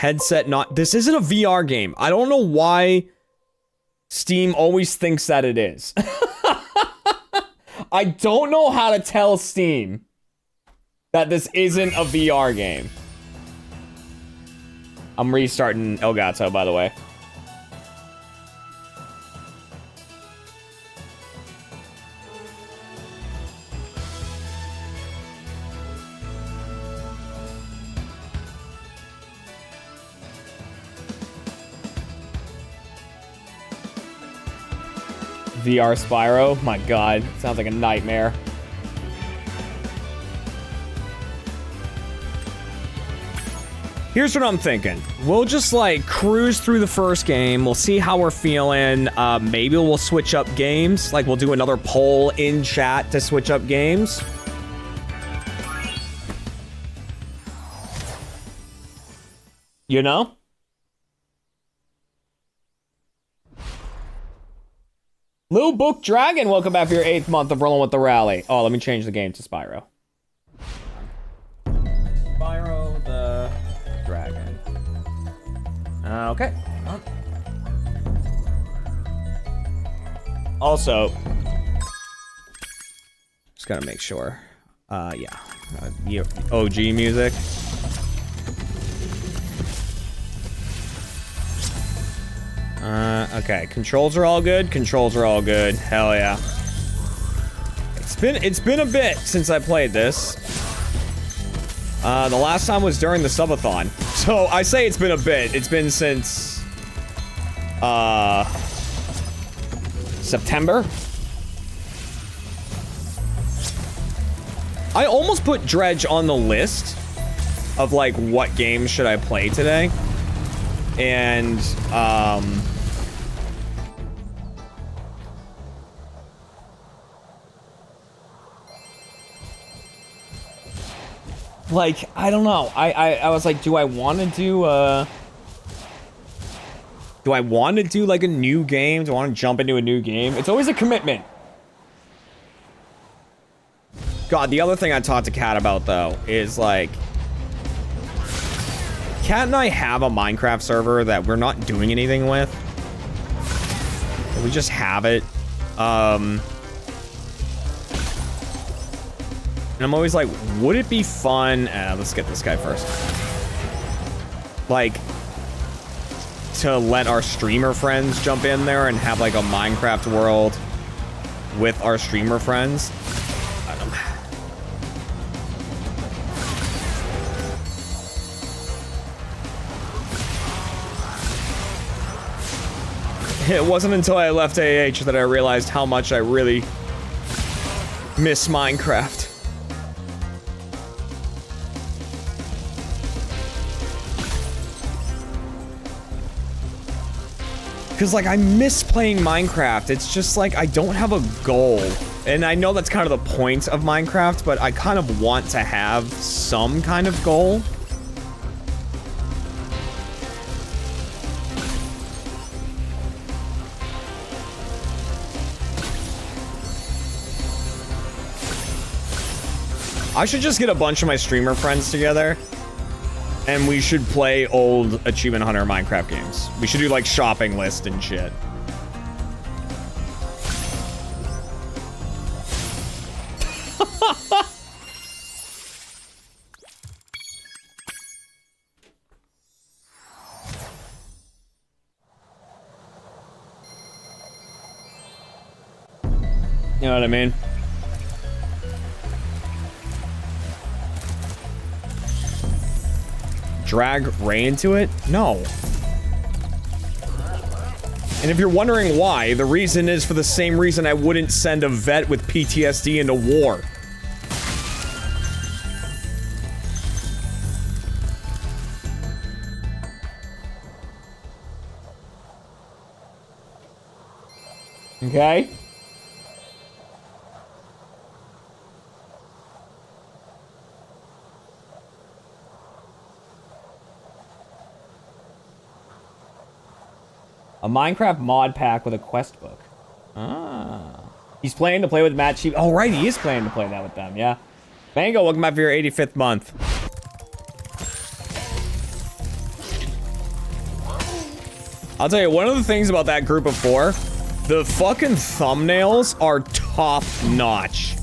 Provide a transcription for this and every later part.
Headset not... This isn't a VR game. I don't know why Steam always thinks that it is. I don't know how to tell Steam that this isn't a VR game. I'm restarting Elgato, by the way. VR Spyro? My god, sounds like a nightmare. Here's what I'm thinking. We'll just, like, cruise through the first game. We'll see how we're feeling. Maybe we'll switch up games. Like, we'll do another poll in chat to switch up games. You know? Lou Book Dragon, welcome back for your 8th month of rolling with the rally. Oh, let me change the game to Spyro. Spyro the Dragon. Okay. Also, just gotta make sure. Yeah. OG music. Okay, controls are all good. Controls are all good. Hell yeah. It's been a bit since I played this. The last time was during the Subathon. So I say it's been a bit. It's been since September. I almost put Dredge on the list of like what games should I play today. And like, I don't know. I was like, do I want to do like a new game? Do I want to jump into a new game? It's always a commitment. God, the other thing I talked to Kat about though is like, Kat and I have a Minecraft server that we're not doing anything with. We just have it. And I'm always like, would it be fun? Let's get this guy first. Like, to let our streamer friends jump in there and have like a Minecraft world with our streamer friends. I don't know. It wasn't until I left AH that I realized how much I really miss Minecraft. Because, like, I miss playing Minecraft. It's just, like, I don't have a goal. And I know that's kind of the point of Minecraft, but I kind of want to have some kind of goal. I should just get a bunch of my streamer friends together, and we should play old Achievement Hunter Minecraft games. We should do, like, shopping list and shit. You know what I mean? Drag Ray into it? No. And if you're wondering why, the reason is for the same reason I wouldn't send a vet with PTSD into war. Okay? A Minecraft mod pack with a quest book. Ah. He's planning to play with Matt Sheep. Oh, right, he is planning to play that with them, yeah. Mango, welcome back for your 85th month. I'll tell you, one of the things about that group of 4, the fucking thumbnails are top notch.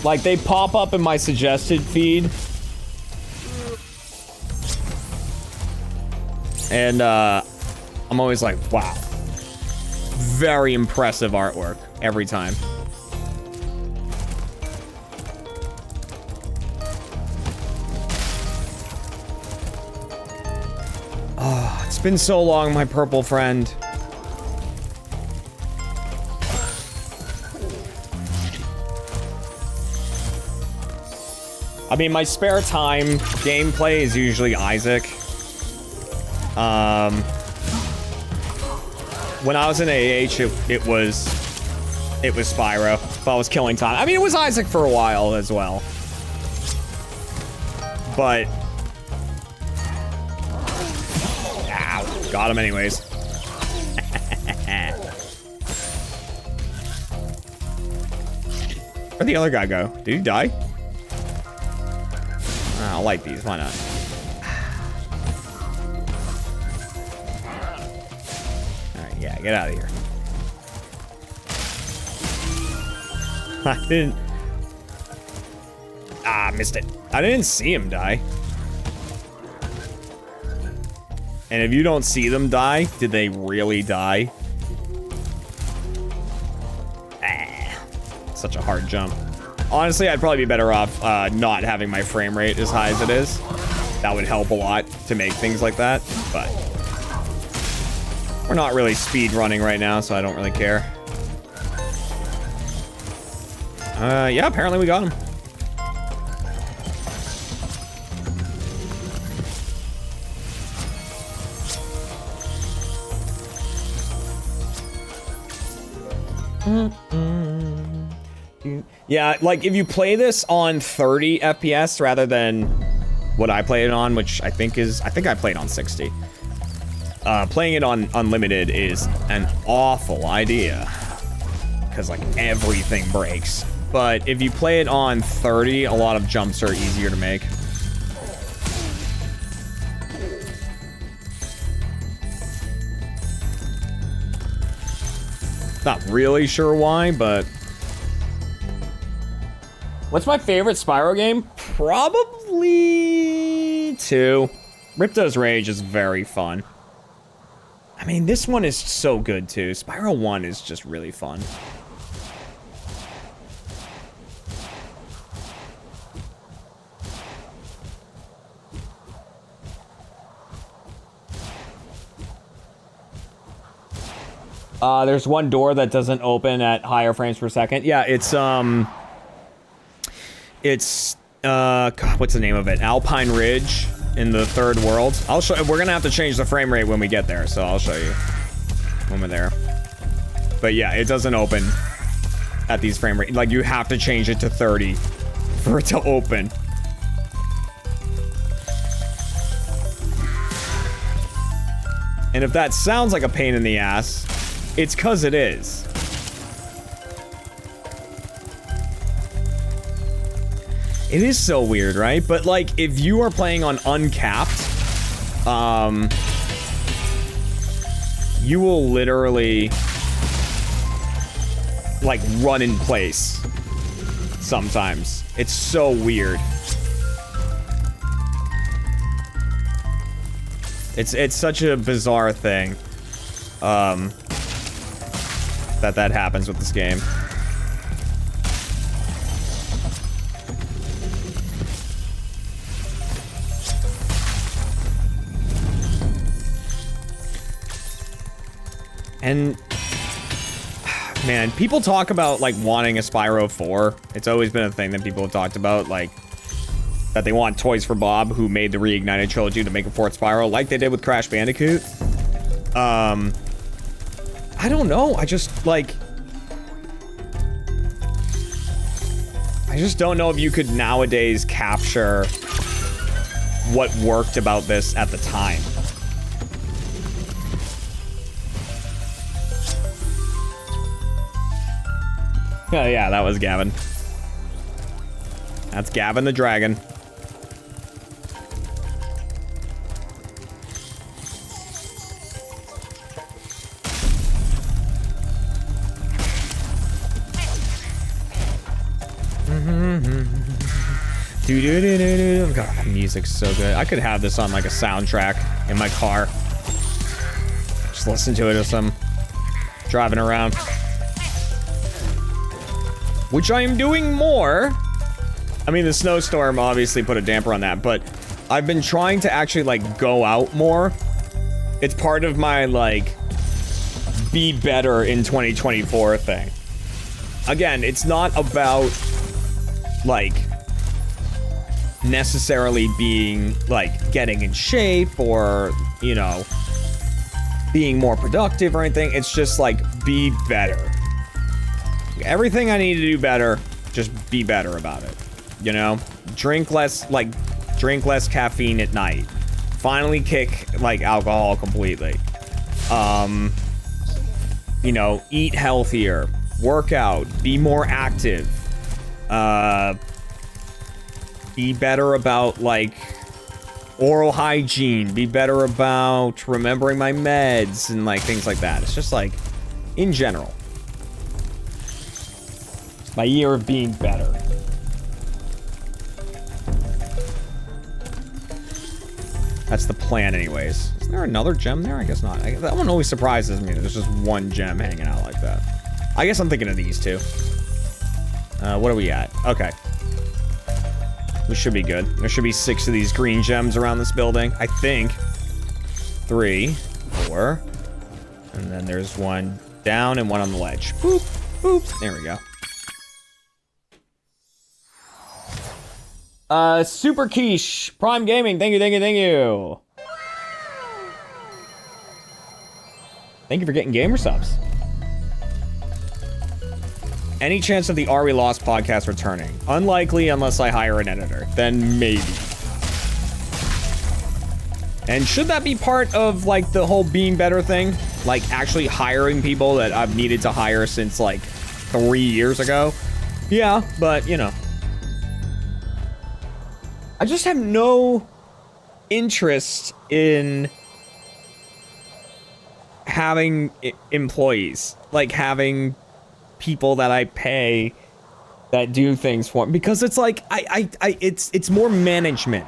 Like, they pop up in my suggested feed. And, I'm always like, wow. Very impressive artwork every time. Oh, it's been so long, my purple friend. I mean, my spare time gameplay is usually Isaac. When I was in AH, it was Spyro. If I was killing time. I mean, it was Isaac for a while as well. But... Ow. Got him anyways. Where'd the other guy go? Did he die? I'll light these. Why not? Alright, yeah, get out of here. I didn't... Ah, missed it. I didn't see him die. And if you don't see them die, did they really die? Ah, such a hard jump. Honestly, I'd probably be better off not having my frame rate as high as it is. That would help a lot to make things like that, but we're not really speed running right now, so I don't really care. Yeah, apparently we got him. Yeah, like if you play this on 30 FPS rather than what I play it on, which I think I played on 60. Playing it on unlimited is an awful idea because like everything breaks. But if you play it on 30, a lot of jumps are easier to make. Not really sure why, but... What's my favorite Spyro game? Probably 2. Ripto's Rage is very fun. I mean, this one is so good too. Spyro 1 is just really fun. There's one door that doesn't open at higher frames per second. Yeah, God, what's the name of it? Alpine Ridge in the third world. I'll show. We're gonna have to change the frame rate when we get there, so I'll show you when we're there. But yeah, it doesn't open at these frame rate. Like you have to change it to 30 for it to open. And if that sounds like a pain in the ass, it's 'cause it is. It is so weird, right? But like, if you are playing on uncapped, you will literally like run in place sometimes. It's so weird. It's such a bizarre thing that happens with this game. And man, people talk about like wanting a Spyro 4. It's always been a thing that people have talked about, like that they want Toys for Bob, who made the Reignited Trilogy, to make a fourth Spyro, like they did with Crash Bandicoot. I don't know. I just don't know if you could nowadays capture what worked about this at the time. Oh, yeah, that was Gavin. That's Gavin the dragon. God, that music's so good. I could have this on like a soundtrack in my car. Just listen to it as I'm driving around. Which I am doing more. I mean, the snowstorm obviously put a damper on that, but I've been trying to actually like go out more. It's part of my like be better in 2024 thing. Again, it's not about like necessarily being like getting in shape or, you know, being more productive or anything. It's just like be better. Everything I need to do better, just be better about it. You know, drink less caffeine at night. Finally kick like alcohol completely. You know, eat healthier, work out, be more active. Be better about like oral hygiene, be better about remembering my meds and like things like that. It's just like in general. My year of being better. That's the plan anyways. Isn't there another gem there? I guess not. That one always surprises me. There's just one gem hanging out like that. I guess I'm thinking of these two. What are we at? Okay. We should be good. There should be 6 of these green gems around this building. I think. 3, 4. And then there's one down and one on the ledge. Boop, boop. There we go. Super Quiche, Prime Gaming, thank you, thank you, thank you. Thank you for getting gamer subs. Any chance of the Are We Lost podcast returning? Unlikely unless I hire an editor. Then maybe. And should that be part of, like, the whole being better thing? Like, actually hiring people that I've needed to hire since, like, 3 years ago? Yeah, but, you know. I just have no interest in having employees. Like, having people that I pay that do things for me, because it's like it's more management.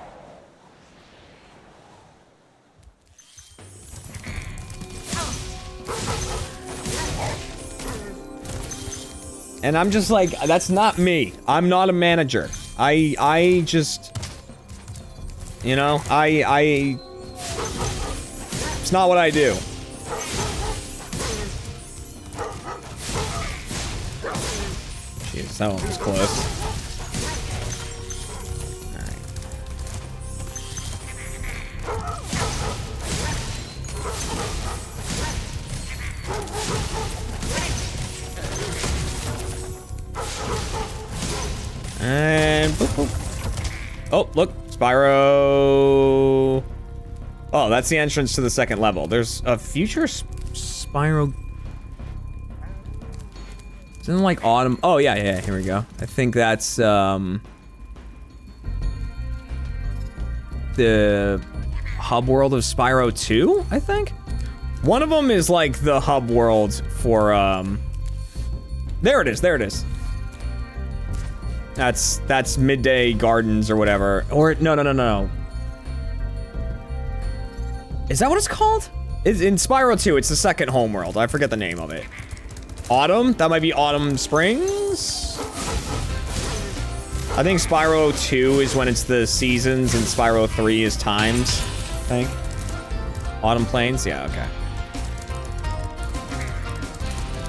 And I'm just like, that's not me. I'm not a manager. I just, you know, it's not what I do. Jeez, that one was close. Alright. And boop, boop. Oh, look, Spyro. Oh, that's the entrance to the second level. There's a future Spyro. Isn't like autumn? Oh yeah, here we go. I think that's the hub world of Spyro 2, I think. One of them is like the hub world for there it is. That's Midday Gardens or whatever. Or no. Is that what it's called? It's in Spyro 2, it's the second homeworld. I forget the name of it. Autumn? That might be Autumn Springs? I think Spyro 2 is when it's the seasons and Spyro 3 is times, I think. Autumn Plains? Yeah, okay.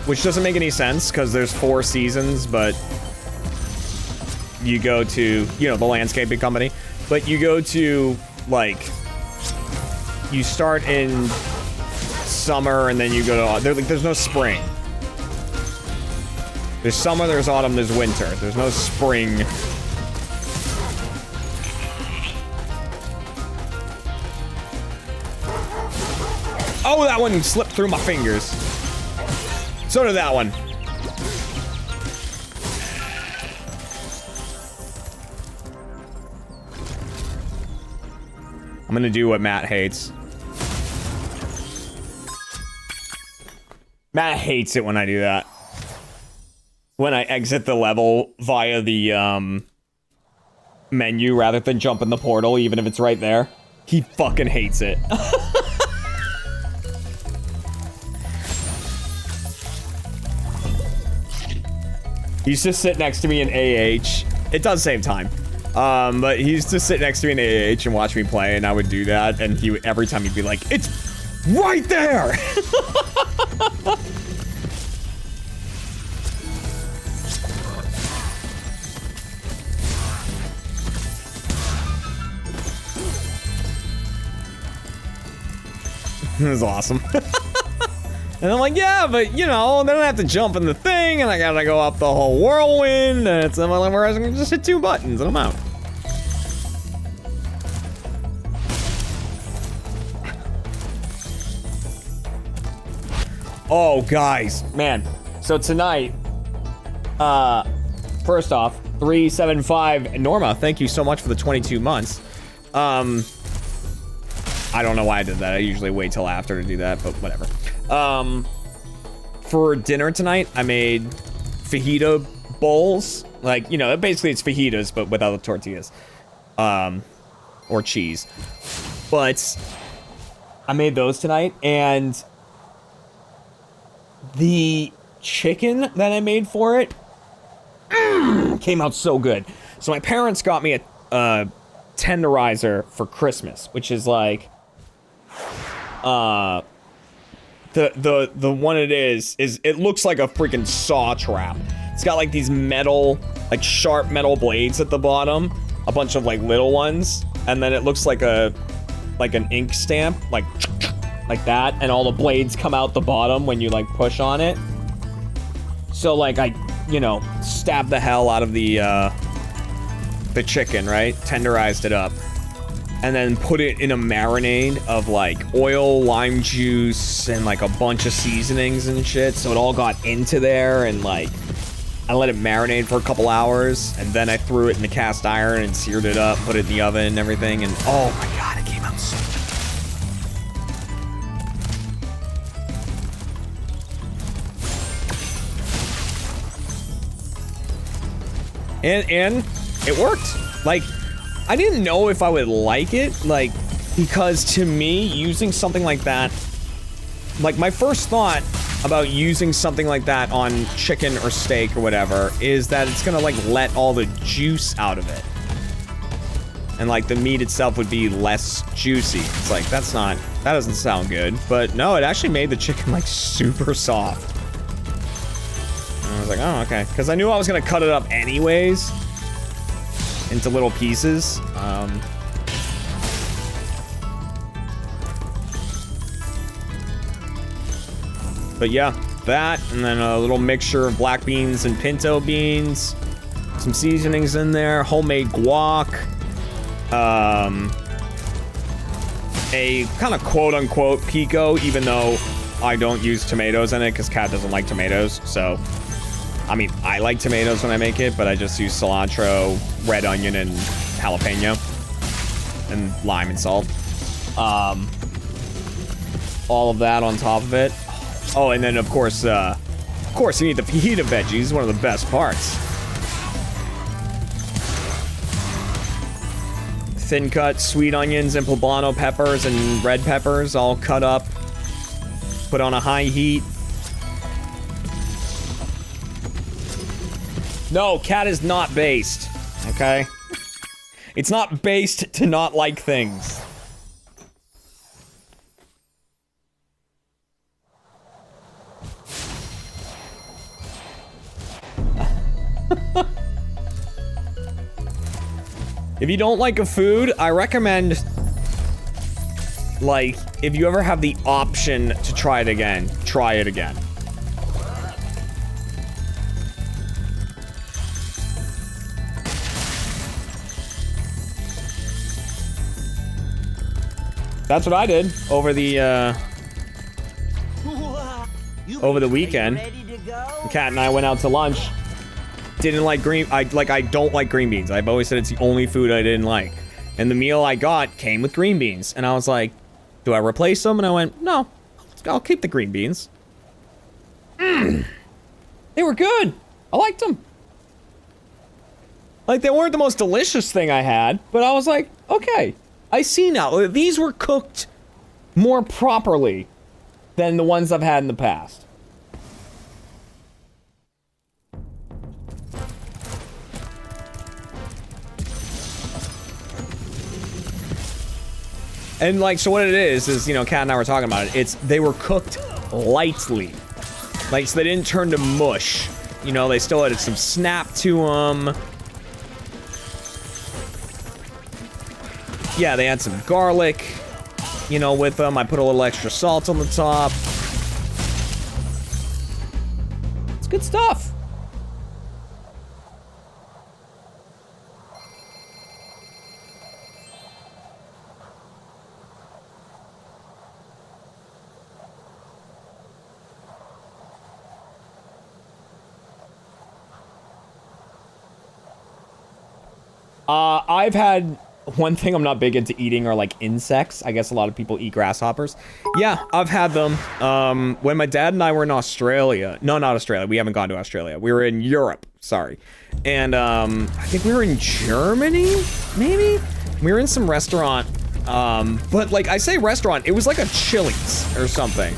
Which doesn't make any sense, because there's 4 seasons, but you go to, you know, the landscaping company, but you go to, like, you start in summer and then you go to, there's no spring. There's summer, there's autumn, there's winter. There's no spring. Oh, that one slipped through my fingers. So did that one. I'm gonna do what Matt hates. Matt hates it when I do that. When I exit the level via the, menu rather than jump in the portal, even if it's right there. He fucking hates it. He used to sit next to me in AH. It does save time. But he used to sit next to me in AH and watch me play, and I would do that, and he would, every time he'd be like, "It's right there!" It was awesome. And I'm like, yeah, but you know, then I have to jump in the thing, and I gotta go up the whole whirlwind, and it's where I can just hit 2 buttons and I'm out. Oh, guys, man. So tonight, first off, 375 Norma, thank you so much for the 22 months. I don't know why I did that. I usually wait till after to do that, but whatever. For dinner tonight, I made fajita bowls. Like, you know, basically it's fajitas, but without the tortillas. Or cheese. But I made those tonight, and the chicken that I made for it came out so good. So my parents got me a tenderizer for Christmas, which is like the one it is it looks like a freaking saw trap. It's got like these metal, like sharp metal blades at the bottom, a bunch of like little ones, and then it looks like an ink stamp, like that, and all the blades come out the bottom when you like push on it. So like I, you know, stabbed the hell out of the chicken, right? Tenderized it up. And then put it in a marinade of like oil, lime juice, and like a bunch of seasonings and shit. So it all got into there, and like I let it marinate for a couple hours, and then I threw it in the cast iron and seared it up, put it in the oven and everything, and oh my god, it came out so good. And it worked. Like, I didn't know if I would like it, like, because to me, using something like that, like, my first thought about using something like that on chicken or steak or whatever is that it's gonna, like, let all the juice out of it. And, like, the meat itself would be less juicy. It's like, that doesn't sound good. But no, it actually made the chicken, like, super soft. And I was like, oh, okay. Because I knew I was gonna cut it up anyways into little pieces. But yeah, that, and then a little mixture of black beans and pinto beans, some seasonings in there, homemade guac, a kind of quote-unquote pico, even though I don't use tomatoes in it because Kat doesn't like tomatoes. So I mean, I like tomatoes when I make it, but I just use cilantro, red onion, and jalapeno, and lime and salt. All of that on top of it. Oh, and then of course you need the fajita veggies, one of the best parts. Thin cut sweet onions and poblano peppers and red peppers, all cut up, put on a high heat. No, Cat is not based, okay? It's not based to not like things. If you don't like a food, I recommend, like, if you ever have the option to try it again, try it again. That's what I did over the weekend. Kat and I went out to lunch. Didn't like I don't like green beans. I've always said it's the only food I didn't like. And the meal I got came with green beans. And I was like, do I replace them? And I went, no, I'll keep the green beans. They were good. I liked them. Like, they weren't the most delicious thing I had, but I was like, okay, I see now. These were cooked more properly than the ones I've had in the past. And like, so what it is, you know, Kat and I were talking about it, they were cooked lightly. Like, so they didn't turn to mush. You know, they still had some snap to them. Yeah, they had some garlic, you know, with them. I put a little extra salt on the top. It's good stuff. I've had one thing I'm not big into eating are like insects. I guess a lot of people eat grasshoppers. Yeah, I've had them. When my dad and I were in Australia, no, not Australia. We haven't gone to Australia. We were in Europe. Sorry. And I think we were in Germany, maybe? We were in some restaurant. But like I say restaurant, it was like a Chili's or something.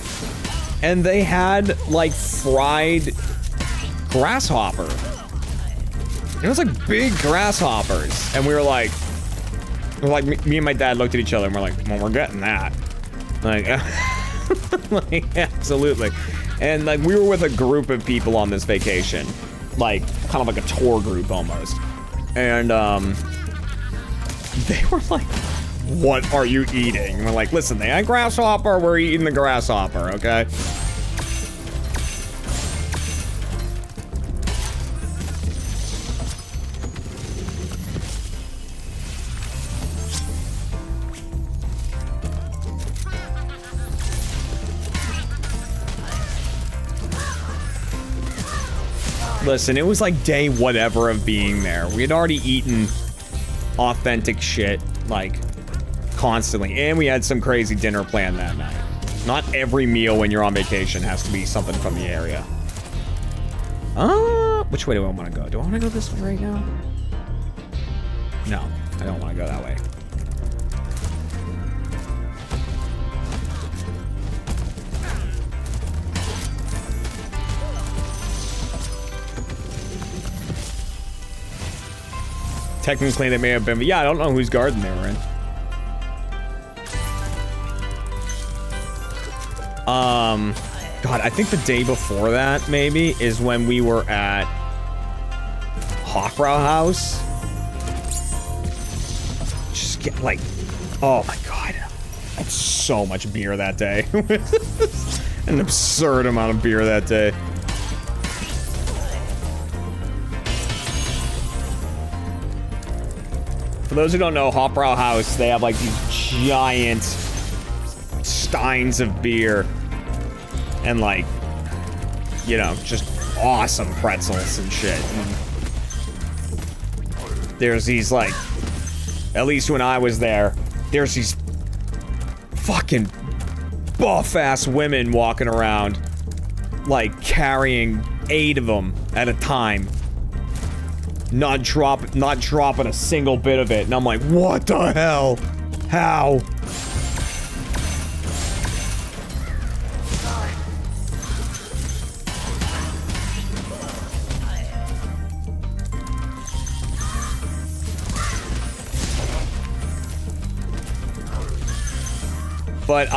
And they had like fried grasshopper. It was like big grasshoppers, and we were like, me and my dad looked at each other and we're like, well, we're getting that. Like, like, absolutely. And like, we were with a group of people on this vacation, like, kind of like a tour group almost. And, they were like, what are you eating? And we're like, listen, they had grasshopper, we're eating the grasshopper, okay? Listen, it was like day whatever of being there. We had already eaten authentic shit, like, constantly. And we had some crazy dinner planned that night. Not every meal when you're on vacation has to be something from the area. Which way do I want to go? Do I want to go this way right now? No, I don't want to go that way. Technically, they may have been, but yeah, I don't know whose garden they were in. God, I think the day before that, maybe, is when we were at Hofbrau House. Just get, like, oh my God. I had so much beer that day. An absurd amount of beer that day. For those who don't know, Hofbrau House, they have like these giant steins of beer and like, you know, just awesome pretzels and shit. And there's these like, at least when I was there, there's these fucking buff-ass women walking around, like carrying 8 of them at a time. Not dropping a single bit of it. And I'm like, what the hell? How? But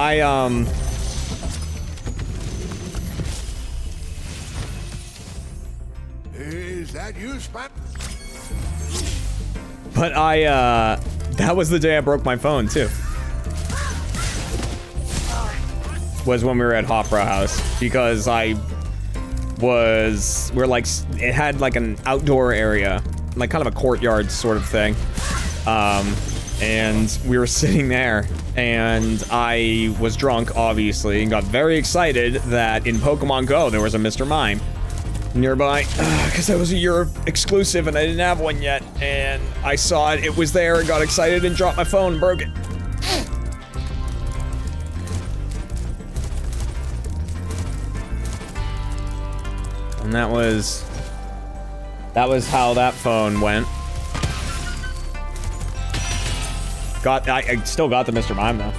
Is that you, Spyro? But that was the day I broke my phone, too. Was when we were at Hofbrau House. Because we're like, it had like an outdoor area, like kind of a courtyard sort of thing. And we were sitting there, and I was drunk, obviously, and got very excited that in Pokemon Go, there was a Mr. Mime. nearby because that was a Europe exclusive and I didn't have one yet, and I saw it, it was there, and got excited and dropped my phone and broke it. And that was how that phone went. I still got the Mr. Mime though.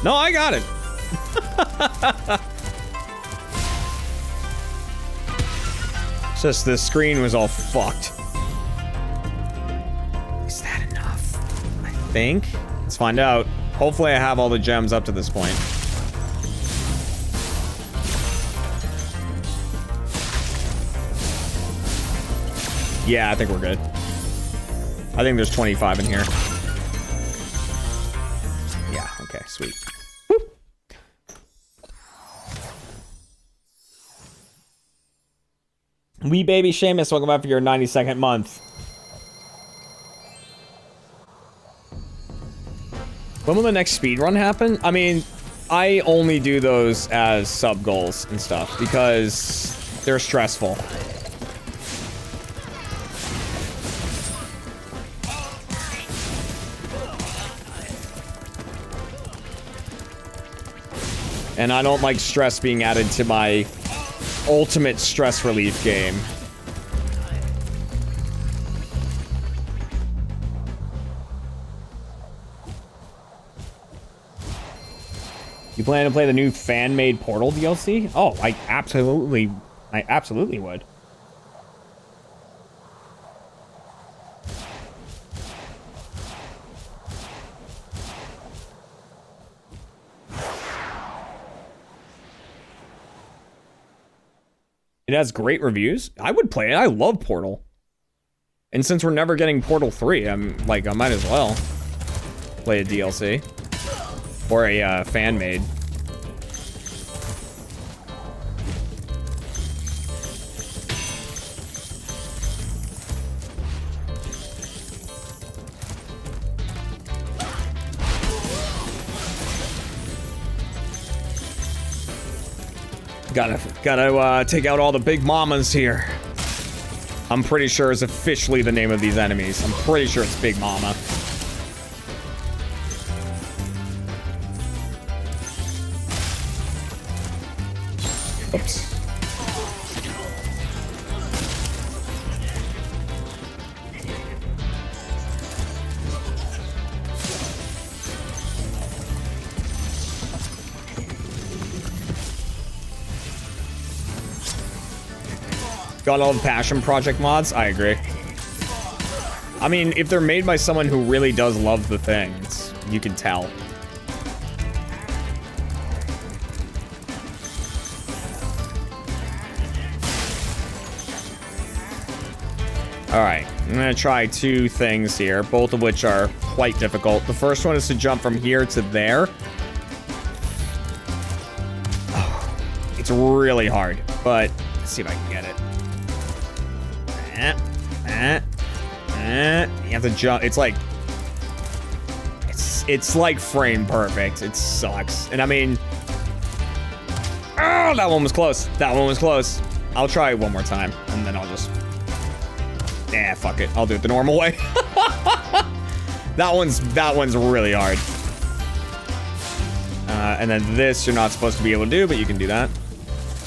No, I got it. It's just the screen was all fucked. Is that enough? I think. Let's find out. Hopefully I have all the gems up to this point. Yeah, I think we're good. I think there's 25 in here. Yeah, okay, sweet. Woo. Wee baby Seamus, welcome back for your 92nd month. When will the next speedrun happen? I mean, I only do those as sub goals and stuff because they're stressful. And I don't like stress being added to my ultimate stress relief game. You plan to play the new fan-made Portal DLC? Oh, I absolutely would. It has great reviews. I would play it. I love Portal. And since we're never getting Portal 3, I'm like, I might as well play a DLC. Or a fan-made. Gotta take out all the big mamas here. I'm pretty sure is officially the name of these enemies. I'm pretty sure it's Big Mama. Oops. Got all the Passion Project mods? I agree. I mean, if they're made by someone who really does love the things, you can tell. Alright, I'm gonna try two things here, both of which are quite difficult. The first one is to jump from here to there. Oh, it's really hard, but let's see if I can get it. You have to jump. It's like frame perfect. It sucks. And I mean, oh, that one was close. That one was close. I'll try it one more time, and then I'll just, fuck it. I'll do it the normal way. that one's really hard. And then this you're not supposed to be able to do, but you can do that.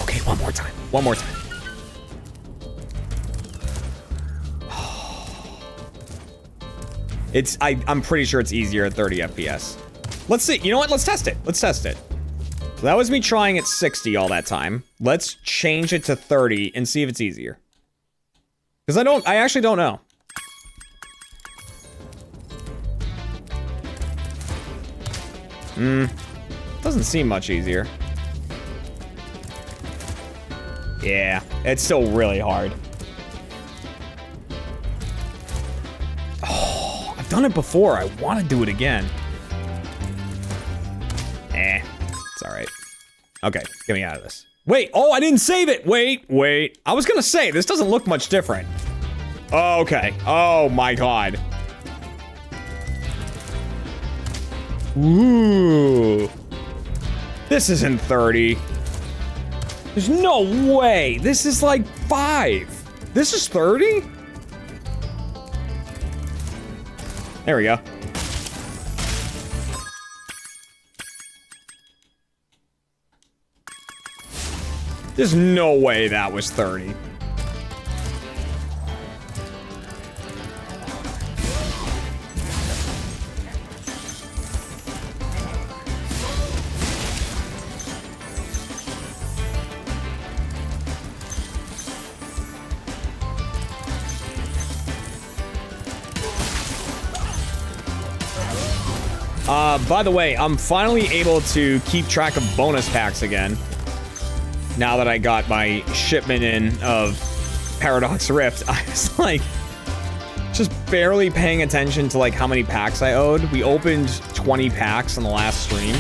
Okay, one more time. One more time. I'm pretty sure it's easier at 30 FPS. Let's see. You know what? Let's test it. Let's test it. So that was me trying at 60 all that time. Let's change it to 30 and see if it's easier. Because I actually don't know. Doesn't seem much easier. Yeah, it's still really hard. I've done it before. I want to do it again. It's all right. Okay, get me out of this. Wait, oh, I didn't save it. Wait. I was gonna say, this doesn't look much different. Oh, okay. Oh my God. Ooh. This isn't 30. There's no way. This is like 5. This is 30? There we go. There's no way that was 30. By the way, I'm finally able to keep track of bonus packs again. Now that I got my shipment in of Paradox Rift, I was like, just barely paying attention to like how many packs I owed. We opened 20 packs in the last stream.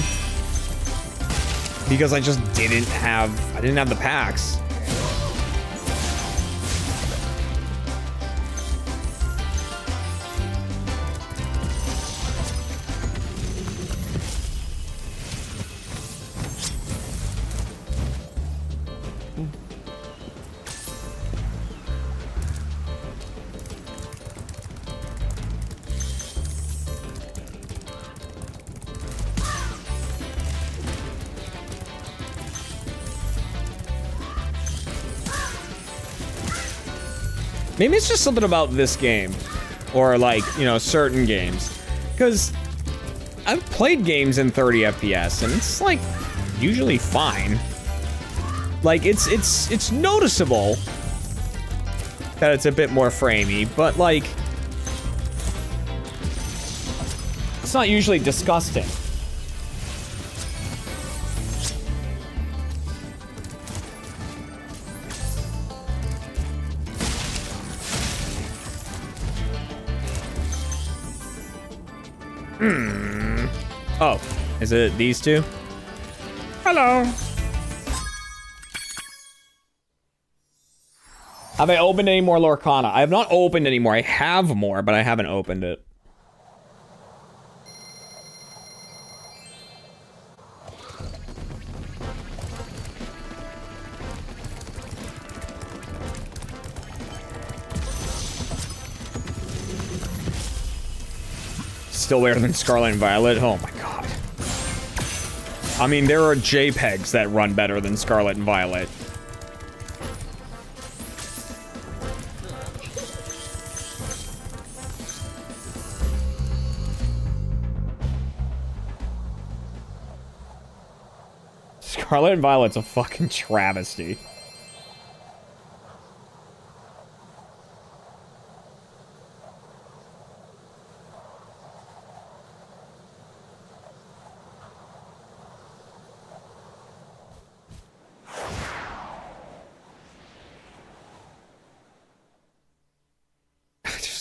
Because I just didn't have the packs. Maybe it's just something about this game. Or like, you know, certain games. Because I've played games in 30 FPS and it's like usually fine. Like it's noticeable that it's a bit more framey, but like it's not usually disgusting. Oh, is it these two? Hello. Have I opened any more Lorcana? I have not opened any more. I have more, but I haven't opened it. Still better than Scarlet and Violet? Oh my god. I mean, there are JPEGs that run better than Scarlet and Violet. Scarlet and Violet's a fucking travesty.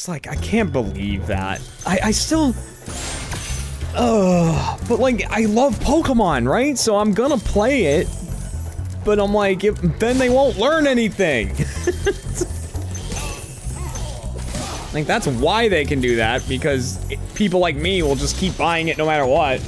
Like, I can't believe that. I still... but like, I love Pokemon, right? So I'm gonna play it. But I'm like, then they won't learn anything. Like, that's why they can do that, because people like me will just keep buying it no matter what.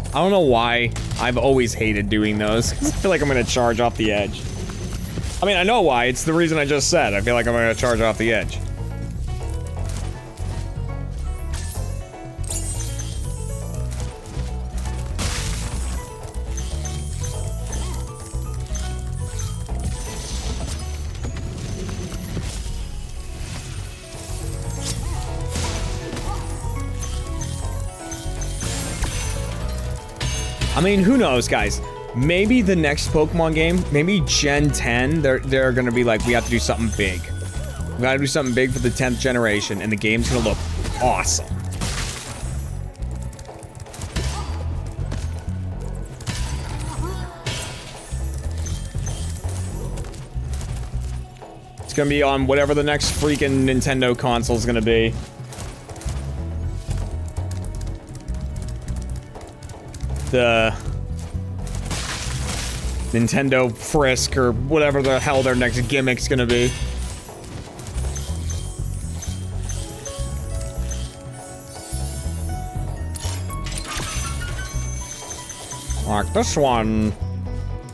I don't know why I've always hated doing those. I feel like I'm gonna charge off the edge. I mean, I know why. It's the reason I just said. I feel like I'm gonna charge off the edge. I mean, who knows, guys? Maybe the next Pokemon game, maybe Gen 10, they're gonna be like, we have to do something big. We gotta do something big for the 10th generation, and the game's gonna look awesome. gonna be on whatever the next freaking Nintendo console is gonna be. The Nintendo Frisk or whatever the hell their next gimmick's gonna be. Like this one,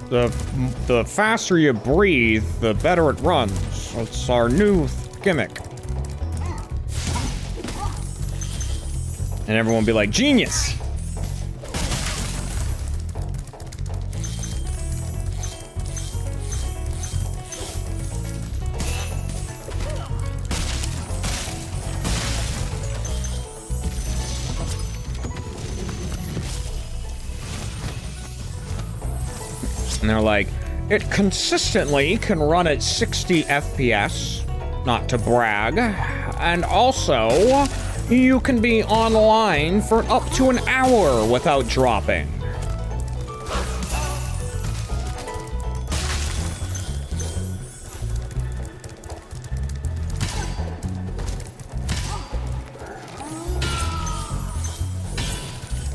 the faster you breathe, the better it runs. It's our new gimmick. And everyone will be like, genius! And they're like, it consistently can run at 60 FPS, not to brag, and also, you can be online for up to an hour without dropping.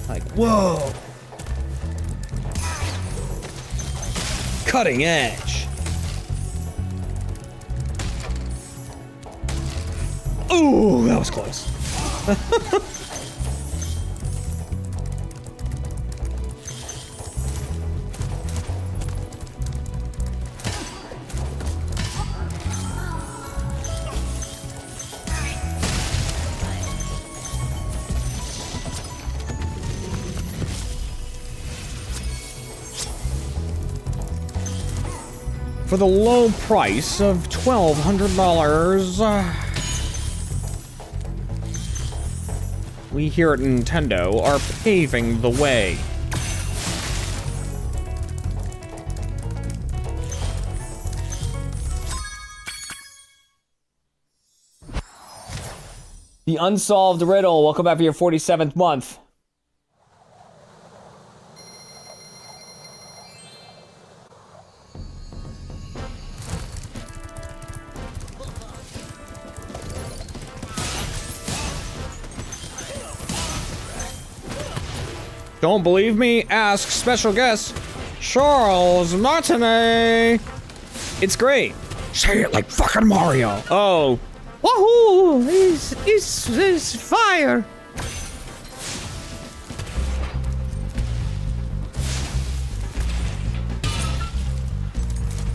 Like, whoa. Cutting edge. Ooh, that was close. For the low price of $1,200, we here at Nintendo are paving the way. The Unsolved Riddle, welcome back for your 47th month. Don't believe me? Ask special guest Charles Martinet. It's great. Say it like fucking Mario. Oh. Woohoo! He's fire.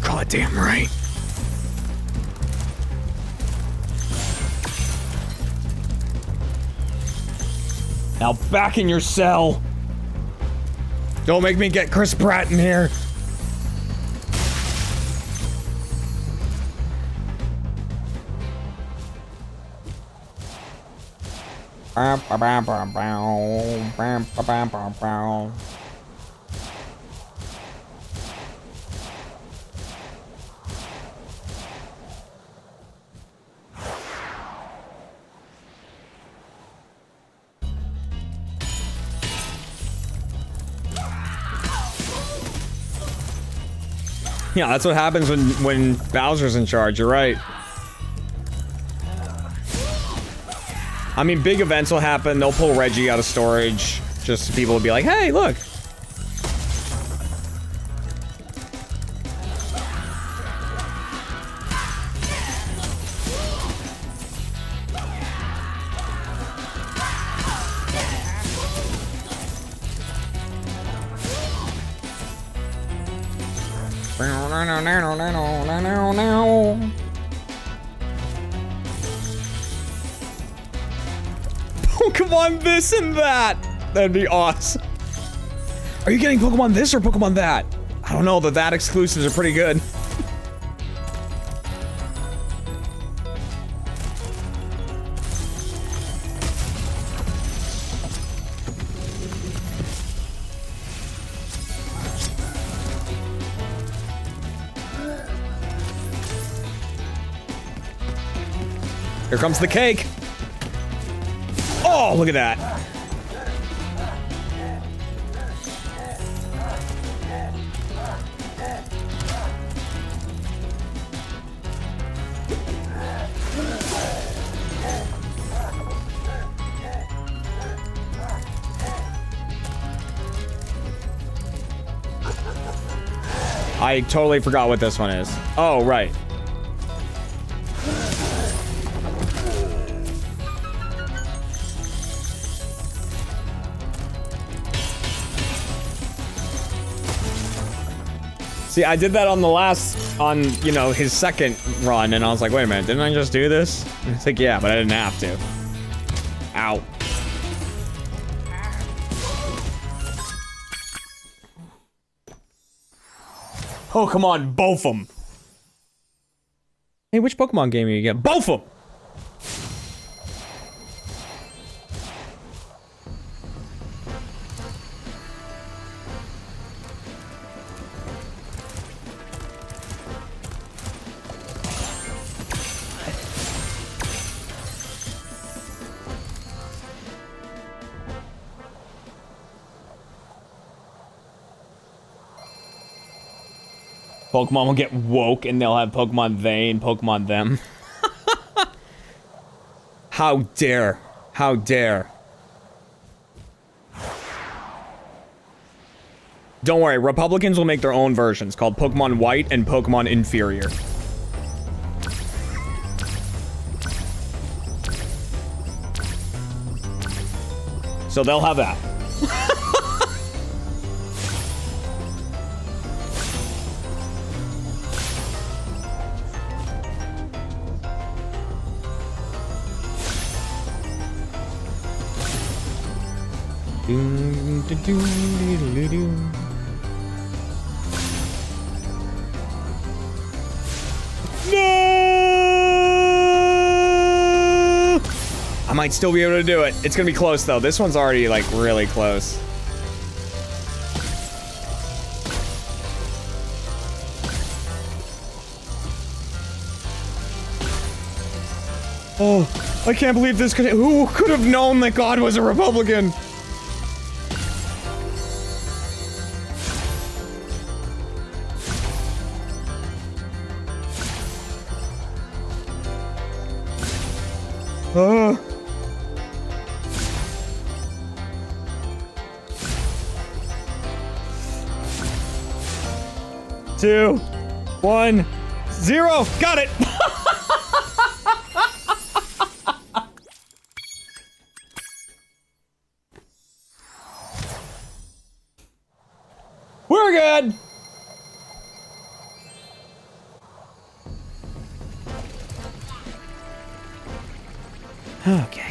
Goddamn right. Now back in your cell. Don't make me get Chris Pratt in here. Yeah, that's what happens when Bowser's in charge, you're right. I mean, big events will happen, they'll pull Reggie out of storage, just so people will be like, hey, look! Pokemon this and that! That'd be awesome. Are you getting Pokemon this or Pokemon that? I don't know, the that exclusives are pretty good. Here comes the cake. Oh, look at that. I totally forgot what this one is. Oh, right. See, I did that on the last, you know, his second run, and I was like, wait a minute, didn't I just do this? And it's like, yeah, but I didn't have to. Ow. Pokemon, both 'em. Hey, which Pokemon game you get? Both 'em! Pokemon will get woke and they'll have Pokemon they and Pokemon them. How dare. How dare. Don't worry, Republicans will make their own versions called Pokemon White and Pokemon Inferior. So they'll have that. No! I might still be able to do it. It's gonna be close though. This one's already like really close. Oh, I can't believe this could— who could have known that God was a Republican? Two, 1, 0. Got it. We're good. Okay.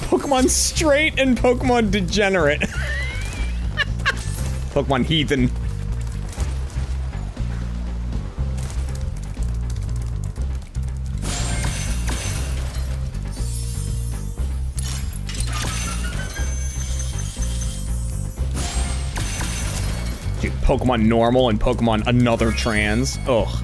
Pokemon straight and Pokemon degenerate. Pokemon heathen. Dude, Pokemon normal and Pokemon another trans. Ugh.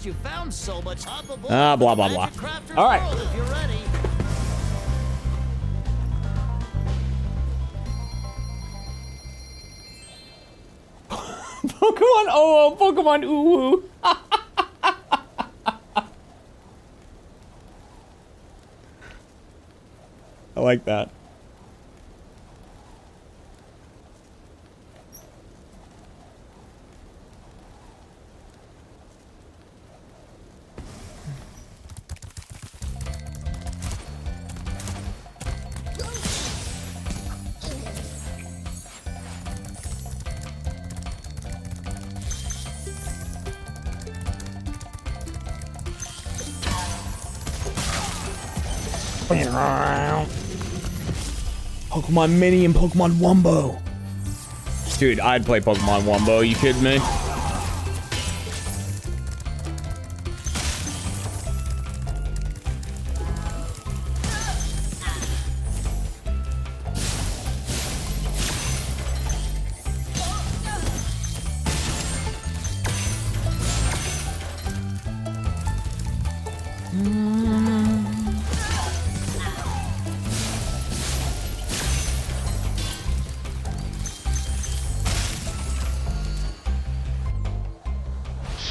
You found so much hoppable. Blah, blah, blah. All right. If you're ready. Pokemon oh, Pokemon ooh. I like that. Pokemon Mini and Pokemon Wumbo. Dude, I'd play Pokemon Wumbo. You kidding me?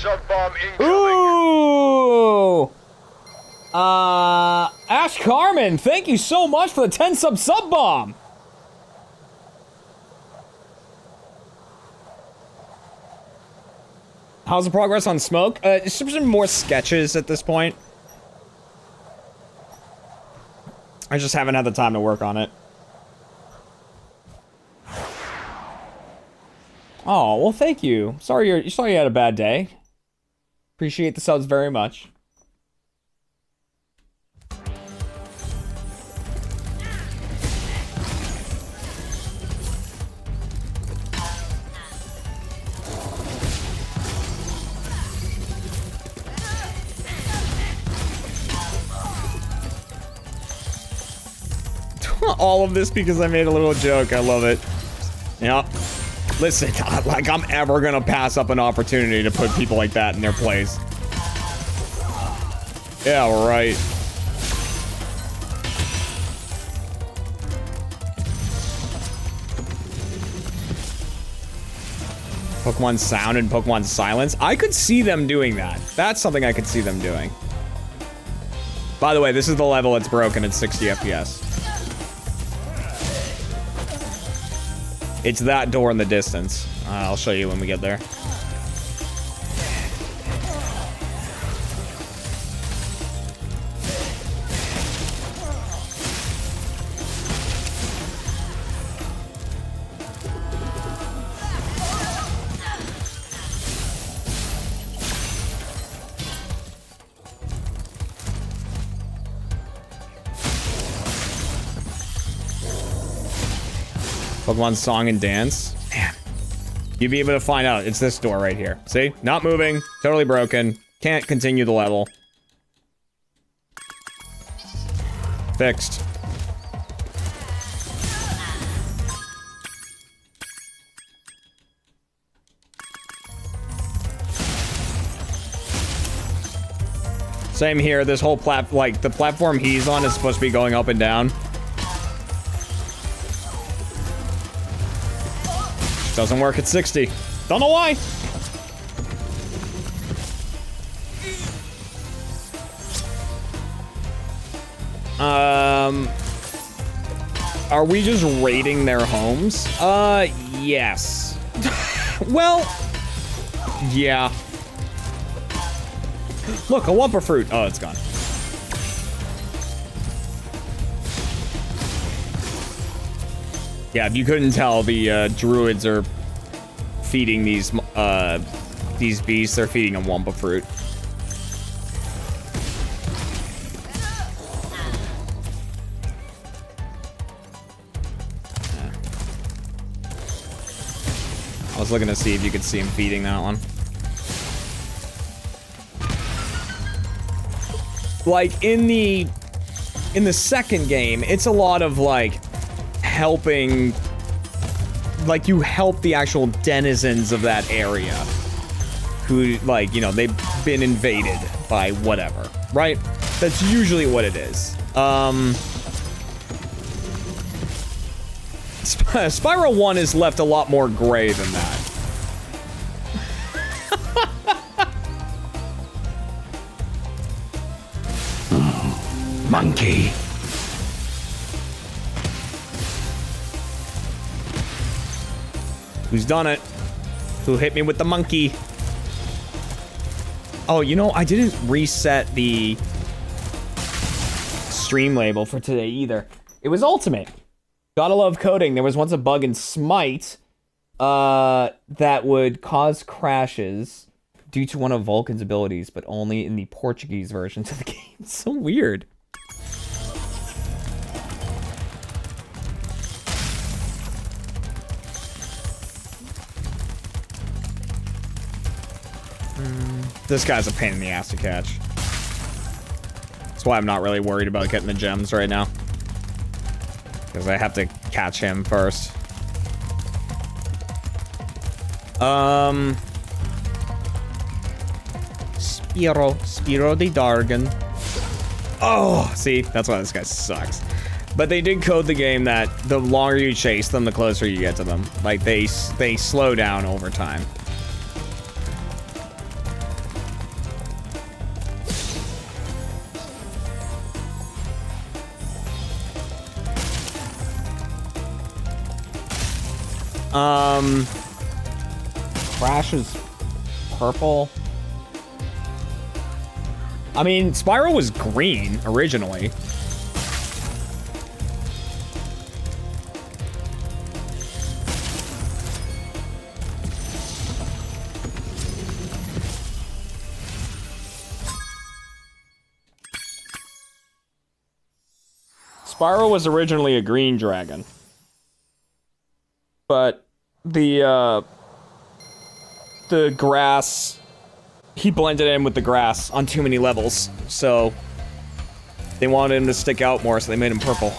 sub bomb incoming. Ooh! Ash Carmen, thank you so much for the 10 sub bomb. How's the progress on Smoke? It's just been more sketches at this point. I just haven't had the time to work on it. Oh, well, thank you. Sorry you had a bad day. Appreciate the subs very much. All of this because I made a little joke. I love it. Yep. Listen, like I'm ever gonna pass up an opportunity to put people like that in their place. Yeah, right. Pokemon Sound and Pokemon Silence. I could see them doing that. That's something I could see them doing. By the way, this is the level that's broken at 60 FPS. It's that door in the distance. I'll show you when we get there. Pokemon Song and Dance. Man. You'd be able to find out. It's this door right here. See? Not moving. Totally broken. Can't continue the level. Fixed. Same here. This whole the platform he's on is supposed to be going up and down. Doesn't work at 60. Don't know why. Are we just raiding their homes? Yes. Well, yeah. Look, a Wumpa Fruit. Oh, it's gone. Yeah, if you couldn't tell, the druids are feeding these beasts. They're feeding them Wumpa Fruit. I was looking to see if you could see him feeding that one. Like in the second game, it's a lot of like helping, like you help the actual denizens of that area who, like, you know, they've been invaded by whatever, right? That's usually what it is. Spyro 1 is left a lot more gray than that. Monkey. Who's done it? Who hit me with the monkey? Oh, you know, I didn't reset the stream label for today either. It was Ultimate. Gotta love coding. There was once a bug in Smite that would cause crashes due to one of Vulcan's abilities, but only in the Portuguese versions of the game. It's so weird. This guy's a pain in the ass to catch. That's why I'm not really worried about getting the gems right now. Because I have to catch him first. Spyro the Dargon. Oh, see, that's why this guy sucks. But they did code the game that the longer you chase them, the closer you get to them. Like, they slow down over time. Crash is purple. I mean, Spyro was green originally. Spyro was originally a green dragon. But the grass, he blended in with the grass on too many levels, so they wanted him to stick out more, so they made him purple.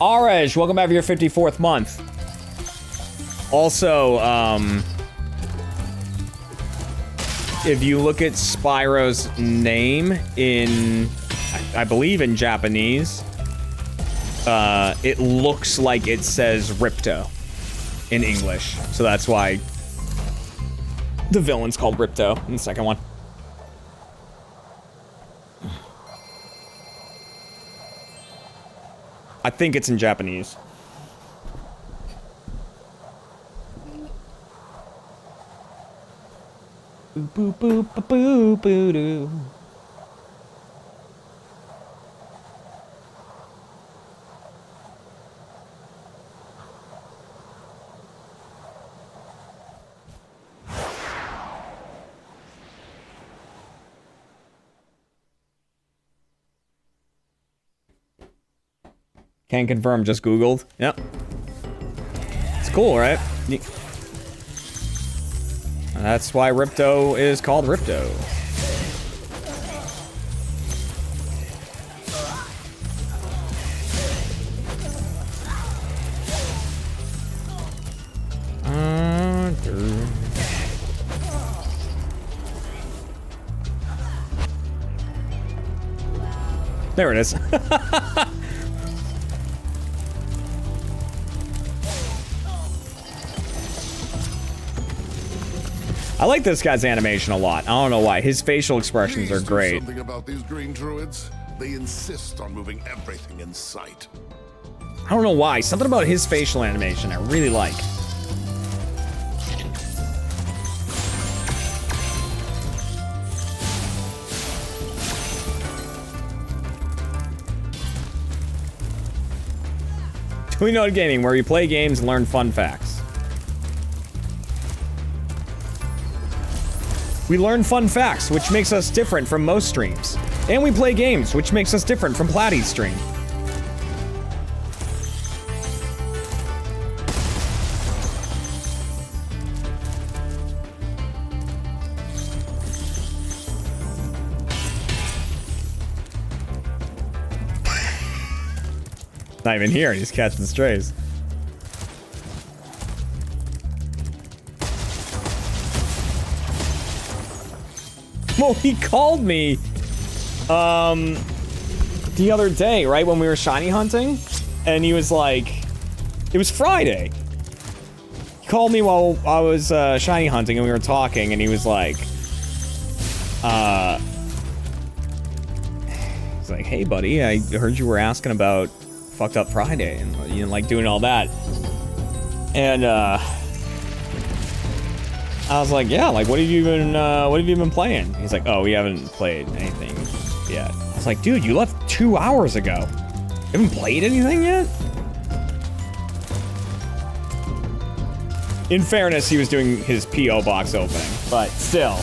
Arej, welcome back for your 54th month. Also, if you look at Spyro's name in, I believe in Japanese, it looks like it says Ripto in English. So that's why the villain's called Ripto in the second one. I think it's in Japanese. Boop boop boop boop boop doo. Can't confirm, just Googled. Yep. It's cool, right? That's why Ripto is called Ripto. There it is. I like this guy's animation a lot. I don't know why. His facial expressions are great. Something about these green druids. They insist on moving everything in sight. I don't know why. Something about his facial animation I really like. We Know Gaming, where we play games and learn fun facts. We learn fun facts, which makes us different from most streams. And we play games, which makes us different from Platty's stream. Not even here, he's catching strays. Well, he called me the other day, right, when we were shiny hunting, and he was like, it was Friday. He called me while I was shiny hunting, and we were talking, and he was like, he's like, hey, buddy, I heard you were asking about Fucked Up Friday, and you know, like doing all that, and I was like, yeah, like, what have you been playing? He's like, oh, we haven't played anything yet. I was like, dude, you left 2 hours ago. You haven't played anything yet? In fairness, he was doing his P.O. box opening, but still.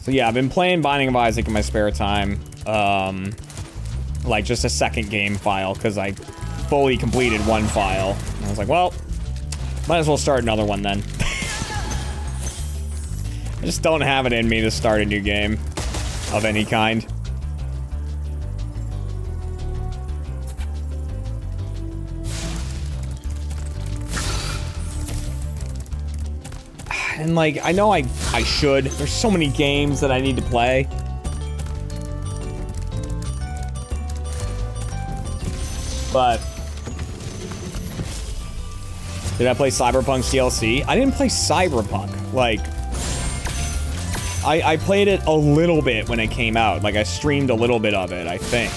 So yeah, I've been playing Binding of Isaac in my spare time. Like just a second game file, because I fully completed one file. And I was like, well, might as well start another one then. just don't have it in me to start a new game of any kind. And like, I know I should. There's so many games that I need to play. But did I play Cyberpunk's DLC? I didn't play Cyberpunk. Like, I played it a little bit when it came out. Like, I streamed a little bit of it, I think.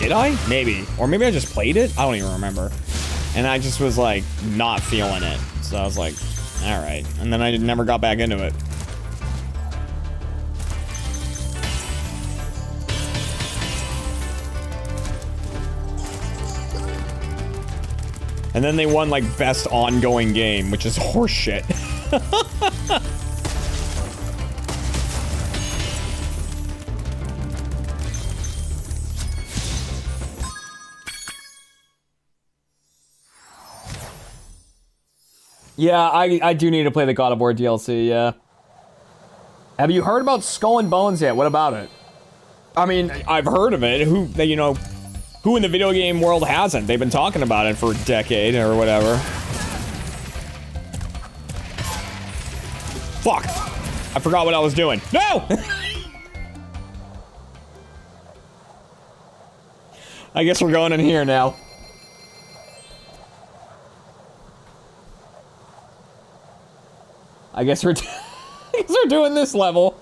Did I? Maybe. Or maybe I just played it? I don't even remember. And I just was, like, not feeling it. So I was like, all right. And then I never got back into it. And then they won, like, best ongoing game, which is horseshit. Yeah, I do need to play the God of War DLC, yeah. Have you heard about Skull and Bones yet? What about it? I mean, I've heard of it. Who, you know, who in the video game world hasn't? They've been talking about it for a decade or whatever. Fuck! I forgot what I was doing. No! I guess we're going in here now. I guess we're doing this level.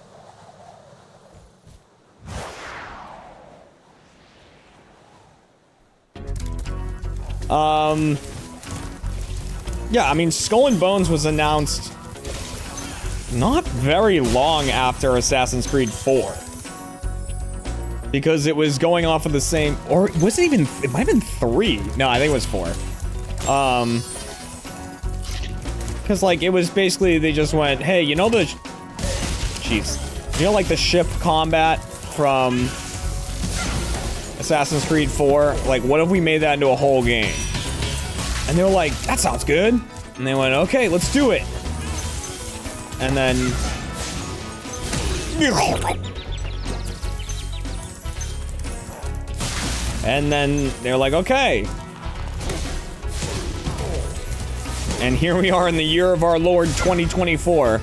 Yeah, I mean, Skull and Bones was announced not very long after Assassin's Creed 4. Because it was going off of the same, or was it even, it might have been 3. No, I think it was 4. Because, like, it was basically, they just went, hey, you know the... Jeez. You know, like, the ship combat from Assassin's Creed 4? Like, what if we made that into a whole game? And they were like, that sounds good. And they went, okay, let's do it. And then... And then they're like, okay. And here we are in the year of our Lord 2024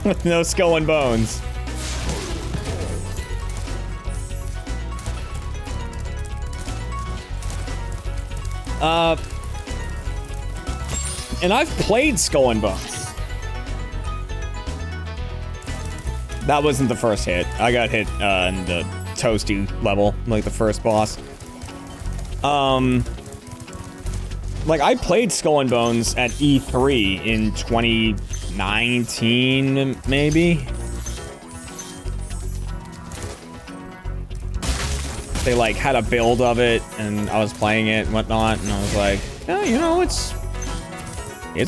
with no Skull and Bones. And I've played Skull and Bones. That wasn't the first hit. I got hit in the toasty level, like the first boss. Like, I played Skull and Bones at E3 in 2019, maybe? They, like, had a build of it, and I was playing it and whatnot, and I was like, yeah, you know, it's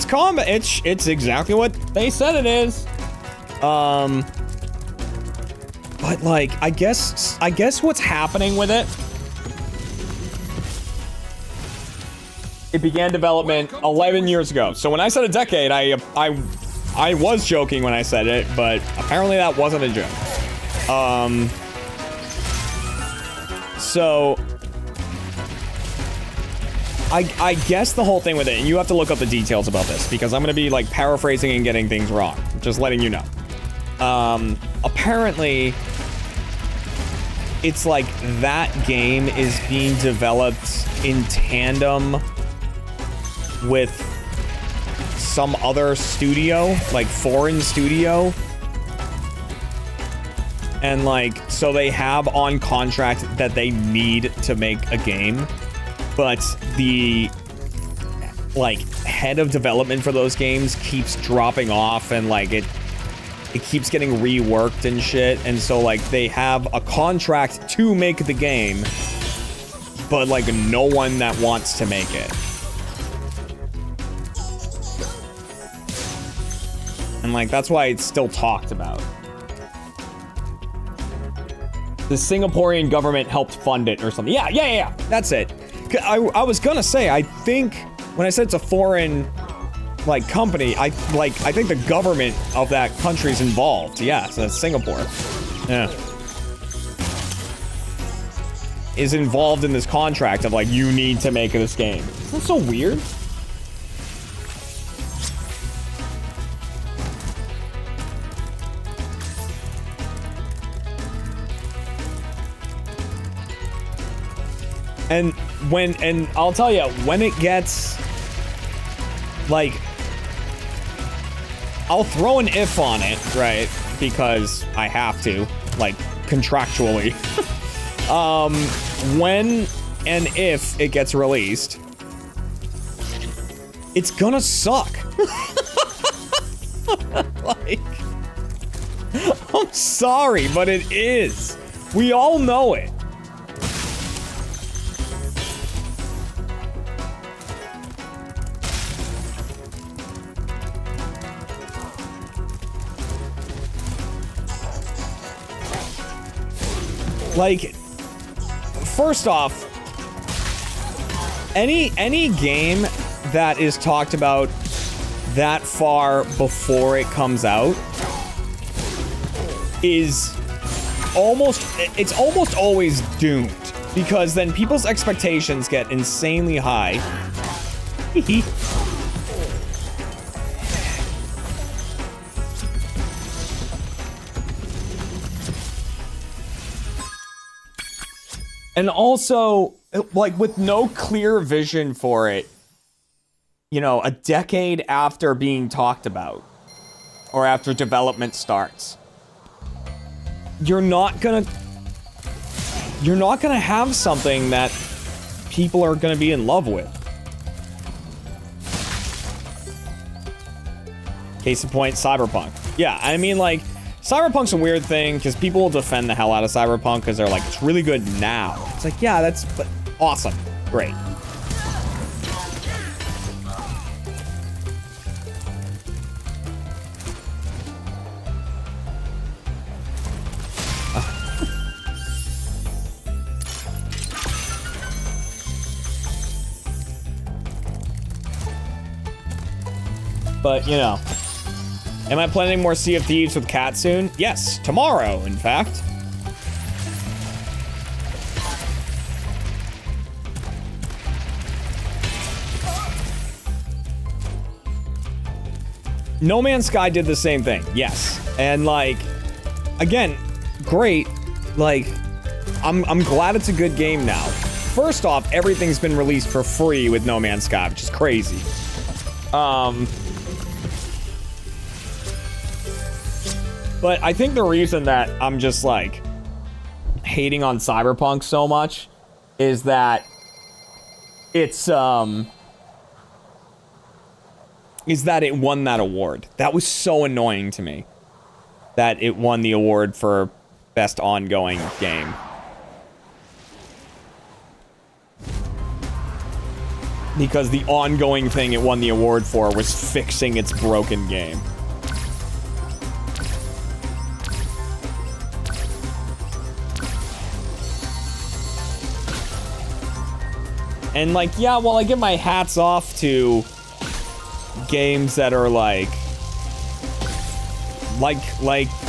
combat. It's exactly what they said it is. But, like, I guess what's happening with it, it began development 11 years ago. So when I said a decade, I was joking when I said it, but apparently that wasn't a joke. So I guess the whole thing with it, and you have to look up the details about this because I'm gonna be like paraphrasing and getting things wrong. Just letting you know. Apparently, it's like that game is being developed in tandem with some other studio, like foreign studio. And like, so they have on contract that they need to make a game, but the like head of development for those games keeps dropping off and like it keeps getting reworked and shit. And so like they have a contract to make the game, but like no one that wants to make it. And like, that's why it's still talked about. The Singaporean government helped fund it or something. Yeah. That's it. I was gonna say, I think when I said it's a foreign like company, I think the government of that country's involved. Yeah, so that's Singapore. Yeah. Is involved in this contract of like, you need to make this game. That's so weird. And I'll tell you, when it gets, like, I'll throw an if on it, right? Because I have to, like, contractually. When and if it gets released, it's gonna suck. Like, I'm sorry, but it is. We all know it. Like, first off, any game that is talked about that far before it comes out is almost always doomed, because then people's expectations get insanely high. And also, like, with no clear vision for it, you know, a decade after being talked about, or after development starts, you're not gonna have something that people are gonna be in love with. Case in point, Cyberpunk. Yeah, I mean, like, Cyberpunk's a weird thing, because people will defend the hell out of Cyberpunk, because they're like, it's really good now. It's like, yeah, that's awesome. Great. But, you know. Am I planning more Sea of Thieves with Kat soon? Yes, tomorrow, in fact. No Man's Sky did the same thing, yes. And, like, again, great. Like, I'm glad it's a good game now. First off, everything's been released for free with No Man's Sky, which is crazy. But I think the reason that I'm just, like, hating on Cyberpunk so much is that it's, is that it won that award. That was so annoying to me. That it won the award for best ongoing game. Because the ongoing thing it won the award for was fixing its broken game. And, like, yeah, well, I give my hats off to games that are like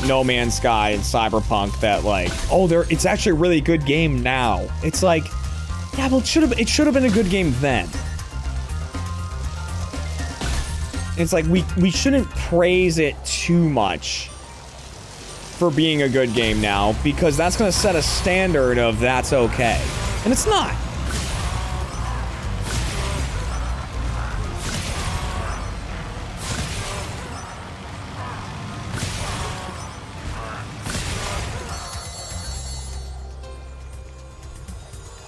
No Man's Sky and Cyberpunk that, like, oh, it's actually a really good game now. It's like, yeah, well, it should have been a good game then. It's like, we shouldn't praise it too much for being a good game now, because that's gonna set a standard of that's okay. And it's not.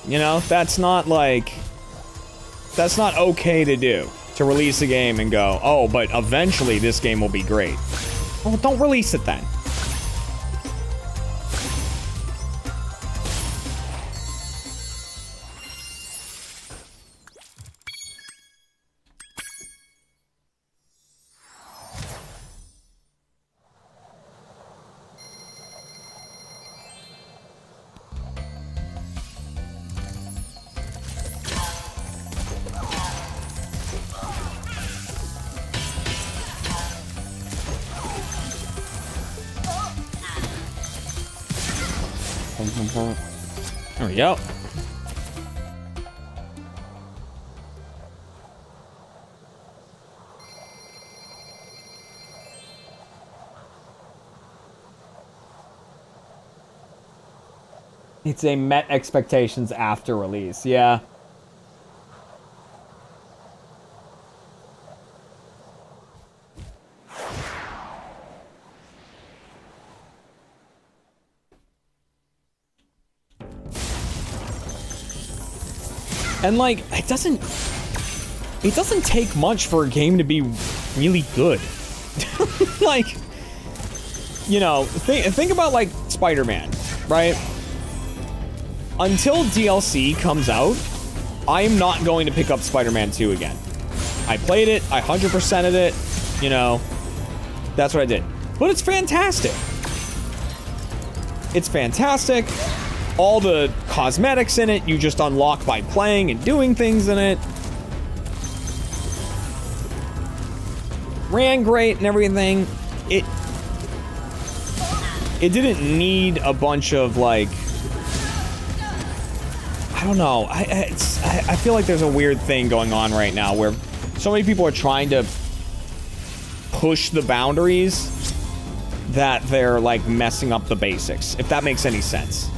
You know, that's not okay to do. To release a game and go, oh, but eventually this game will be great. Well, don't release it then. There we go. It's a met expectations after release, yeah. And like, it doesn't take much for a game to be really good. Like, you know, think about like Spider-Man, right? Until DLC comes out, I am not going to pick up Spider-Man 2 again. I played it, I 100%ed it, you know, that's what I did. But it's fantastic. It's fantastic. All the cosmetics in it, you just unlock by playing and doing things in it. Ran great and everything. It didn't need a bunch of, like, I don't know. I feel like there's a weird thing going on right now where so many people are trying to push the boundaries that they're, like, messing up the basics, if that makes any sense.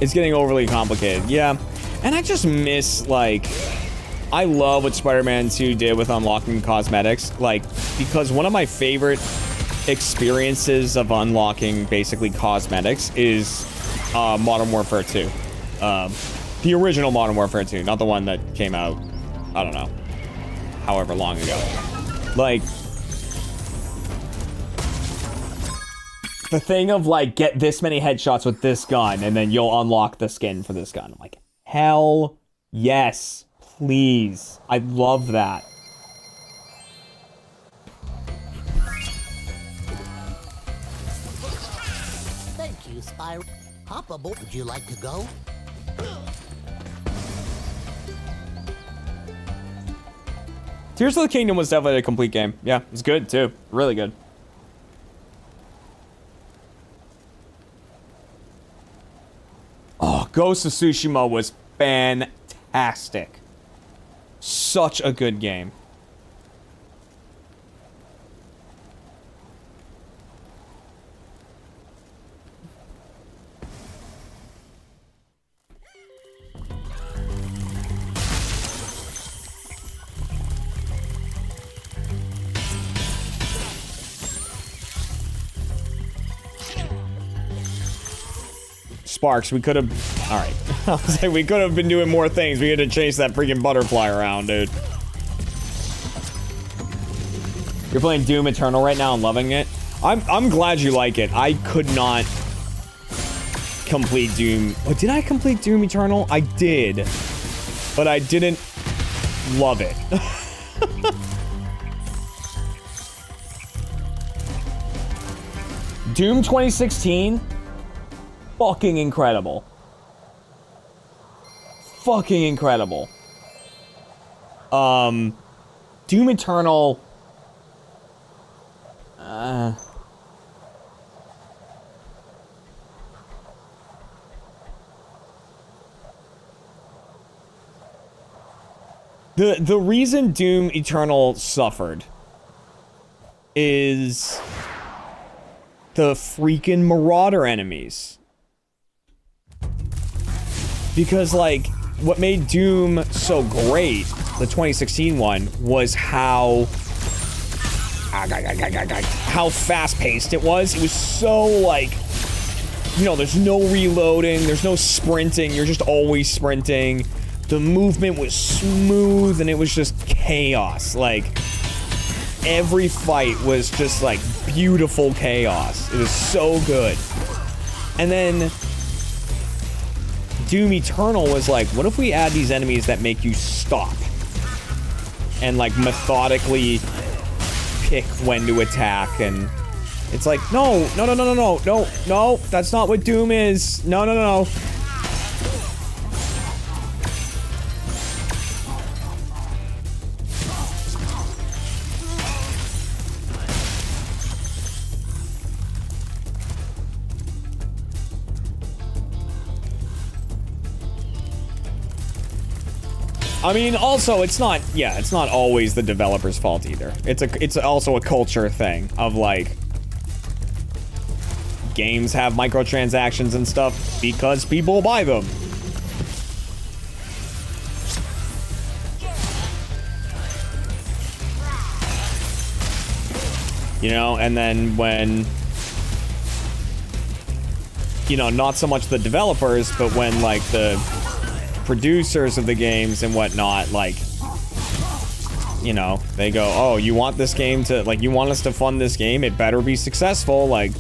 It's getting overly complicated, yeah. And I just miss, like, I love what Spider-Man 2 did with unlocking cosmetics, like, because one of my favorite experiences of unlocking basically cosmetics is Modern Warfare 2. The original Modern Warfare 2, not the one that came out, I don't know, however long ago. Like, the thing of, like, get this many headshots with this gun, and then you'll unlock the skin for this gun. I'm like, hell yes, please. I love that. Thank you, Spyro. Hop aboard. Would you like to go? Tears of the Kingdom was definitely a complete game. Yeah, it was good, too. Really good. Oh, Ghost of Tsushima was fantastic. Such a good game. Sparks, we could have... Alright. I was like, we could have been doing more things. We had to chase that freaking butterfly around, dude. You're playing Doom Eternal right now and loving it? I'm glad you like it. I could not complete Doom... Oh, did I complete Doom Eternal? I did. But I didn't love it. Doom 2016? Fucking incredible. Fucking incredible. Doom Eternal. The reason Doom Eternal suffered is the freaking Marauder enemies. Because, like, what made Doom so great, the 2016 one, was how fast-paced it was. It was so, like, you know, there's no reloading, there's no sprinting, you're just always sprinting. The movement was smooth, and it was just chaos. Like, every fight was just, like, beautiful chaos. It was so good. And then Doom Eternal was like, what if we add these enemies that make you stop and, like, methodically pick when to attack and It's like, no, no, no, no, no, no, no, no, that's not what Doom is. No, no, no, no. I mean, also, it's not always the developer's fault either. It's also a culture thing of, like, games have microtransactions and stuff because people buy them. You know, and then when, you know, not so much the developers, but when, like, the producers of the games and whatnot, like, you know, they go, oh, you want this game to, like, you want us to fund this game, it better be successful, like,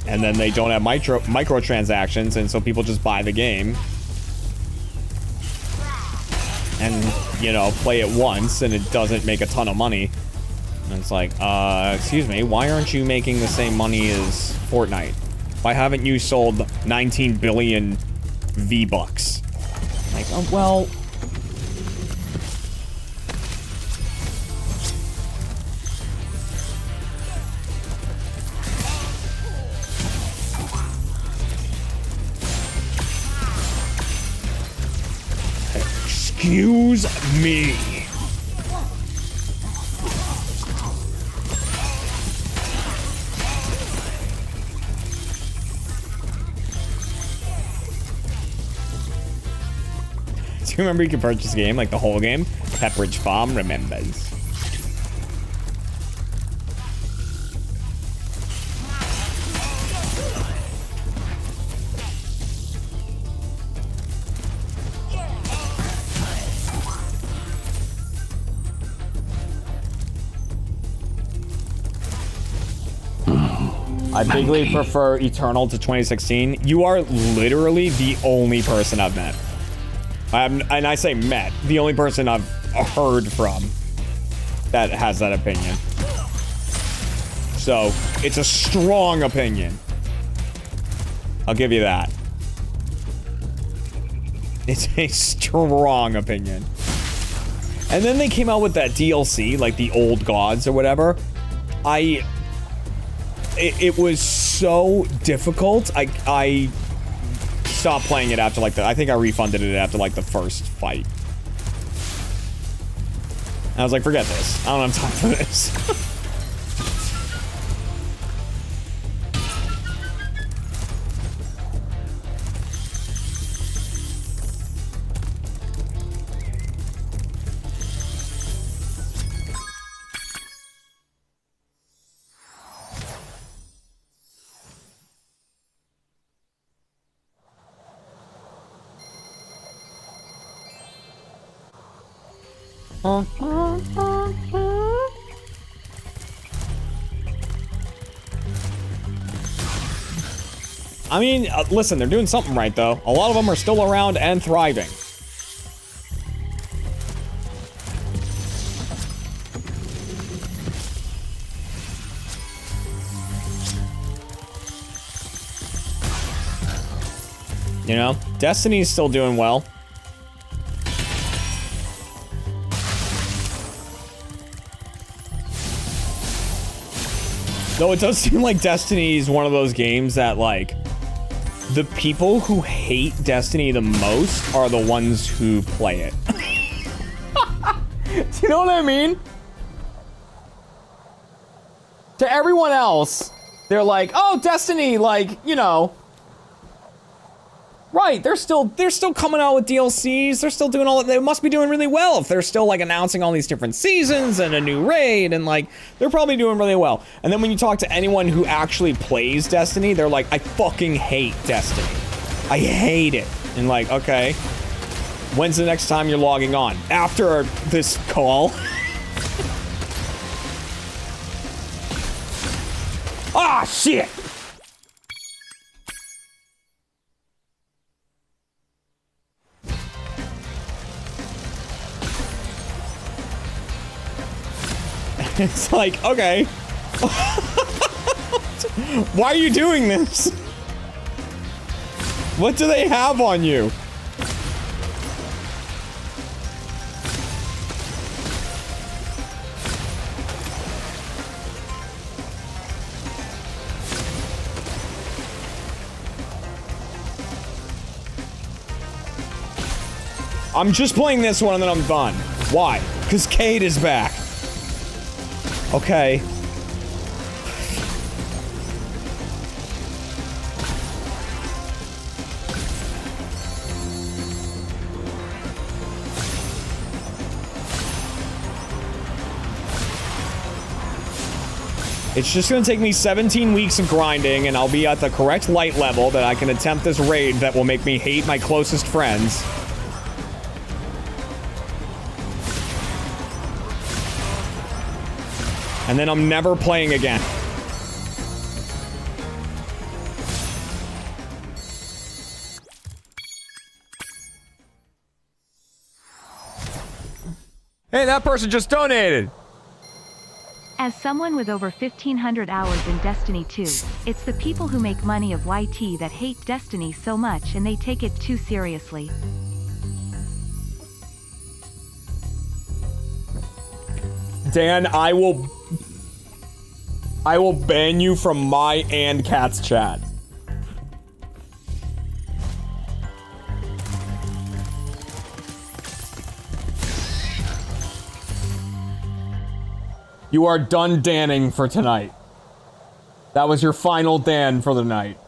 and then they don't have microtransactions, and so people just buy the game and, you know, play it once, and it doesn't make a ton of money. And it's like, excuse me, why aren't you making the same money as Fortnite? Why haven't you sold 19 billion V-Bucks? Like, oh, well... Excuse me. Do you remember you could purchase the game, like the whole game? Pepperidge Farm remembers. I bigly prefer Eternal to 2016. You are literally the only person I've met. And I say met, the only person I've heard from that has that opinion. So, it's a strong opinion. I'll give you that. It's a strong opinion. And then they came out with that DLC, like the Old Gods or whatever. It was so difficult. I stopped playing it after, like, I think I refunded it after, like, the first fight. And I was like, forget this. I don't have time for this. I mean, listen, they're doing something right, though. A lot of them are still around and thriving. You know, Destiny's still doing well. Though it does seem like Destiny is one of those games that, like, the people who hate Destiny the most are the ones who play it. Do you know what I mean? To everyone else, they're like, oh, Destiny, like, you know. Right, they're still coming out with DLCs. They're still doing all that. They must be doing really well if they're still, like, announcing all these different seasons and a new raid, and, like, they're probably doing really well. And then when you talk to anyone who actually plays Destiny, they're like, I fucking hate Destiny. I hate it. And, like, okay, when's the next time you're logging on? After this call? Ah, shit! It's like, okay, Why are you doing this? What do they have on you? I'm just playing this one and then I'm done. Why? Because Cade is back. Okay. It's just gonna take me 17 weeks of grinding and I'll be at the correct light level that I can attempt this raid that will make me hate my closest friends. And then I'm never playing again. Hey, that person just donated. As someone with over 1,500 hours in Destiny 2, it's the people who make money of YT that hate Destiny so much and they take it too seriously. Dan, I will ban you from my and Cat's chat. You are done danning for tonight. That was your final Dan for the night.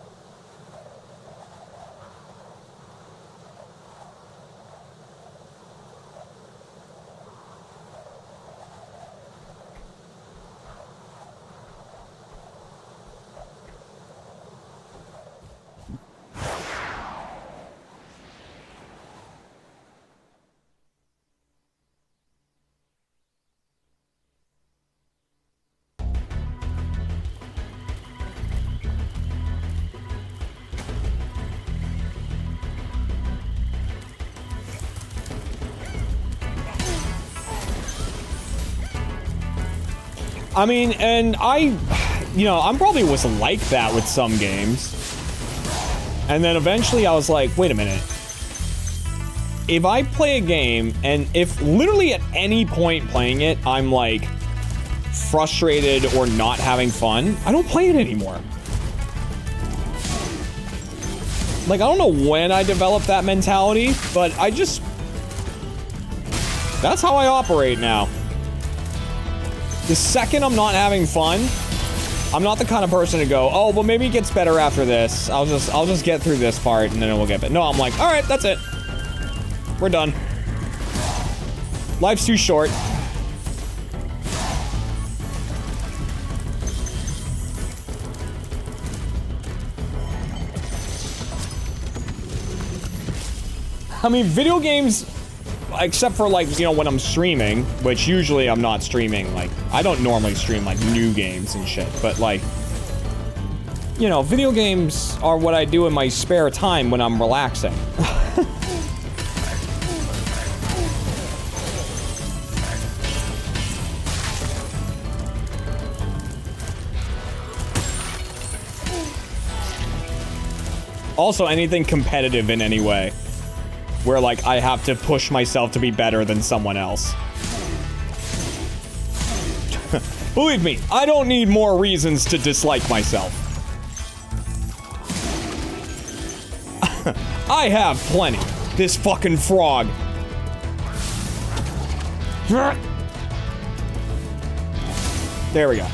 I mean, and you know, I'm probably was like that with some games. And then eventually I was like, wait a minute. If I play a game, and if literally at any point playing it, I'm like frustrated or not having fun, I don't play it anymore. Like, I don't know when I developed that mentality, but that's how I operate now. The second I'm not having fun, I'm not the kind of person to go, oh, well, maybe it gets better after this. I'll just get through this part and then it will get better. No, I'm like, all right, that's it. We're done. Life's too short. I mean, video games, except for, like, you know, when I'm streaming, which usually I'm not streaming, like, I don't normally stream, like, new games and shit, but, like, you know, video games are what I do in my spare time when I'm relaxing. Also, anything competitive in any way. Where, like, I have to push myself to be better than someone else. Believe me, I don't need more reasons to dislike myself. I have plenty. This fucking frog. There we go.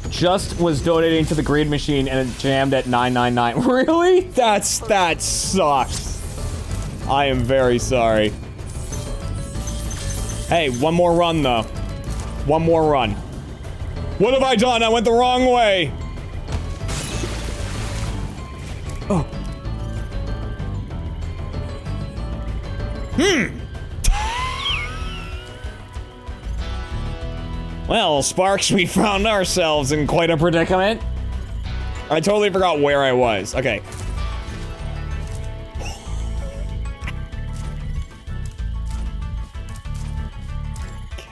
Just was donating to the greed machine and it jammed at 999. Really? That sucks. I am very sorry. Hey, one more run though. One more run. What have I done? I went the wrong way. Oh. Well, Sparks, we found ourselves in quite a predicament. I totally forgot where I was. Okay.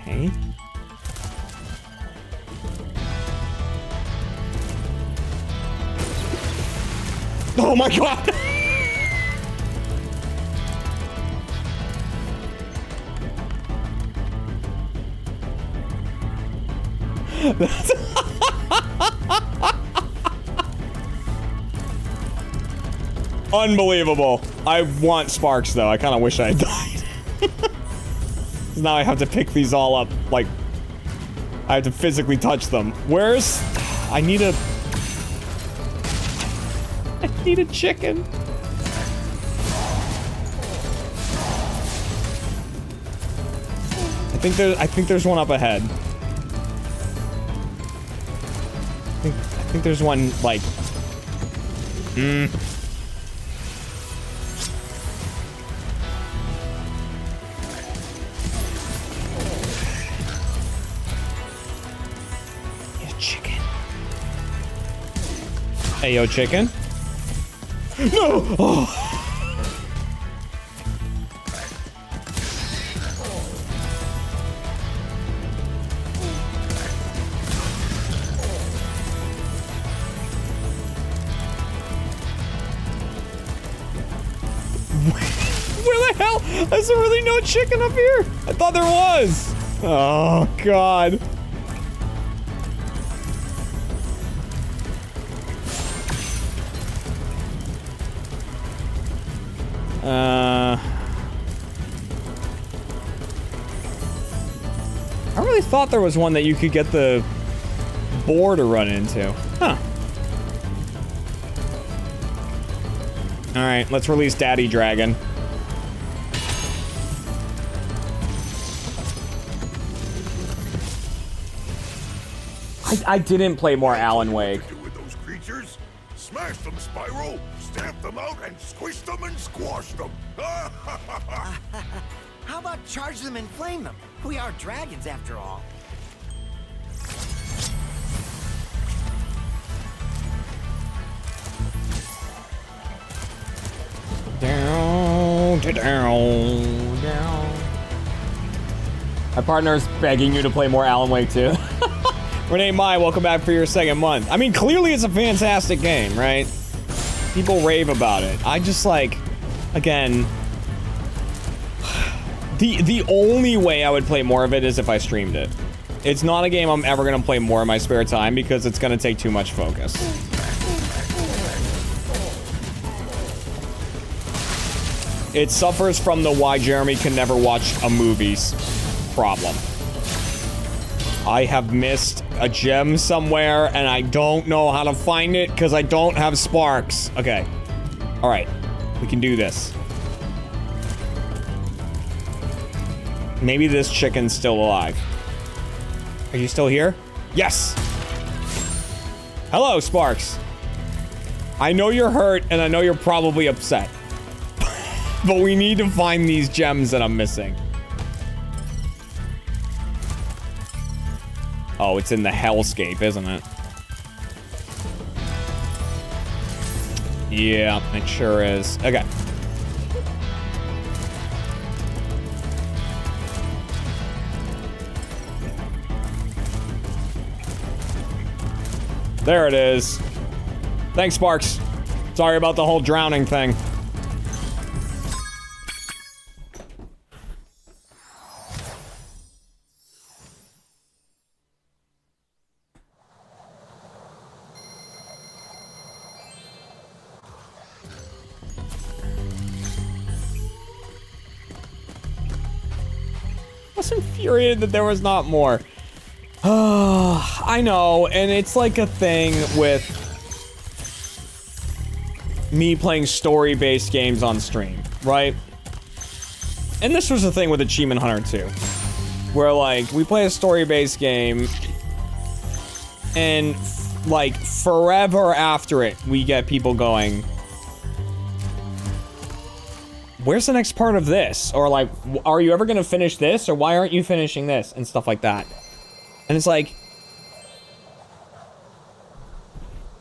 Okay. Oh my god! Unbelievable. I want Sparks though. I kind of wish I had died. Now I have to pick these all up. Like, I have to physically touch them. Where's... I need a chicken. I think there's one up ahead. I think there's one, like... Chicken. Hey, yo, chicken. No! Oh. Where the hell? Is there really no chicken up here? I thought there was. Oh, God. I really thought there was one that you could get the boar to run into. Huh. Alright, let's release Daddy Dragon. I didn't play more Alan Wake. With those creatures, smash them, Spyro. Stamp them out and squish them and squash them. How about charge them and flame them? We are dragons after all. Down, down, down. My partner is begging you to play more Alan Wake 2. Renee Mai, welcome back for your second month. I mean, clearly it's a fantastic game, right? People rave about it. I just like, again, the only way I would play more of it is if I streamed it. It's not a game I'm ever gonna play more in my spare time because it's gonna take too much focus. It suffers from the why Jeremy can never watch a movie's problem. I have missed a gem somewhere and I don't know how to find it because I don't have Sparks. Okay. All right. We can do this. Maybe this chicken's still alive. Are you still here? Yes. Hello, Sparks. I know you're hurt and I know you're probably upset. But we need to find these gems that I'm missing. Oh, it's in the hellscape, isn't it? Yeah, it sure is. Okay. There it is. Thanks, Sparks. Sorry about the whole drowning thing. I was infuriated that there was not more. I know, and it's like a thing with me playing story-based games on stream, right? And this was the thing with Achievement Hunter 2, where like we play a story-based game and like forever after it we get people going, where's the next part of this? Or like, are you ever gonna finish this? Or why aren't you finishing this? And stuff like that. And it's like,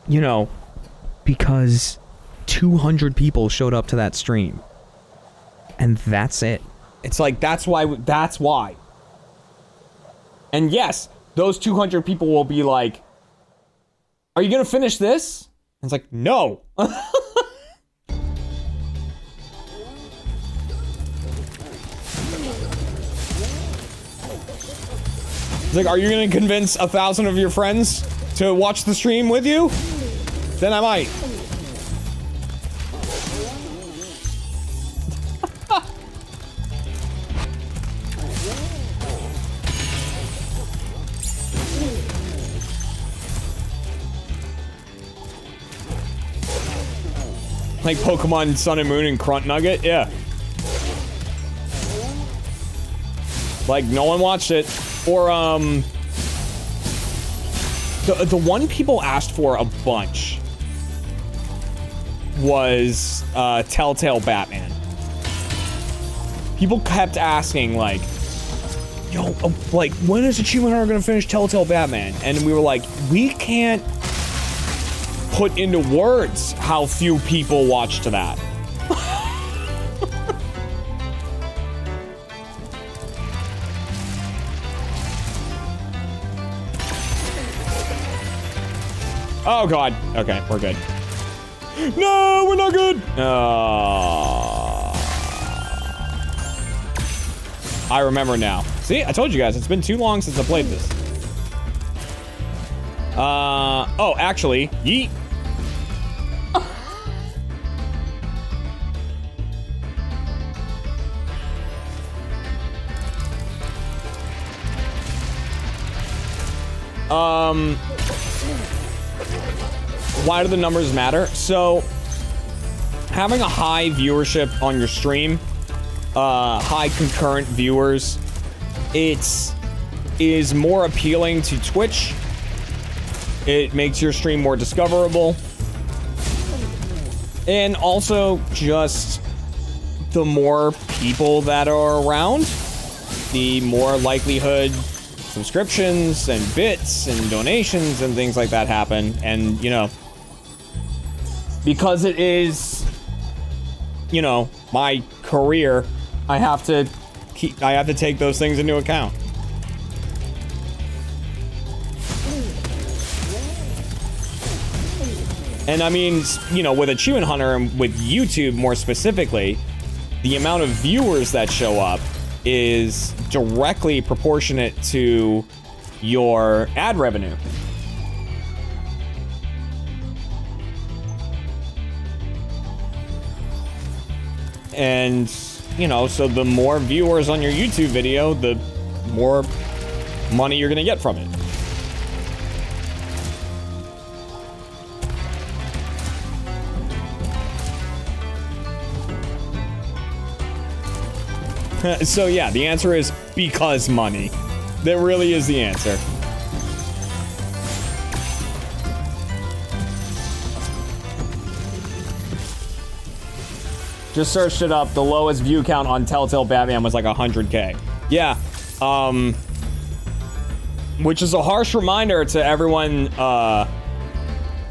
you know, because 200 people showed up to that stream. And that's it. It's like, that's why. And yes, those 200 people will be like, are you gonna finish this? And it's like, no. It's like, are you gonna convince 1,000 of your friends to watch the stream with you? Then I might. Like Pokemon Sun and Moon and Grunt Nugget? Yeah. Like, no one watched it. Or, the one people asked for a bunch was, Telltale Batman. People kept asking, like, yo, like, when is Achievement Hunter gonna finish Telltale Batman? And we were like, we can't put into words how few people watched that. Oh god. Okay, we're good. No, we're not good. I remember now. See, I told you guys, it's been too long since I played this. Oh, actually, yeet. Why do the numbers matter? So, having a high viewership on your stream, high concurrent viewers, is more appealing to Twitch. It makes your stream more discoverable. And also, just the more people that are around, the more likelihood subscriptions and bits and donations and things like that happen. And, you know, because it is, you know, my career, I have to take those things into account. And I mean, you know, with Achievement Hunter and with YouTube more specifically, the amount of viewers that show up is directly proportionate to your ad revenue. And, you know, so the more viewers on your YouTube video, the more money you're gonna get from it. So yeah, the answer is because money. That really is the answer. Just searched it up. The lowest view count on Telltale Batman was like 100K. Yeah. Which is a harsh reminder to everyone,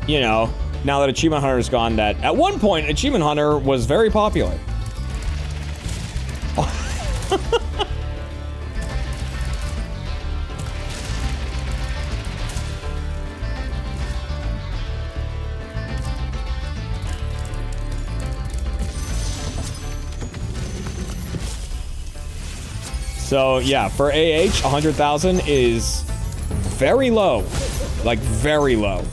you know, now that Achievement Hunter's gone, that at one point, Achievement Hunter was very popular. So yeah, for AH, 100,000 is very low, like very low.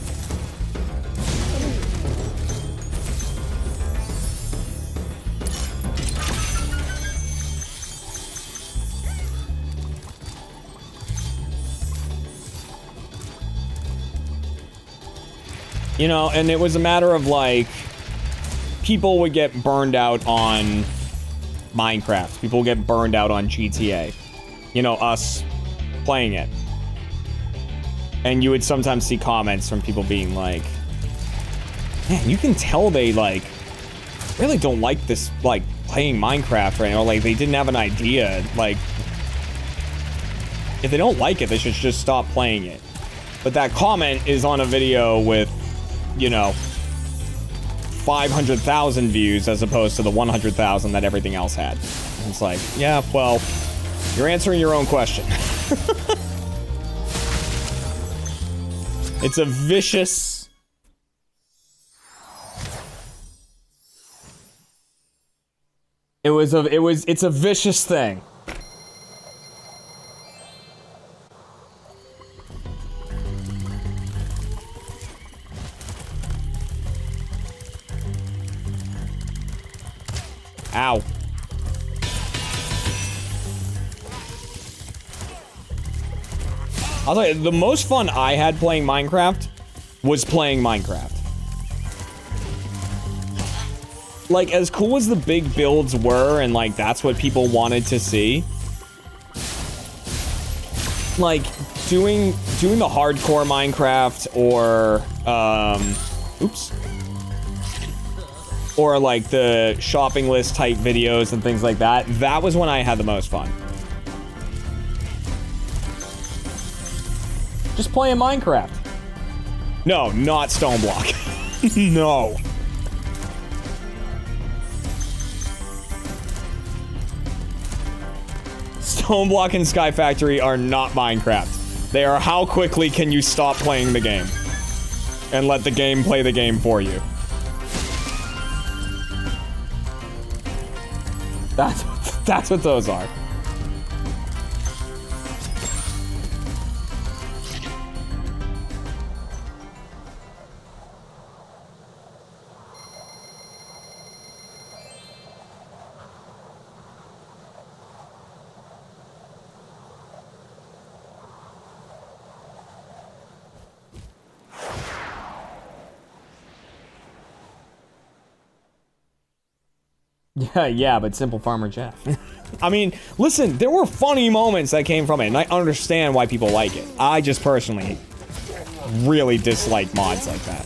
You know, and it was a matter of like, people would get burned out on Minecraft. People get burned out on GTA. You know, us playing it. And you would sometimes see comments from people being like, man, you can tell they like really don't like this, like playing Minecraft right now. Like they didn't have an idea. Like, if they don't like it, they should just stop playing it. But that comment is on a video with, you know, 500,000 views as opposed to the 100,000 that everything else had. It's like, yeah, well, you're answering your own question. It's a vicious... It's a vicious thing. Ow. I'll tell you, the most fun I had playing Minecraft was playing Minecraft. Like, as cool as the big builds were, and like, that's what people wanted to see. Like, doing the hardcore Minecraft, or, oops. Or like the shopping list type videos and things like that. That was when I had the most fun. Just playing Minecraft. No, not Stoneblock. No. Stoneblock and Sky Factory are not Minecraft. They are how quickly can you stop playing the game and let the game play the game for you. That's what those are. Yeah, but Simple Farmer Jeff. I mean, listen, there were funny moments that came from it, and I understand why people like it. I just personally really dislike mods like that.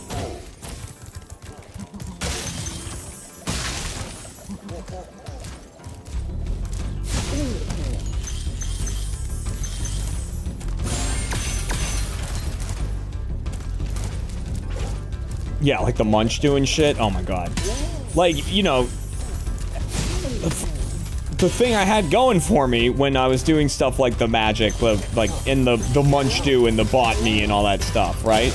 Yeah, like the Munch doing shit. Oh my god. Like, you know, the thing I had going for me when I was doing stuff like the magic, like in the Munch do and the botany and all that stuff, right?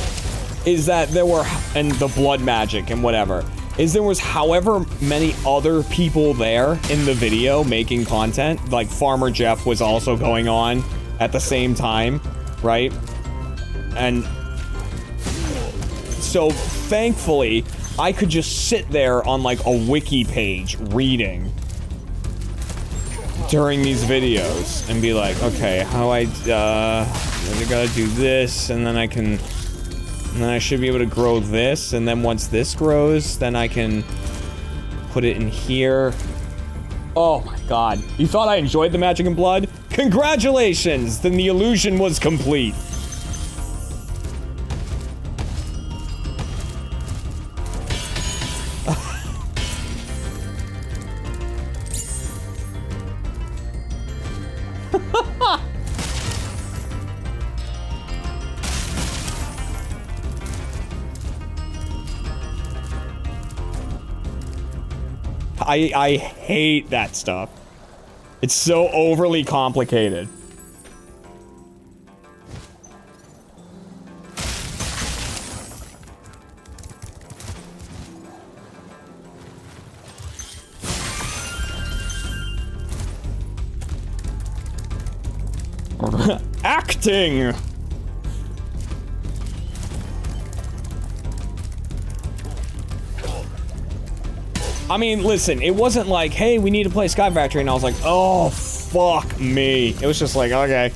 Is that there were, and the blood magic and whatever, is there was however many other people there in the video making content, like Farmer Jeff was also going on at the same time, right? And so thankfully, I could just sit there on like a wiki page reading during these videos and be like, okay, how do I gotta do this, and then I should be able to grow this, and then once this grows, then I can put it in here. Oh my god. You thought I enjoyed the magic and blood? Congratulations! Then the illusion was complete. I hate that stuff. It's so overly complicated. Acting! I mean, listen, it wasn't like, hey, we need to play Sky Factory, and I was like, oh, fuck me. It was just like, okay.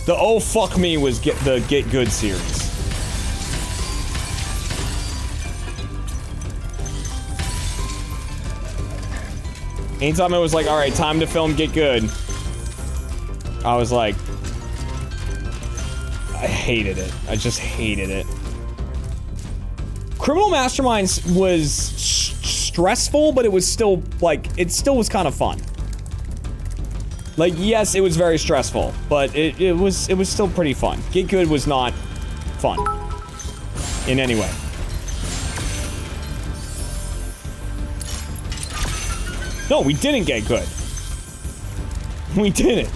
The oh, fuck me was the Get Good series. Anytime it was like, alright, time to film Get Good, I was like, I hated it. I just hated it. Criminal Masterminds was stressful, but it was still, like, it still was kind of fun. Like, yes, it was very stressful, but it was still pretty fun. Get Good was not fun in any way. No, we didn't get good. We didn't.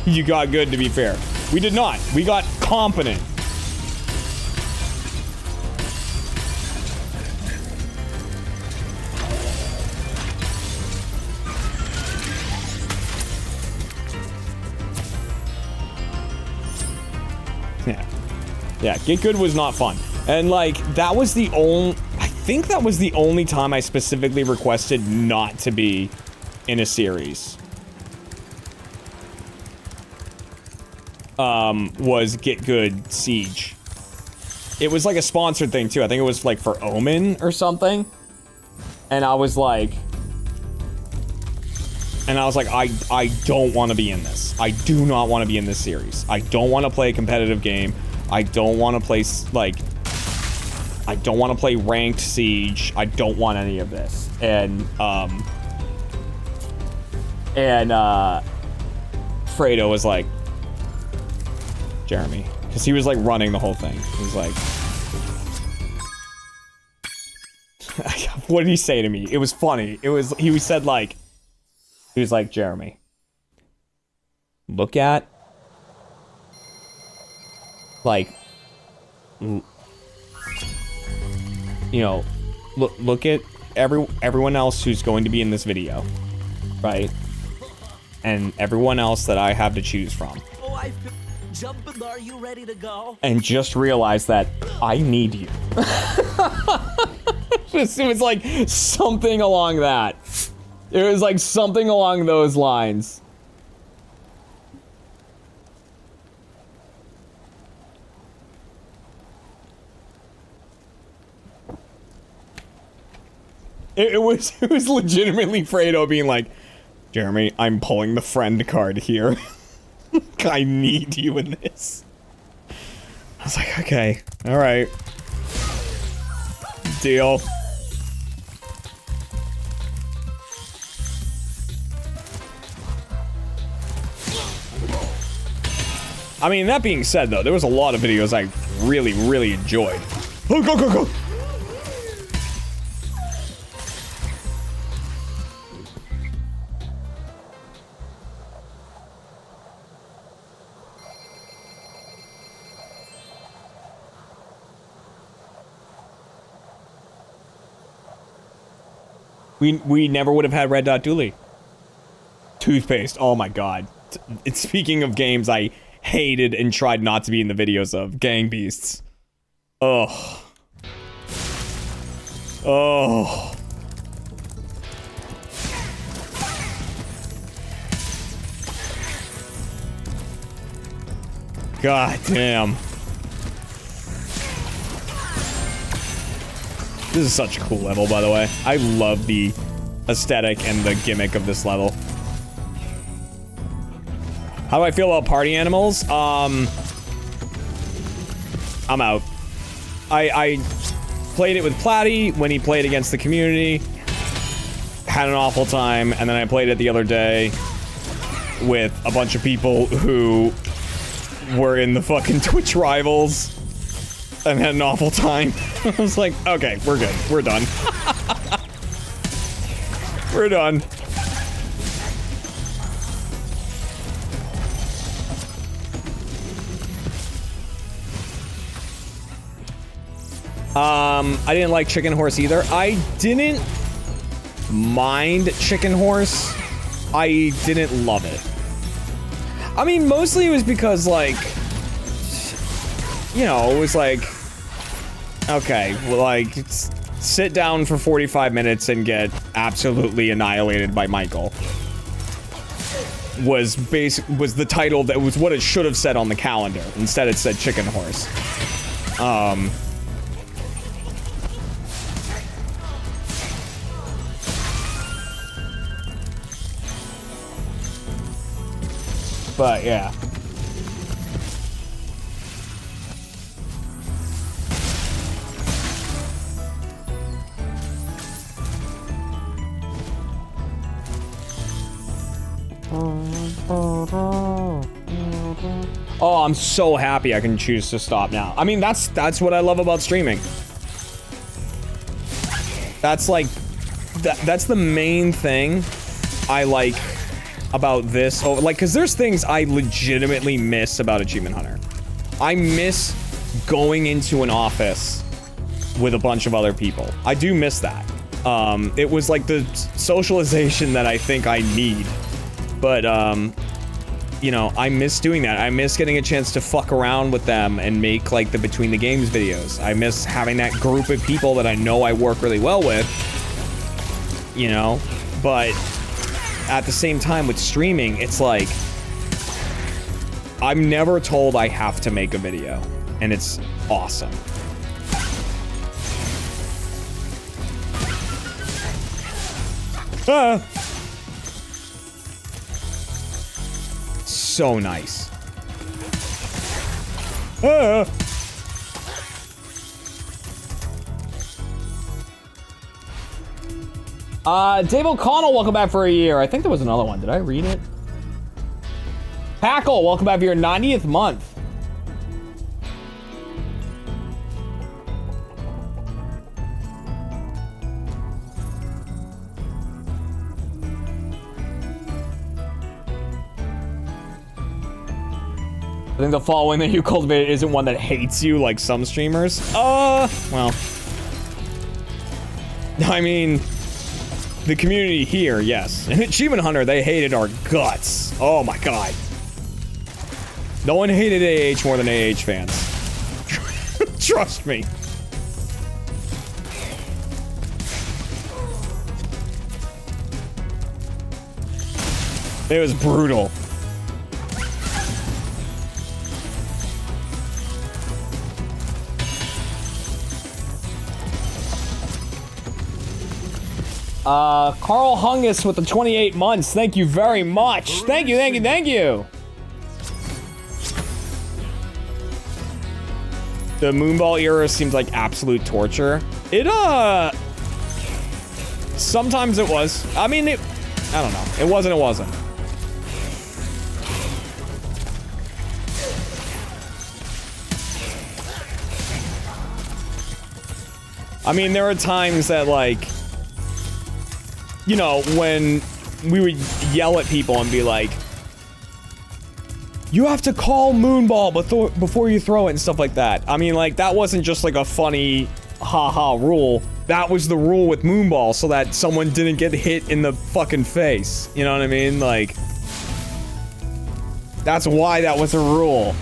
You got good, to be fair. We did not. We got competent. Yeah, Get Good was not fun. And, like, that was the only... I think that was the only time I specifically requested not to be in a series. Was Get Good Siege. It was, like, a sponsored thing, too. I think it was, like, for Omen or something. And I was like... I don't want to be in this. I do not want to be in this series. I don't want to play a competitive game. I don't want to play, like, I don't want to play ranked Siege. I don't want any of this. And Fredo was like, Jeremy, because he was, like, running the whole thing. He was like, what did he say to me? It was funny. He said, like, he was like, Jeremy, look at, like, you know, look at everyone else who's going to be in this video, right? And everyone else that I have to choose from. Oh, I feel jumping. Are you ready to go? And just realize that I need you. It was like something along that. It was like something along those lines. It was legitimately Fredo being like, Jeremy, I'm pulling the friend card here. I need you in this. I was like, okay, all right. Deal. I mean, that being said, though, there was a lot of videos I really, really enjoyed. Oh, go, go, go! We never would have had Red Dot Dooley. Toothpaste, oh my god. Speaking of games I hated and tried not to be in the videos of, Gang Beasts. Ugh. Oh. God damn. This is such a cool level, by the way. I love the aesthetic and the gimmick of this level. How do I feel about party animals? I'm out. I played it with Platty when he played against the community. Had an awful time, and then I played it the other day with a bunch of people who were in the fucking Twitch rivals and had an awful time. I was like, okay, we're good. We're done. We're done. I didn't like Chicken Horse either. I didn't mind Chicken Horse. I didn't love it. I mean, mostly it was because, like, you know, it was like, okay, well, like, sit down for 45 minutes and get absolutely annihilated by Michael. Was the title that was what it should have said on the calendar. Instead it said Chicken Horse. But yeah. Oh, I'm so happy I can choose to stop now. I mean, that's what I love about streaming. That's like, that's the main thing I like about this. Oh, like, cause there's things I legitimately miss about Achievement Hunter. I miss going into an office with a bunch of other people. I do miss that. It was like the socialization that I think I need. But, you know, I miss doing that. I miss getting a chance to fuck around with them and make, like, the Between the Games videos. I miss having that group of people that I know I work really well with, you know? But at the same time with streaming, it's like, I'm never told I have to make a video, and it's awesome. Ah! So nice. Ah! Dave O'Connell, welcome back for a year. I think there was another one. Did I read it? Hackle, welcome back for your 90th month. I think the following that you cultivate isn't one that hates you like some streamers. Well. I mean, the community here, yes. In Achievement Hunter, they hated our guts. Oh my god. No one hated AH more than AH fans. Trust me. It was brutal. Carl Hungus with the 28 months. Thank you very much. Thank you, thank you, thank you. The Moonball era seems like absolute torture. It, sometimes it was. I mean, I don't know. It wasn't. I mean, there are times that, like, you know, when we would yell at people and be like, you have to call Moonball before you throw it and stuff like that. I mean, like, that wasn't just like a funny haha rule. That was the rule with Moonball so that someone didn't get hit in the fucking face. You know what I mean? Like, that's why that was a rule.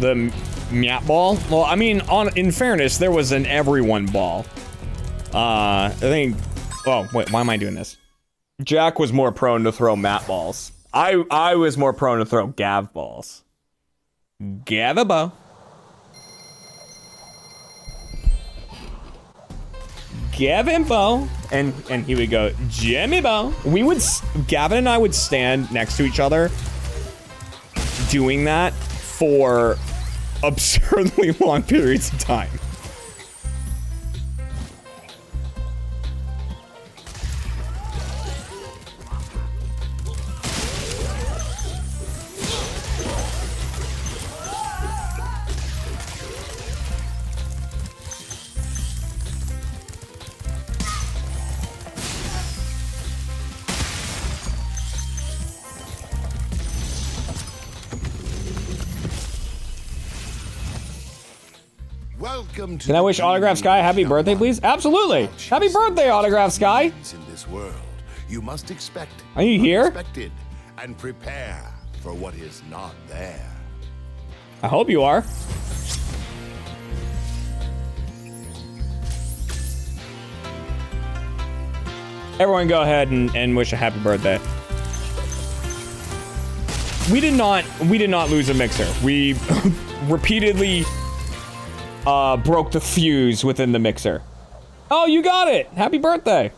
The Myat ball? Well, I mean, in fairness, there was an everyone ball. I think... Oh, wait, why am I doing this? Jack was more prone to throw Mat balls. I was more prone to throw Gav balls. Gavabo. Gavimbo. And he would go, Jimmybo. Gavin and I would stand next to each other doing that for absurdly long periods of time. Can I wish Autograph Sky a happy birthday, please? Absolutely! Happy birthday, Autograph Sky! In this world, you must expect. Are you here? Unexpected and prepare for what is not there. I hope you are. Everyone go ahead and wish a happy birthday. We did not lose a mixer. We repeatedly broke the fuse within the mixer. Oh, you got it! Happy birthday!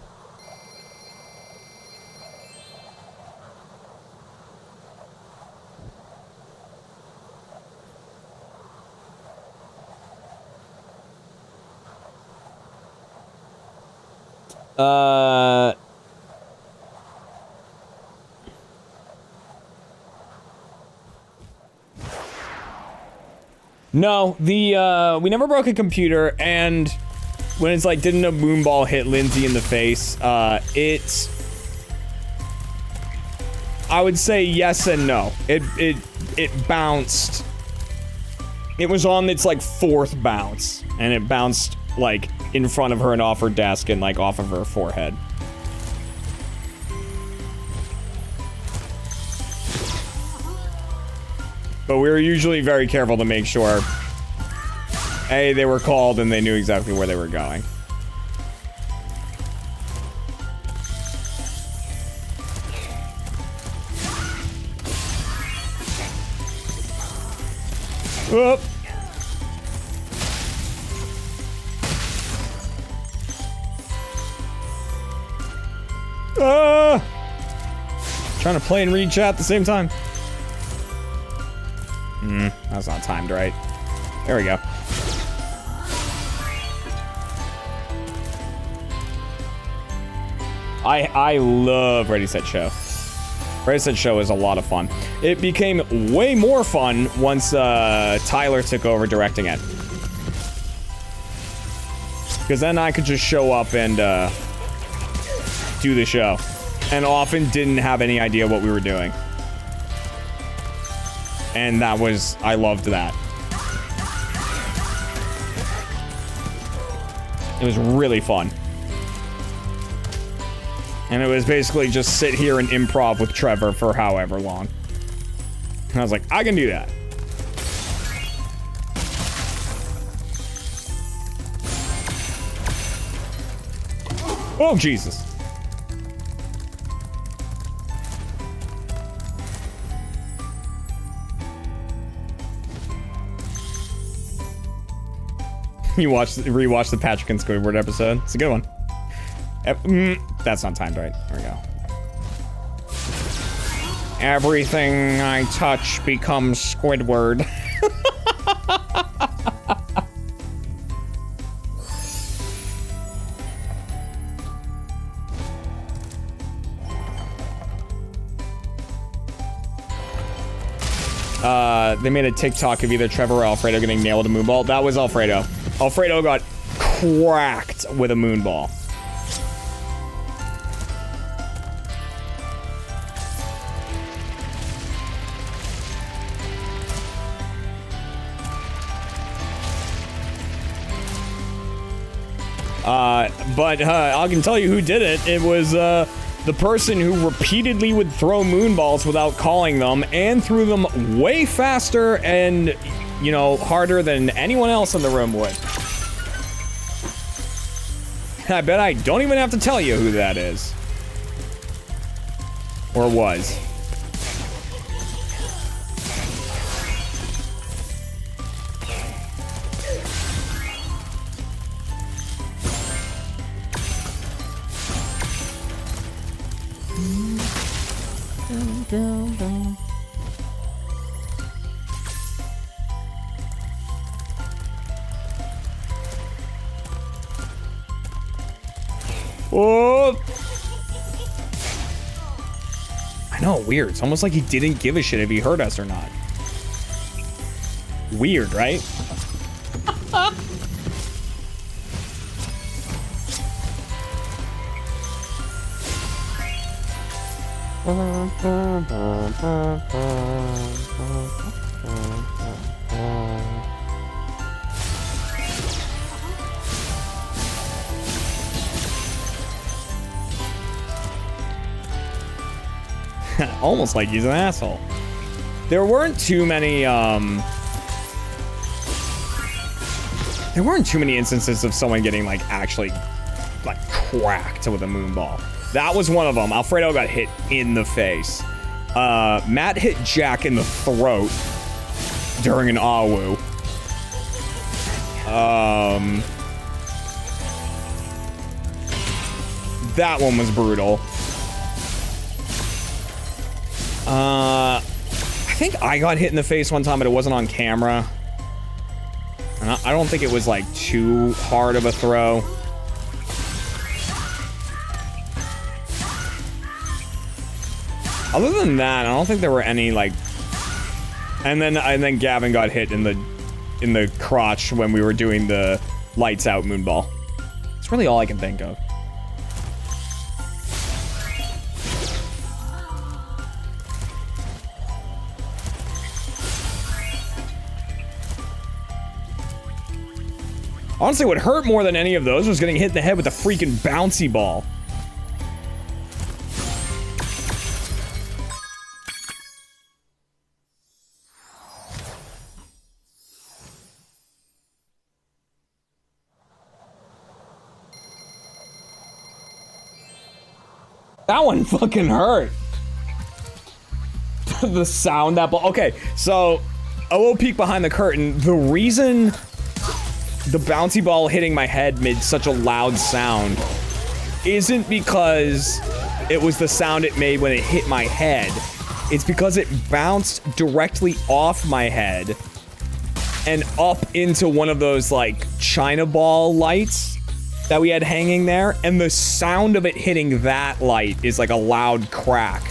No, we never broke a computer, and when it's like, didn't a moonball hit Lindsay in the face, I would say yes and no. It bounced. It was on its like 4th bounce, and it bounced like in front of her and off her desk and like off of her forehead. But we were usually very careful to make sure, A, they were called and they knew exactly where they were going. Whoop. Trying to play and read chat at the same time. That's not timed right. There we go. I love Ready Set Show. Ready Set Show is a lot of fun. It became way more fun once Tyler took over directing it. Because then I could just show up and do the show. And often didn't have any idea what we were doing. And that was, I loved that. It was really fun. And it was basically just sit here and improv with Trevor for however long. And I was like, I can do that. Oh, Jesus. You rewatch the Patrick and Squidward episode. It's a good one. That's not timed right. There we go. Everything I touch becomes Squidward. They made a TikTok of either Trevor or Alfredo getting nailed with a moonball. That was Alfredo. Alfredo got cracked with a moonball. But I can tell you who did it. It was the person who repeatedly would throw moonballs without calling them and threw them way faster and, you know, harder than anyone else in the room would. I bet I don't even have to tell you who that is. Or was. Oh! I know, weird. It's almost like he didn't give a shit if he hurt us or not. Weird, right? Almost like he's an asshole. There weren't too many instances of someone getting like actually like cracked with a moonball. That was one of them. Alfredo got hit in the face. Matt hit Jack in the throat during an AWU. That one was brutal. I think I got hit in the face one time, but it wasn't on camera. And I don't think it was like too hard of a throw. Other than that, I don't think there were any, like... And then Gavin got hit in the crotch when we were doing the lights out moonball. It's really all I can think of. Honestly, what hurt more than any of those was getting hit in the head with a freaking bouncy ball. That one fucking hurt. The sound that ball. Okay, so a little peek behind the curtain. The reason the bouncy ball hitting my head made such a loud sound isn't because it was the sound it made when it hit my head. It's because it bounced directly off my head and up into one of those, like, China ball lights that we had hanging there, and the sound of it hitting that light is like a loud crack.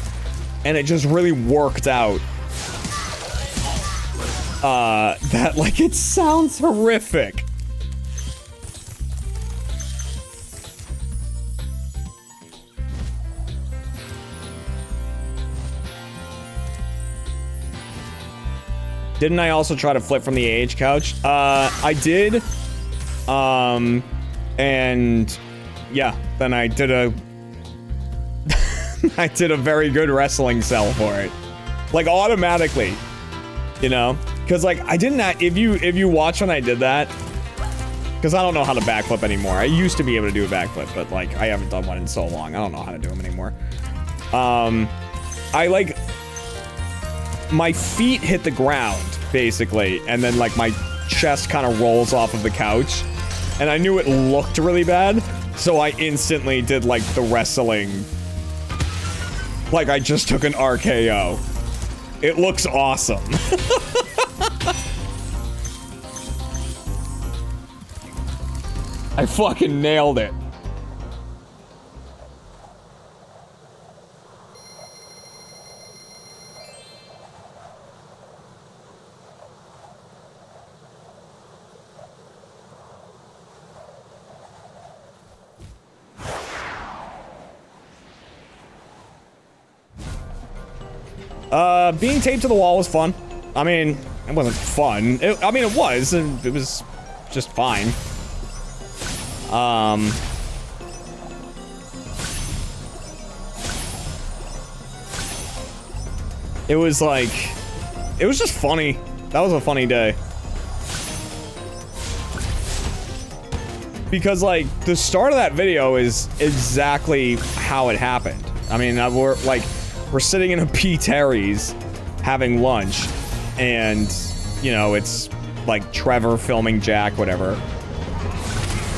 And it just really worked out. That, like, it sounds horrific. Didn't I also try to flip from the AH couch? I did. And yeah, then I did a I did a very good wrestling sell for it. Like, automatically, you know? Because, like, I didn't, if you watch when I did that, because I don't know how to backflip anymore. I used to be able to do a backflip, but, like, I haven't done one in so long. I don't know how to do them anymore. I, like, my feet hit the ground, basically, and then, like, my chest kind of rolls off of the couch. And I knew it looked really bad, so I instantly did, like, the wrestling. Like, I just took an RKO. It looks awesome. I fucking nailed it. Being taped to the wall was fun. I mean, it wasn't fun. I mean, it was. It was just fine. It was like... It was just funny. That was a funny day. Because, like, the start of that video is exactly how it happened. I mean, we're sitting in a P. Terry's having lunch, and, you know, it's like Trevor filming Jack, whatever.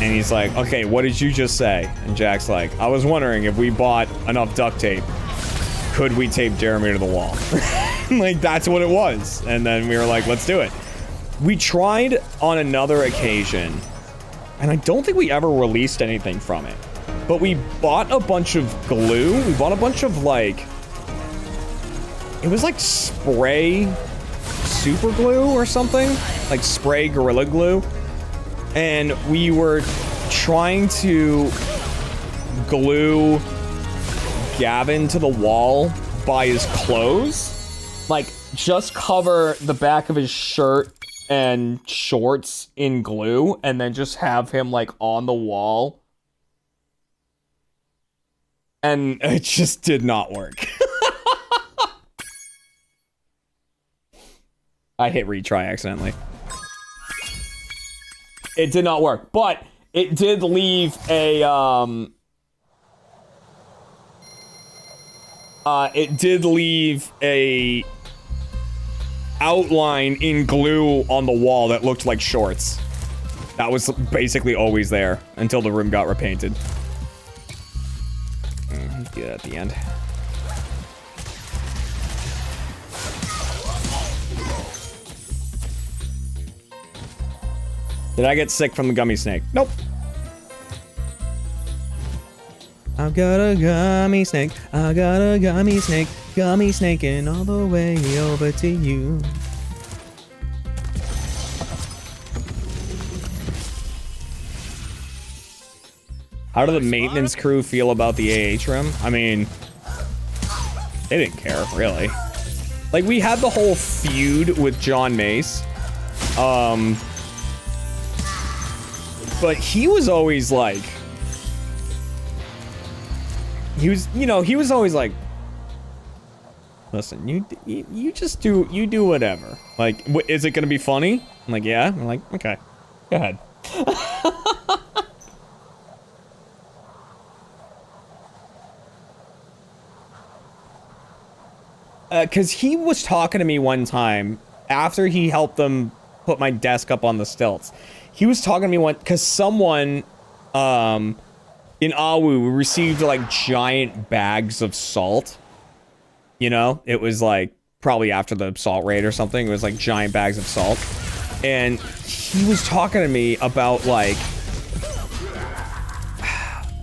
And he's like, okay, what did you just say? And Jack's like, I was wondering if we bought enough duct tape, could we tape Jeremy to the wall? Like, that's what it was. And then we were like, let's do it. We tried on another occasion, and I don't think we ever released anything from it. But we bought a bunch of glue. We bought a bunch of, like... It was like spray super glue or something. Like spray Gorilla Glue. And we were trying to glue Gavin to the wall by his clothes. Like, just cover the back of his shirt and shorts in glue, and then just have him, like, on the wall. And it just did not work. I hit retry accidentally. It did not work, but it did leave a, outline in glue on the wall that looked like shorts. That was basically always there until the room got repainted. Do that at the end. Did I get sick from the gummy snake? Nope. I've got a gummy snake. I got a gummy snake. Gummy snaking all the way over to you. How do the maintenance crew feel about the AH room? I mean, they didn't care, really. Like, we had the whole feud with John Mace. But he was always like... He was, you know, he was always like... Listen, you just do, you do whatever. Like, is it gonna be funny? I'm like, yeah. I'm like, okay. Go ahead. Because he was talking to me one time after he helped them put my desk up on the stilts. He was talking to me because someone in Awu received like giant bags of salt. You know, it was like probably after the salt raid or something. It was like giant bags of salt. And he was talking to me about like,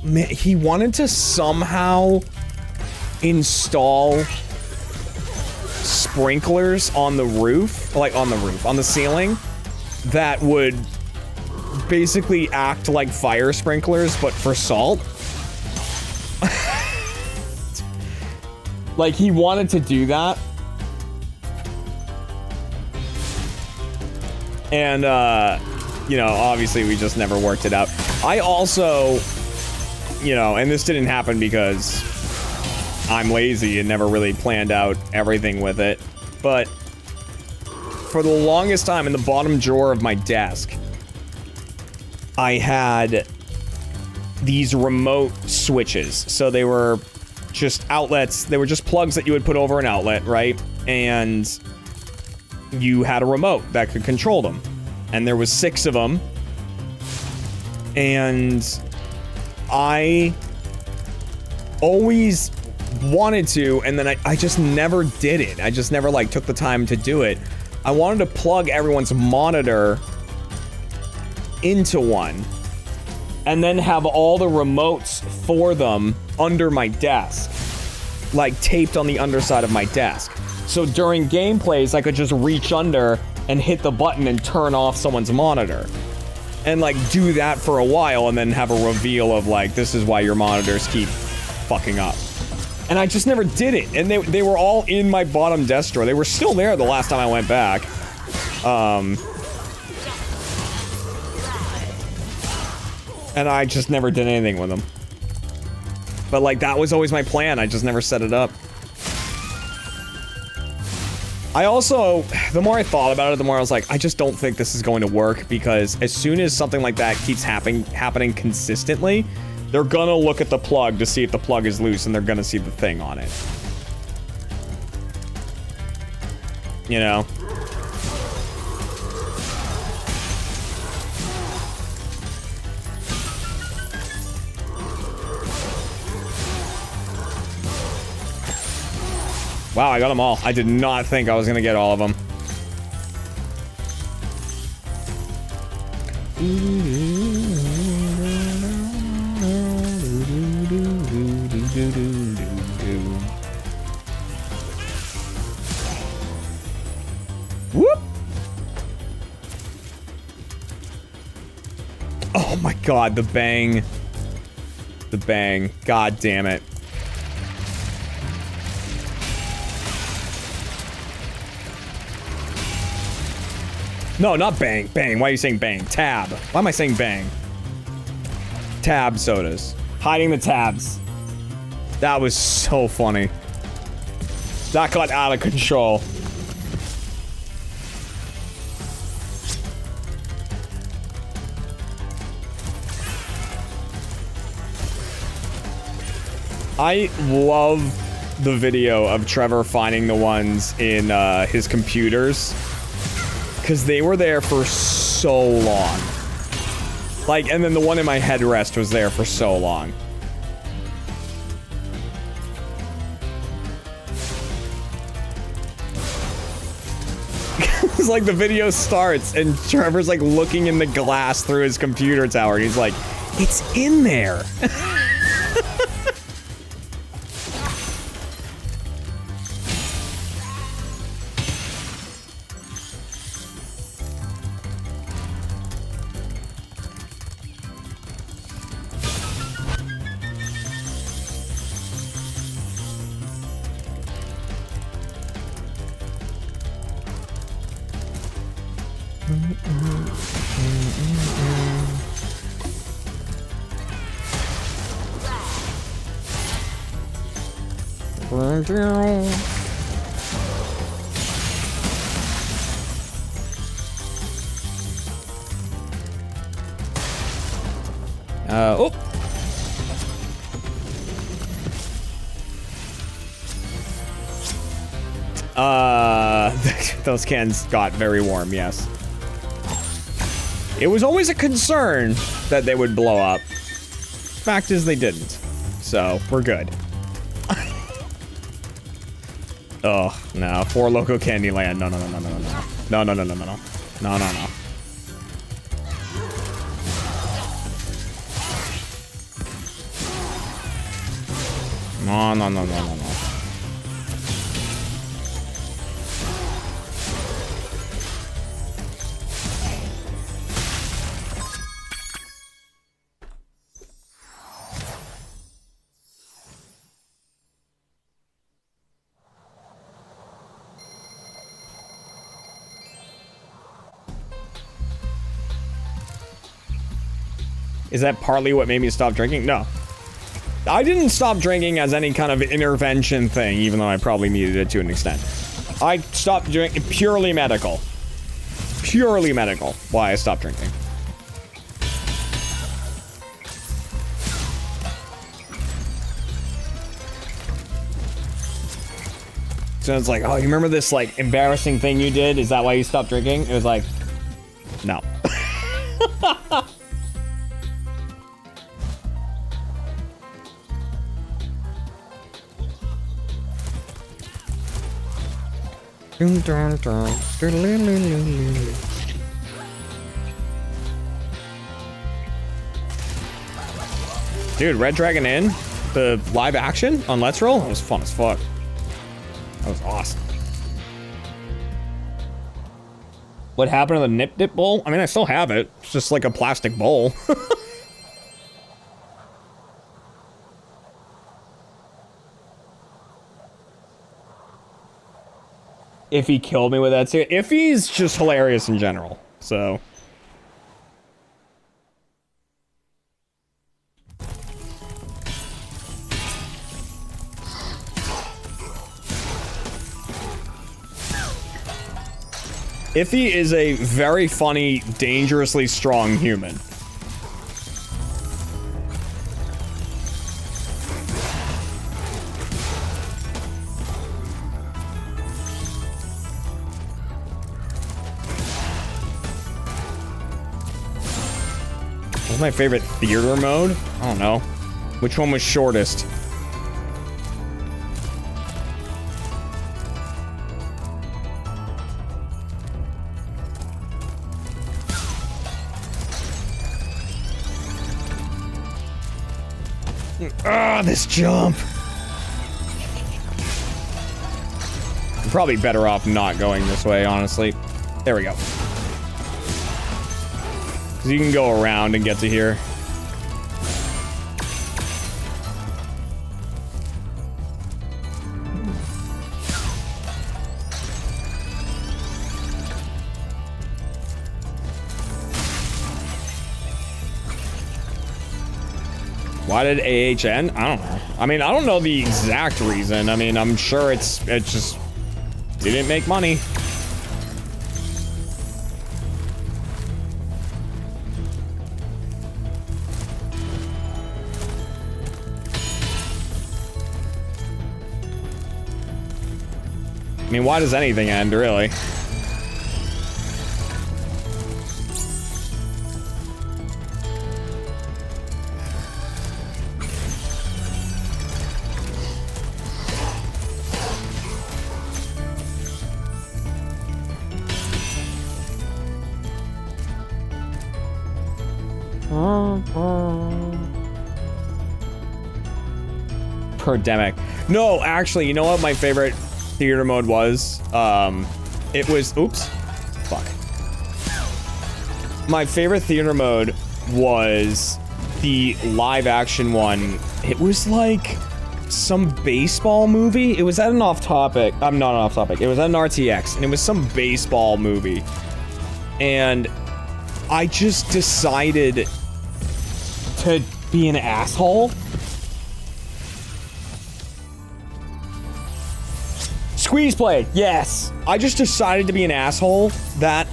man, he wanted to somehow install sprinklers on the roof, on the ceiling, that would basically act like fire sprinklers, but for salt. Like, he wanted to do that. And, you know, obviously we just never worked it out. I also, you know, and this didn't happen because I'm lazy and never really planned out everything with it, but for the longest time in the bottom drawer of my desk, I had these remote switches. So they were just outlets, they were just plugs that you would put over an outlet, right? And you had a remote that could control them. And there was 6 of them. And I always wanted to, and then I just never did it. I just never like took the time to do it. I wanted to plug everyone's monitor into one and then have all the remotes for them under my desk, like taped on the underside of my desk. So during gameplays, I could just reach under and hit the button and turn off someone's monitor. And like do that for a while and then have a reveal of like, this is why your monitors keep fucking up. And I just never did it. And they were all in my bottom desk drawer. They were still there the last time I went back. And I just never did anything with them. But like, that was always my plan. I just never set it up. I also, the more I thought about it, the more I was like, I just don't think this is going to work, because as soon as something like that keeps happening consistently, they're gonna look at the plug to see if the plug is loose, and they're gonna see the thing on it. You know? Wow, I got them all. I did not think I was gonna get all of them. Whoop! Oh my god, the bang. The bang. God damn it. No, not bang. Bang. Why are you saying bang? Tab. Why am I saying bang? Tab sodas. Hiding the tabs. That was so funny. That got out of control. I love the video of Trevor finding the ones in his computers, because they were there for so long. Like, and then the one in my headrest was there for so long. It's like the video starts and Trevor's like looking in the glass through his computer tower and he's like, it's in there. Oh. Those cans got very warm, yes. It was always a concern that they would blow up. Fact is, they didn't. So, we're good. Oh, no. 4 Loco Candyland. No, no, no, no, no, no. No, no, no, no, no, no. No, no, no. No, no, no, no, no, no. Is that partly what made me stop drinking? No. I didn't stop drinking as any kind of intervention thing, even though I probably needed it to an extent. I stopped drinking purely medical. Purely medical, why I stopped drinking. So it's like, oh, you remember this, like, embarrassing thing you did? Is that why you stopped drinking? It was like, no. Dude, Red Dragon Inn, the live action on Let's Roll, it was fun as fuck. That was awesome. What happened to the Nip Dip bowl? I mean, I still have it. It's just like a plastic bowl. If he killed me with that too. If he's just hilarious in general, so. Iffy is a very funny, dangerously strong human. What's my favorite theater mode? I don't know. Which one was shortest? Ah, this jump. I'm probably better off not going this way, honestly. There we go. Because you can go around and get to here. Why did AHN? I don't know. I mean, I don't know the exact reason. I mean, I'm sure it just didn't make money. I mean, why does anything end, really? Perdemic. No, actually, you know what my favorite theater mode was? It was, oops, fuck. My favorite theater mode was the live action one. It was like some baseball movie. It was at an off topic. I'm not an off topic. It was at an RTX and it was some baseball movie. and I just decided to be an asshole. Squeeze play, yes. I just decided to be an asshole. That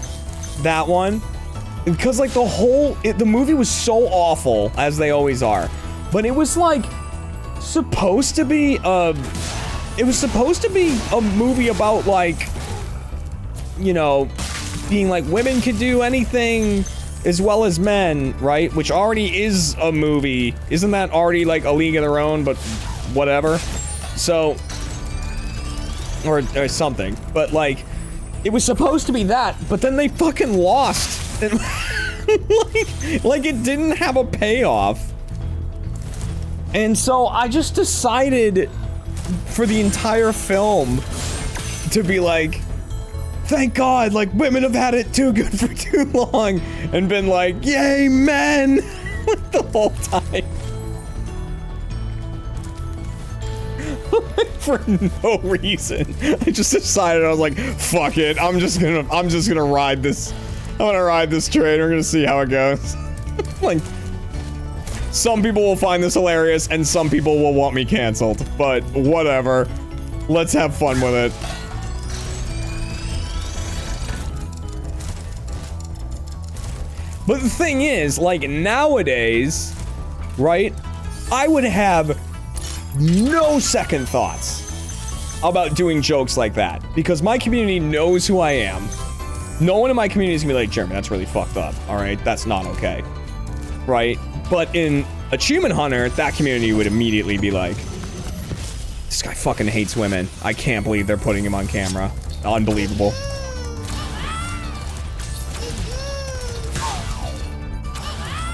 one, because like the movie was so awful, as they always are, but it was like supposed to be a movie about like, you know, being like women could do anything as well as men, right? Which already is a movie. Isn't that already like a league of their own? But whatever. So. Or something, but like, it was supposed to be that, but then they fucking lost, and like it didn't have a payoff, and so I just decided for the entire film to be like, thank God, like women have had it too good for too long, and been like, yay men, the whole time. For no reason. I just decided, I was like, fuck it. I'm just gonna ride this. I'm gonna ride this train. We're gonna see how it goes. Like, some people will find this hilarious and some people will want me canceled, but whatever. Let's have fun with it. But the thing is, like nowadays, right? I would have no second thoughts about doing jokes like that because my community knows who I am. No one in my community is gonna be like, Jeremy, that's really fucked up. All right, that's not okay, right? But in Achievement Hunter, that community would immediately be like, this guy fucking hates women. I can't believe they're putting him on camera. Unbelievable.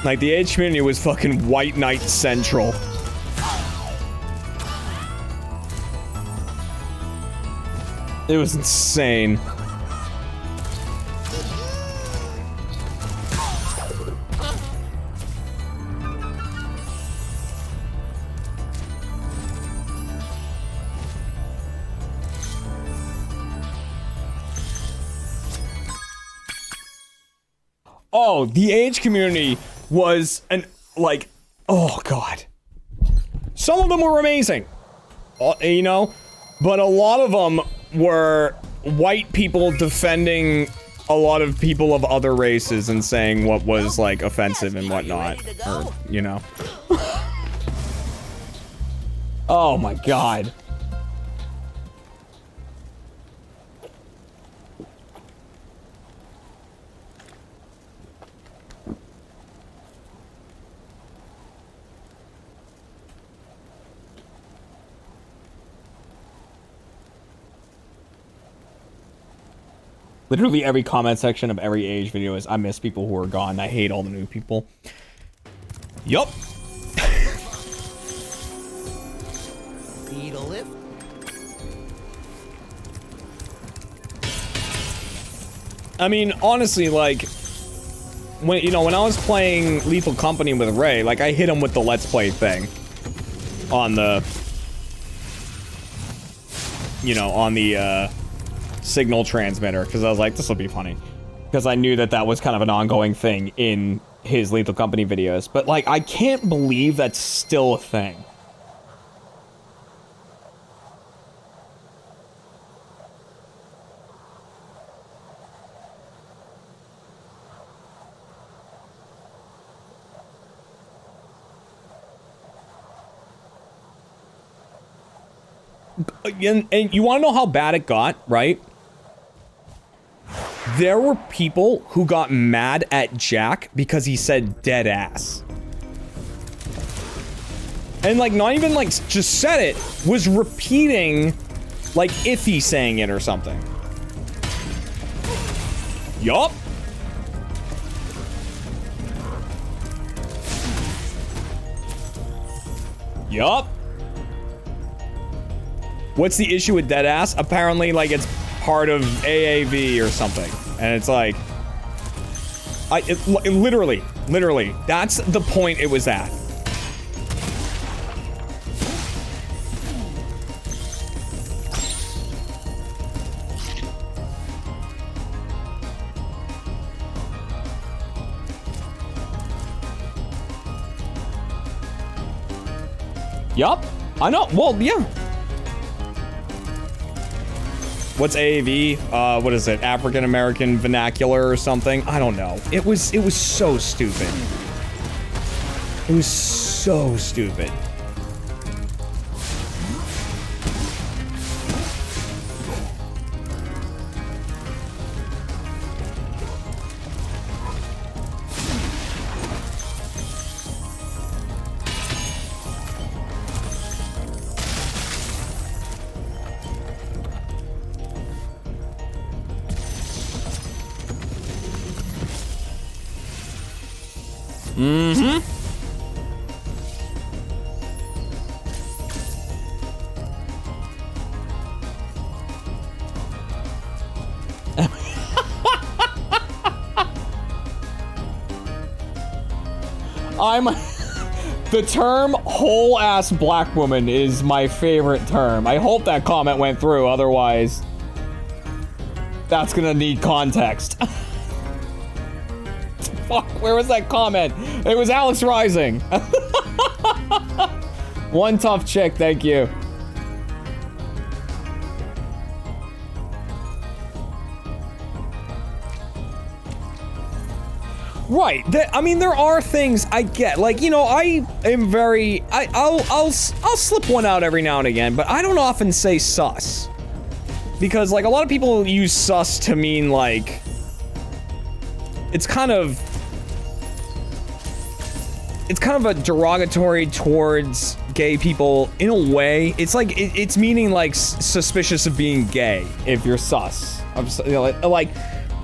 Like the age community was fucking White Knight Central. It was insane. Oh, the age community was like, oh god. Some of them were amazing, you know, but a lot of them were white people defending a lot of people of other races and saying what was like offensive and whatnot, or, you know. Oh my god. Literally every comment section of every age video is, I miss people who are gone. I hate all the new people. Yup. Need a lift? I mean, honestly, like, when I was playing Lethal Company with Ray, like, I hit him with the Let's Play thing on the, on the, signal transmitter, because I was like, this will be funny, because I knew that was kind of an ongoing thing in his Lethal Company videos, but like, I can't believe that's still a thing. And you want to know how bad it got, right? There were people who got mad at Jack because he said dead ass. And like, not even like just said it, was repeating like if he's saying it or something. Yup. Yup. What's the issue with dead ass? Apparently, like, it's part of AAV or something. And it's like... literally, that's the point it was at. Yup. I know. Well, yeah. What's AAV? What is it? African American vernacular or something? I don't know. It was so stupid. It was so stupid. Mm-hmm. The term whole ass black woman is my favorite term. I hope that comment went through, otherwise that's gonna need context. Fuck, where was that comment? It was Alex Rising. One tough chick, thank you. Right. I mean, there are things I get. Like, you know, I am very... I'll slip one out every now and again, but I don't often say sus. Because, like, a lot of people use sus to mean, like... It's kind of a derogatory towards gay people in a way. It's like, it's meaning, like, suspicious of being gay if you're sus. You know, like...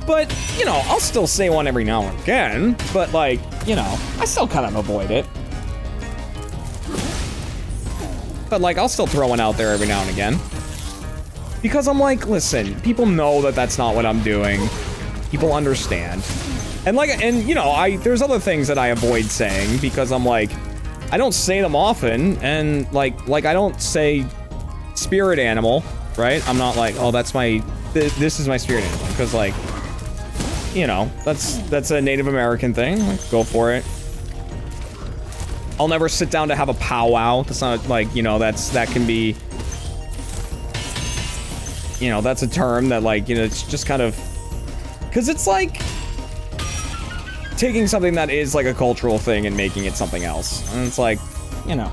But, you know, I'll still say one every now and again, but, like, you know, I still kind of avoid it. But, like, I'll still throw one out there every now and again. Because I'm like, listen, people know that that's not what I'm doing. People understand. And, like, and, you know, there's other things that I avoid saying because I'm like, I don't say them often, and, like I don't say spirit animal, right? I'm not like, oh, that's my, this is my spirit animal, because, like, you know, that's a Native American thing. Like, go for it. I'll never sit down to have a powwow. That's not like, you know, that can be, you know, that's a term that, like, you know, it's just kind of, because it's like taking something that is like a cultural thing and making it something else. And it's like, you know.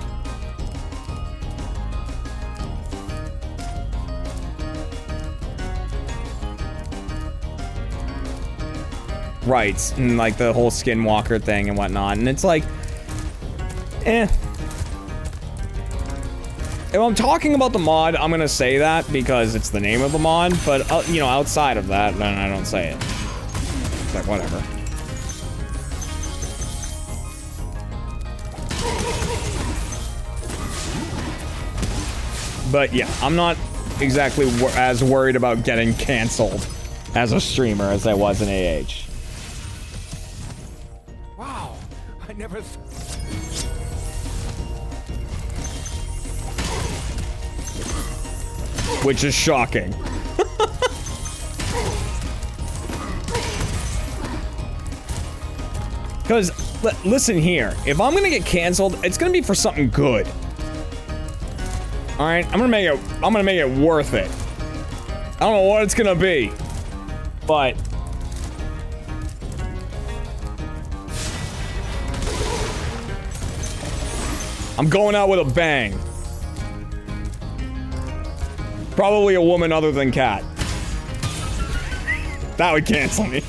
Right, and like the whole skinwalker thing and whatnot, and it's like, eh. If I'm talking about the mod, I'm gonna say that because it's the name of the mod, but, you know, outside of that, then I don't say it. It's like, whatever. But yeah, I'm not exactly as worried about getting canceled as a streamer as I was in AH. Never. Which is shocking. Because, listen here, if I'm gonna get canceled, it's gonna be for something good. All right, I'm gonna make it worth it. I don't know what it's gonna be, but. I'm going out with a bang. Probably a woman other than Kat. That would cancel me.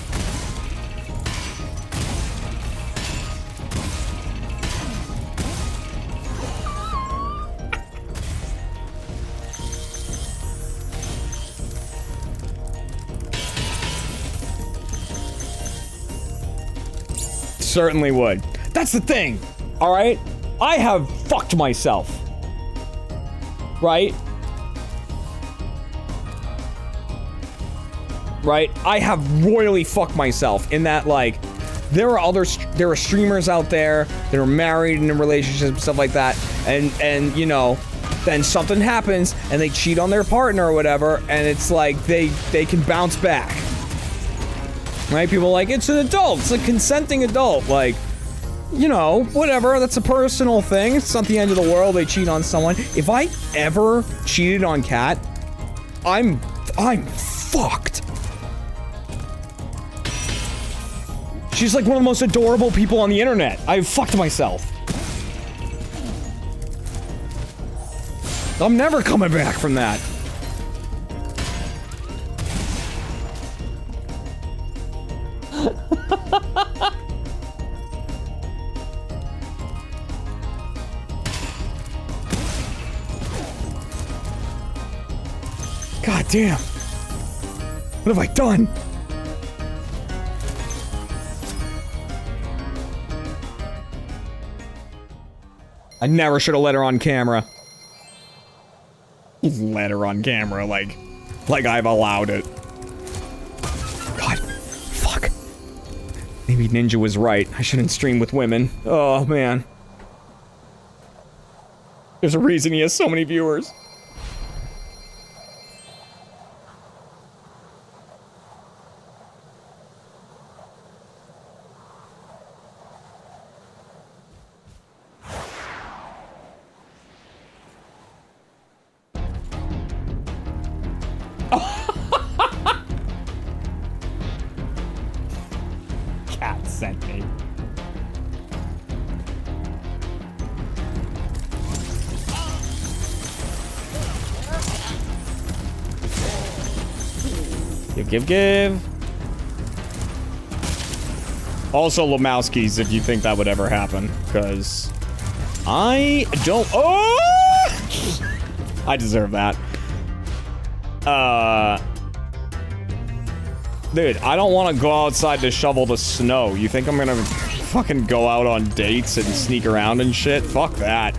Certainly would. That's the thing, all right? I have fucked myself. Right? Right? I have royally fucked myself in that, like, there are streamers out there that are married and in relationships and stuff like that, and you know, then something happens and they cheat on their partner or whatever, and it's like they can bounce back. Right? People are like, it's an adult, it's a consenting adult, like, you know, whatever, that's a personal thing. It's not the end of the world they cheat on someone. If I ever cheated on Kat, I'm fucked. She's like one of the most adorable people on the internet. I fucked myself. I'm never coming back from that. God damn. What have I done? I never should have let her on camera. Let her on camera, like I've allowed it. God, fuck. Maybe Ninja was right. I shouldn't stream with women. Oh, man. There's a reason he has so many viewers. Cat sent me. Give. Also, Lemowski's, if you think that would ever happen, because I don't. Oh! I deserve that. Dude, I don't want to go outside to shovel the snow. You think I'm gonna fucking go out on dates and sneak around and shit? Fuck that.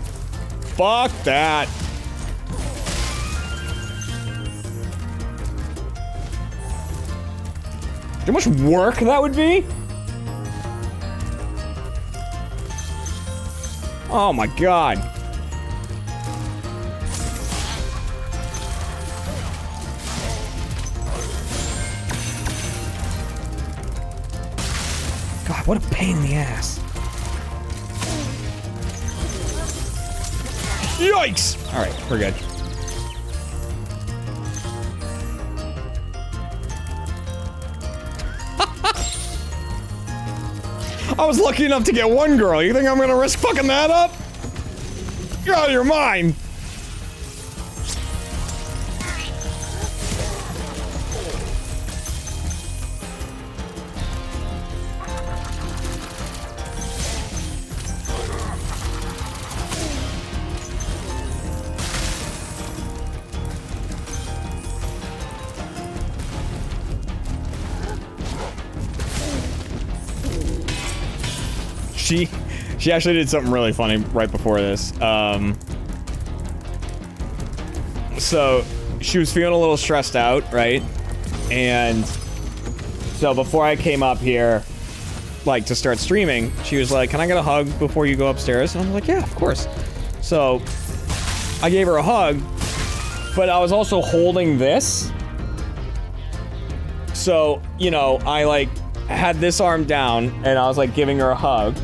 Fuck that. How much work that would be? Oh my god. God, what a pain in the ass. Yikes! Alright, we're good. I was lucky enough to get one girl. You think I'm gonna risk fucking that up? You're out of your mind. She actually did something really funny right before this. So she was feeling a little stressed out, right? And so before I came up here, like to start streaming, she was like, "Can I get a hug before you go upstairs?" And I'm like, "Yeah, of course." So I gave her a hug, but I was also holding this. So, you know, I like had this arm down and I was like giving her a hug.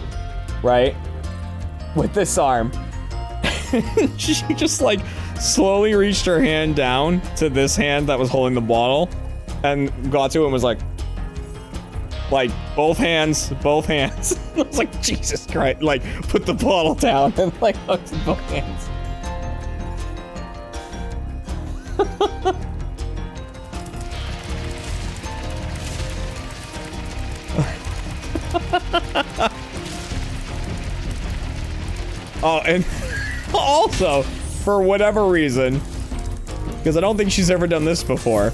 Right? With this arm. She just like slowly reached her hand down to this hand that was holding the bottle and got to it and was like both hands. I was like, Jesus Christ, like put the bottle down and like hugged both hands. Oh, and also, for whatever reason, because I don't think she's ever done this before,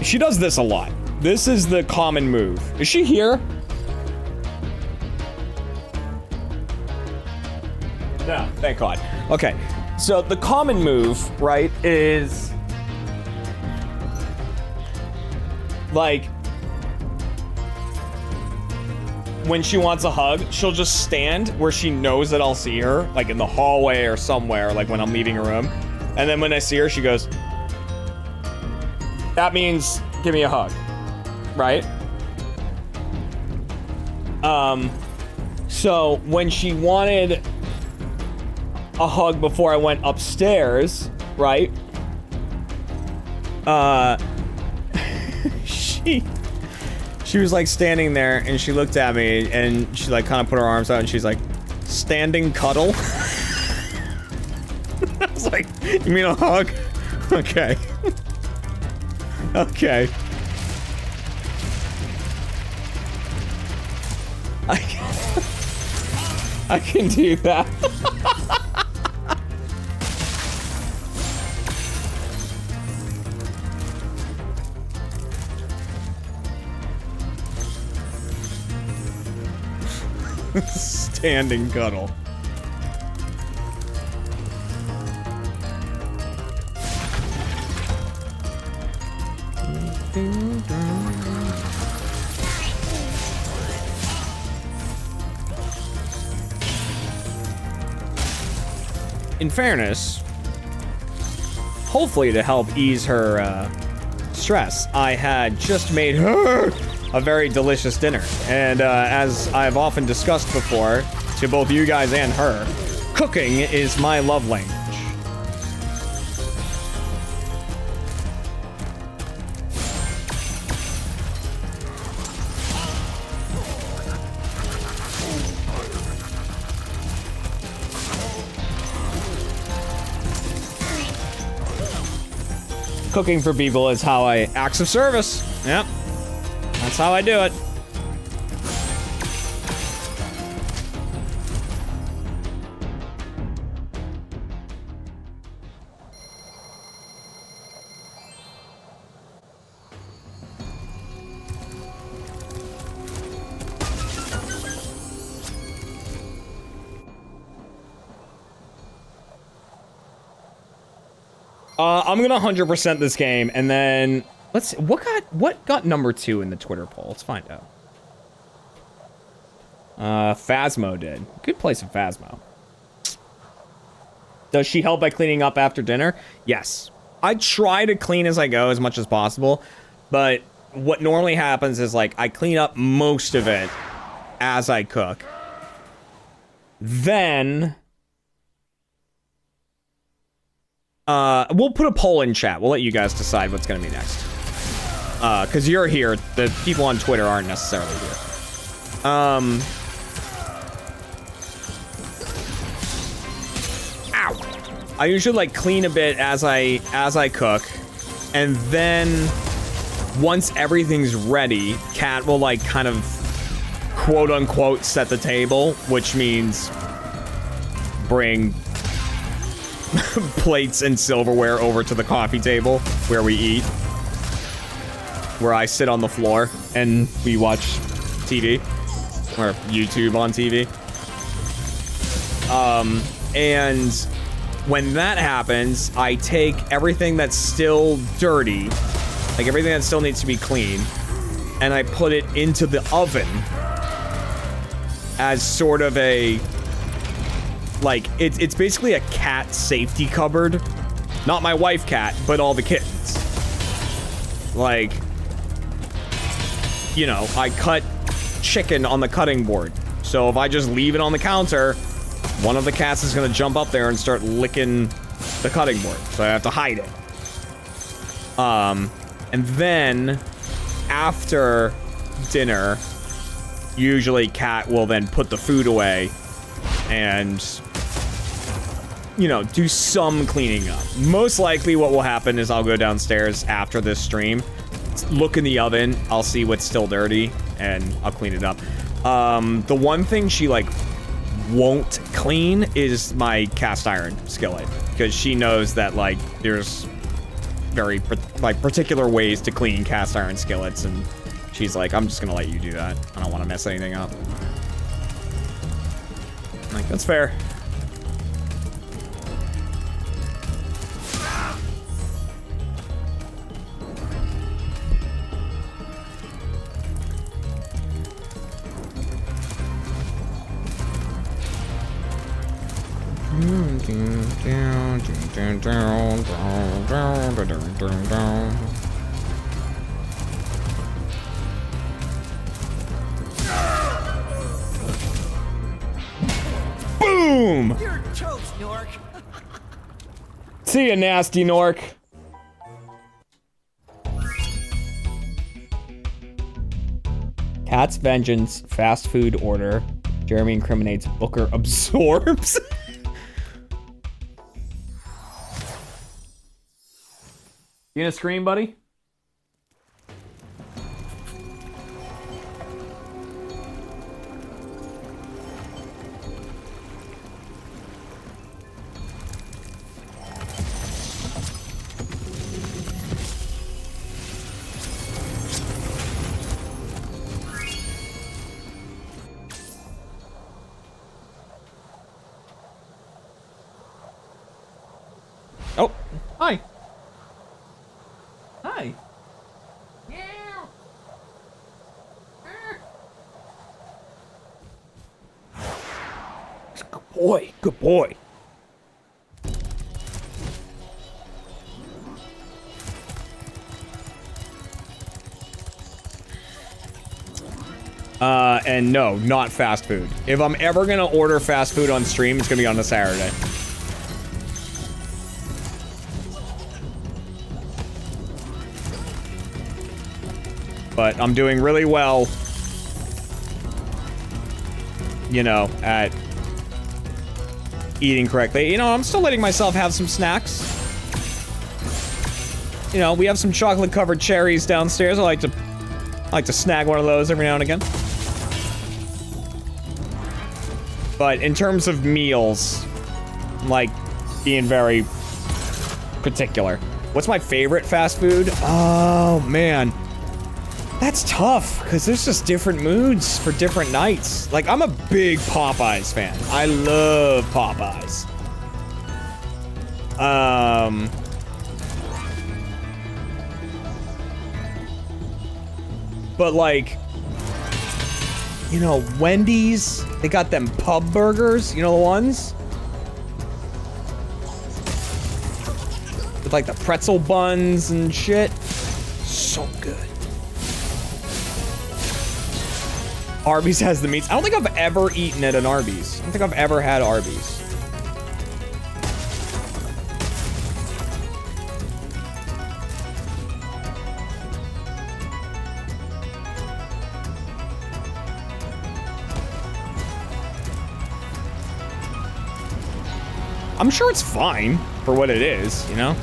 she does this a lot. This is the common move. Is she here? No, thank God. Okay, so the common move, right, is like when she wants a hug, she'll just stand where she knows that I'll see her, like in the hallway or somewhere, like when I'm leaving her room. And then when I see her, she goes, "That means give me a hug," right? So when she wanted a hug before I went upstairs, right? She was like standing there and she looked at me and she like kind of put her arms out and she's like, standing cuddle. I was like, you mean a hug? Okay. Okay. I can do that. Standing cuddle. In fairness, hopefully to help ease her stress, I had just made her a very delicious dinner. And as I've often discussed before, to both you guys and her, cooking is my love language. Cooking for people is how I acts of service. Yep. That's how I do it. I'm gonna 100% this game, and then let's see, what got number 2 in the Twitter poll? Let's find out. Phasmo did. Good place of Phasmo. Does she help by cleaning up after dinner? Yes. I try to clean as I go as much as possible, but what normally happens is like I clean up most of it as I cook. Then we'll put a poll in chat. We'll let you guys decide what's gonna be next. Cause you're here. The people on Twitter aren't necessarily here. Ow! I usually like clean a bit as I cook, and then once everything's ready, Kat will like kind of quote unquote set the table, which means bring plates and silverware over to the coffee table where we eat, where I sit on the floor and we watch TV or YouTube on TV. And when that happens, I take everything that's still dirty, like everything that still needs to be clean, and I put it into the oven as sort of a, like, it's basically a cat safety cupboard. Not my wife cat, but all the kittens. Like, you know, I cut chicken on the cutting board. So if I just leave it on the counter, one of the cats is gonna jump up there and start licking the cutting board. So I have to hide it. And then after dinner, usually Kat will then put the food away and, you know, do some cleaning up. Most likely what will happen is I'll go downstairs after this stream, look in the oven, I'll see what's still dirty, and I'll clean it up. The one thing she, like, won't clean is my cast iron skillet, because she knows that, like, there's very, like, particular ways to clean cast iron skillets, and she's like, I'm just gonna let you do that. I don't want to mess anything up. I'm like, that's fair. Boom. You're toast, Nork. See ya, nasty Nork. Cat's vengeance, fast food order. Jeremy incriminates, Booker absorbs. You gonna scream, buddy? Oh, hi. Hi. Good boy. Good boy. And no, not fast food. If I'm ever gonna order fast food on stream, it's gonna be on a Saturday. But I'm doing really well, you know, at eating correctly. You know, I'm still letting myself have some snacks. You know, we have some chocolate-covered cherries downstairs. I like to snag one of those every now and again. But in terms of meals, I'm, like, being very particular. What's my favorite fast food? Oh, man. That's tough, because there's just different moods for different nights. Like, I'm a big Popeyes fan. I love Popeyes. But, like, you know, Wendy's, they got them pub burgers, you know the ones? With, like, the pretzel buns and shit. So good. Arby's has the meats. I don't think I've ever eaten at an Arby's. I don't think I've ever had Arby's. I'm sure it's fine for what it is, you know?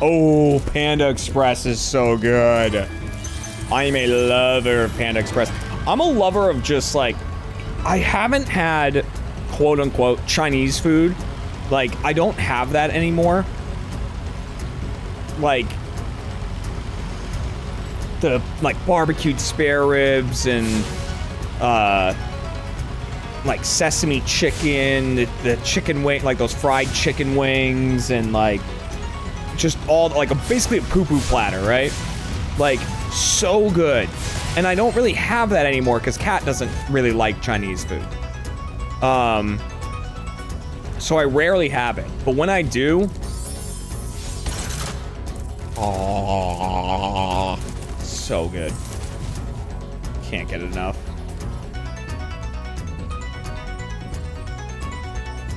Oh, Panda Express is so good. I am a lover of Panda Express. I'm a lover of just, like, I haven't had, quote-unquote, Chinese food. Like, I don't have that anymore. Like, the, like, barbecued spare ribs and, like, sesame chicken, the chicken wing, like, those fried chicken wings, and, like, just all, like, basically a poo-poo platter, right? Like, so good. And I don't really have that anymore because Kat doesn't really like Chinese food. So I rarely have it. But when I do, oh, so good. Can't get enough.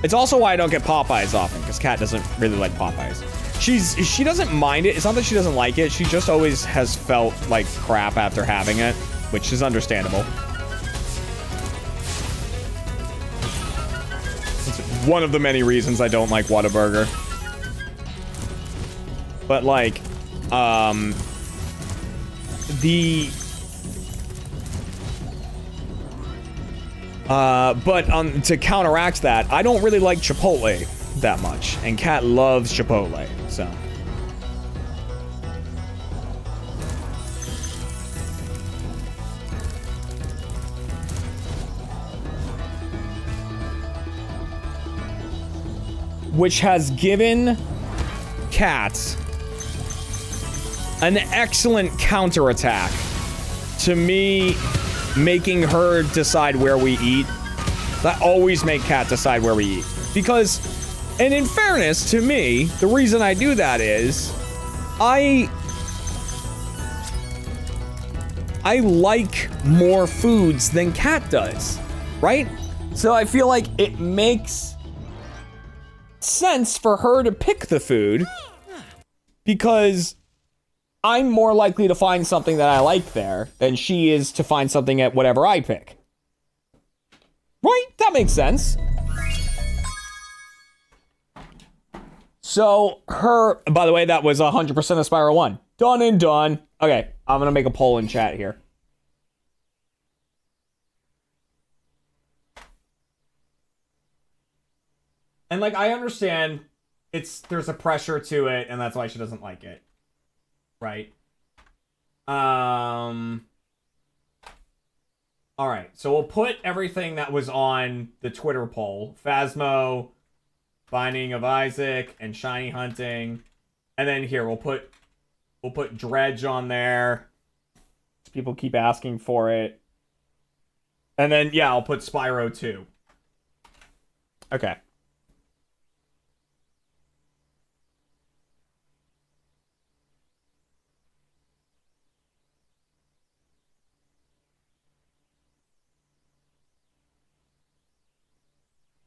It's also why I don't get Popeyes often, because Kat doesn't really like Popeyes. She doesn't mind it. It's not that she doesn't like it. She just always has felt like crap after having it, which is understandable. It's one of the many reasons I don't like Whataburger. But like, to counteract that, I don't really like Chipotle that much, and Kat loves Chipotle, so. Which has given Kat an excellent counterattack to me making her decide where we eat. I always make Kat decide where we eat. Because And in fairness to me, the reason I do that is I like more foods than Cat does, right? So I feel like it makes sense for her to pick the food because I'm more likely to find something that I like there than she is to find something at whatever I pick. Right? That makes sense. So by the way, that was 100% of Spyro 1. Done and done. Okay, I'm gonna make a poll in chat here. And like, I understand there's a pressure to it, and that's why she doesn't like it. Right? Alright, so we'll put everything that was on the Twitter poll. Phasmo, Binding of Isaac, and Shiny Hunting. And then here, we'll put Dredge on there. People keep asking for it. And then, yeah, I'll put Spyro too. Okay.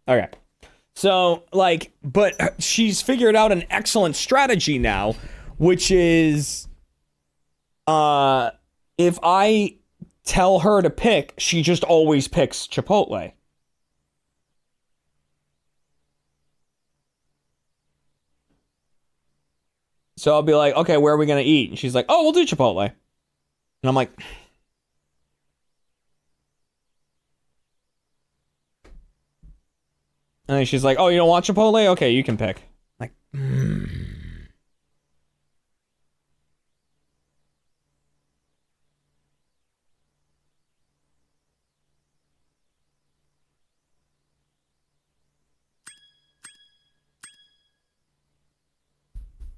Okay. So, like, but she's figured out an excellent strategy now, which is, if I tell her to pick, she just always picks Chipotle. So I'll be like, okay, where are we gonna eat? And she's like, oh, we'll do Chipotle. And I'm like, and then she's like, oh, you don't want Chipotle? Okay, you can pick. Like,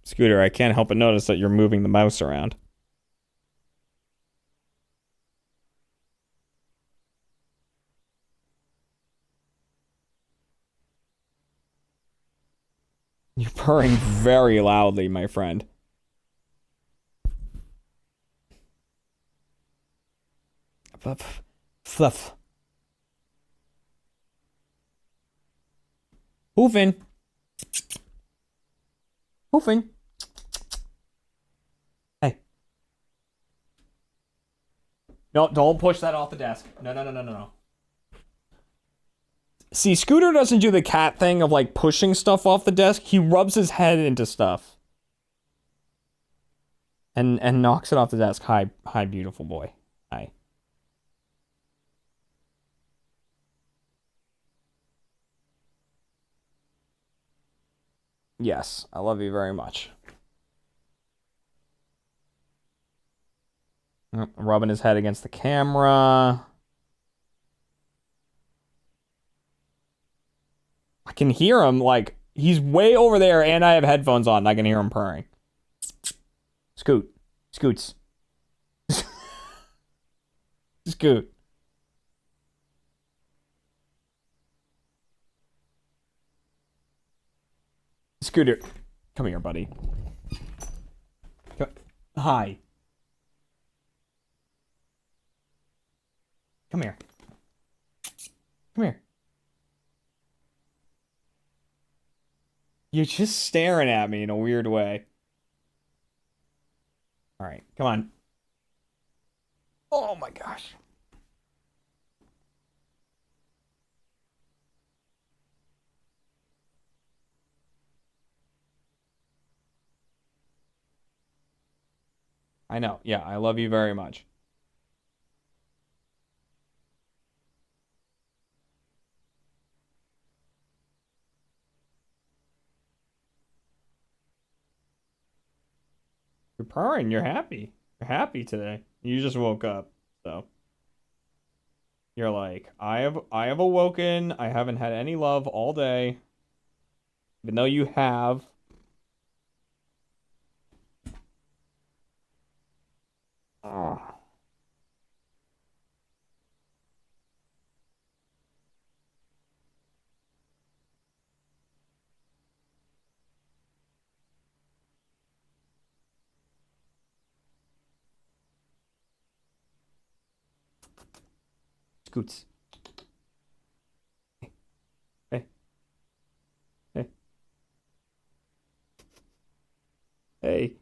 Scooter, I can't help but notice that you're moving the mouse around. You're purring very loudly, my friend. Fluff. Hoofing. Hey. No, don't push that off the desk. No. See, Scooter doesn't do the cat thing of, like, pushing stuff off the desk. He rubs his head into stuff. And knocks it off the desk. Hi, beautiful boy. Hi. Yes, I love you very much. Rubbing his head against the camera. I can hear him, like, he's way over there, and I have headphones on, and I can hear him purring. Scoots. Scoot. Scooter. Come here, buddy. Hi. Come here. You're just staring at me in a weird way. All right, come on. Oh my gosh. I know. Yeah, I love you very much. You're purring. You're happy. You're happy today. You just woke up, so you're like, I have awoken. I haven't had any love all day, even though you have. Oh. Scoots. Hey. Hey. Hey.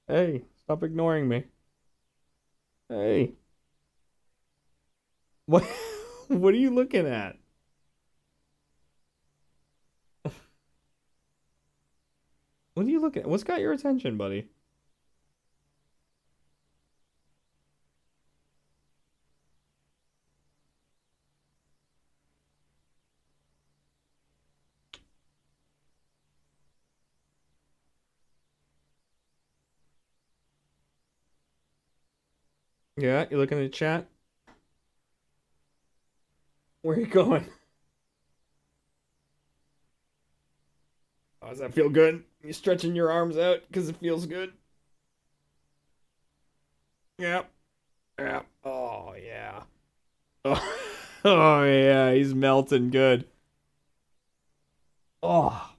Hey. Stop ignoring me. Hey. What? What are you looking at? What are you looking at? What's got your attention, buddy? Yeah, you looking at the chat? Where are you going? Oh, does that feel good? You stretching your arms out because it feels good? Yep. Yep. Oh, yeah. Oh, oh yeah, he's melting good. Oh.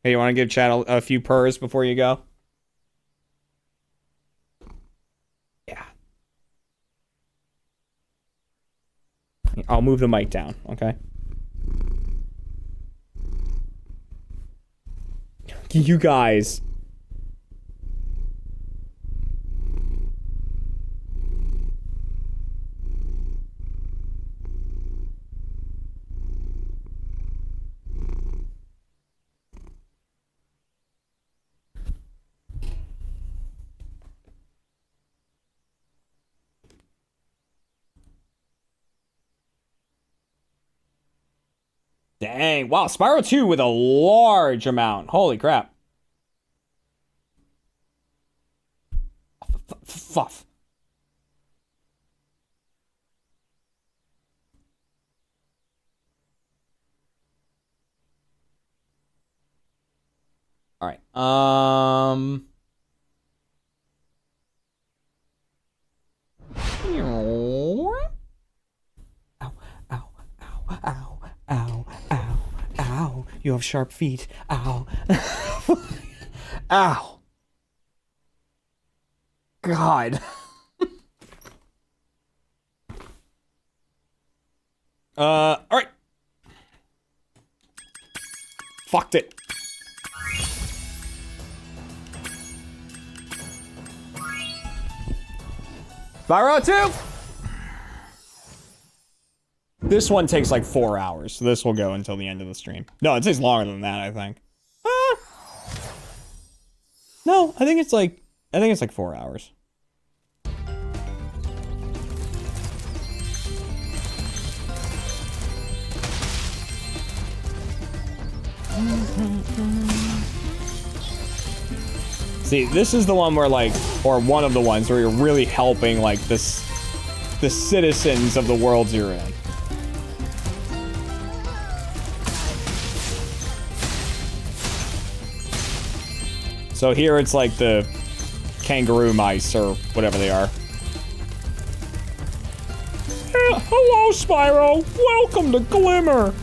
Hey, you want to give chat a few purrs before you go? Yeah. I'll move the mic down, okay? You guys. Dang. Wow, Spyro 2 with a large amount. Holy crap. Fuff. All right. Ow, ow, ow, ow, ow, ow, ow. You have sharp feet. Ow. Ow. God. All right. Fucked it. Spyro 2! This one takes like 4 hours, so this will go until the end of the stream. No, it takes longer than that, I think. No, I think it's like 4 hours. See, this is the one where like, or one of the ones where you're really helping like the citizens of the worlds you're in. So here it's like the kangaroo mice or whatever they are. Hello, Spyro. Welcome to Glimmer.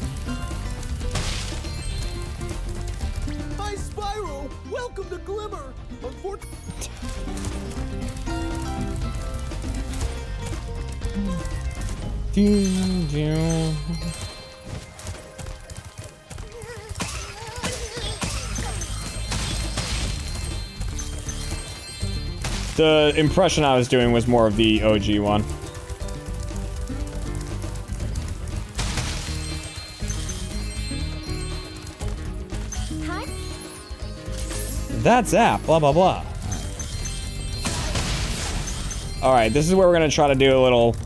Hi, Spyro. Welcome to Glimmer. The impression I was doing was more of the OG one. Hi. That's app, blah, blah, blah. All right, this is where we're gonna try to do a little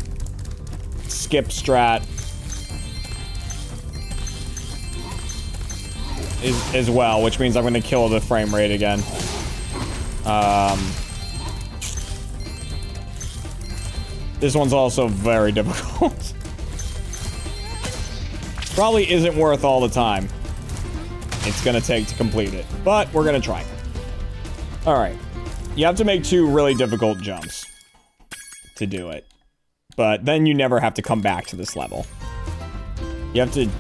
skip strat as well, which means I'm gonna kill the frame rate again. This one's also very difficult. Probably isn't worth all the time it's gonna take to complete it, but we're gonna try. All right, you have to make 2 really difficult jumps to do it, but then you never have to come back to this level. You have to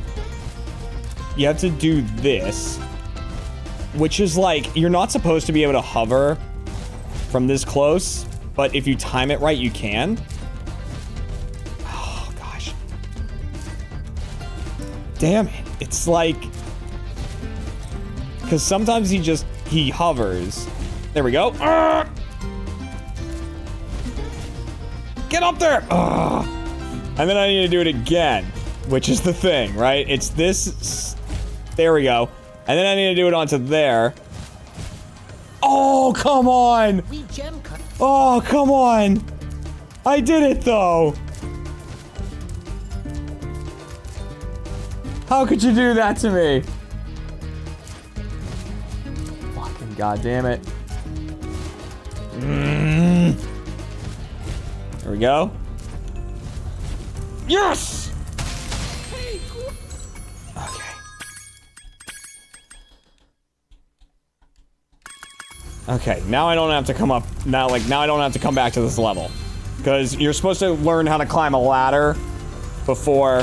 do this, which is like, you're not supposed to be able to hover from this close, but if you time it right, you can. Oh, damn it. It's like... Because sometimes he hovers. There we go. Get up there! And then I need to do it again, which is the thing, right? It's this... There we go. And then I need to do it onto there. Oh, come on! We gem cut. Oh, come on! I did it, though! How could you do that to me? Fucking goddamn it. There we go. Yes! Okay. Okay, now I don't have to come up, now I don't have to come back to this level. Because you're supposed to learn how to climb a ladder before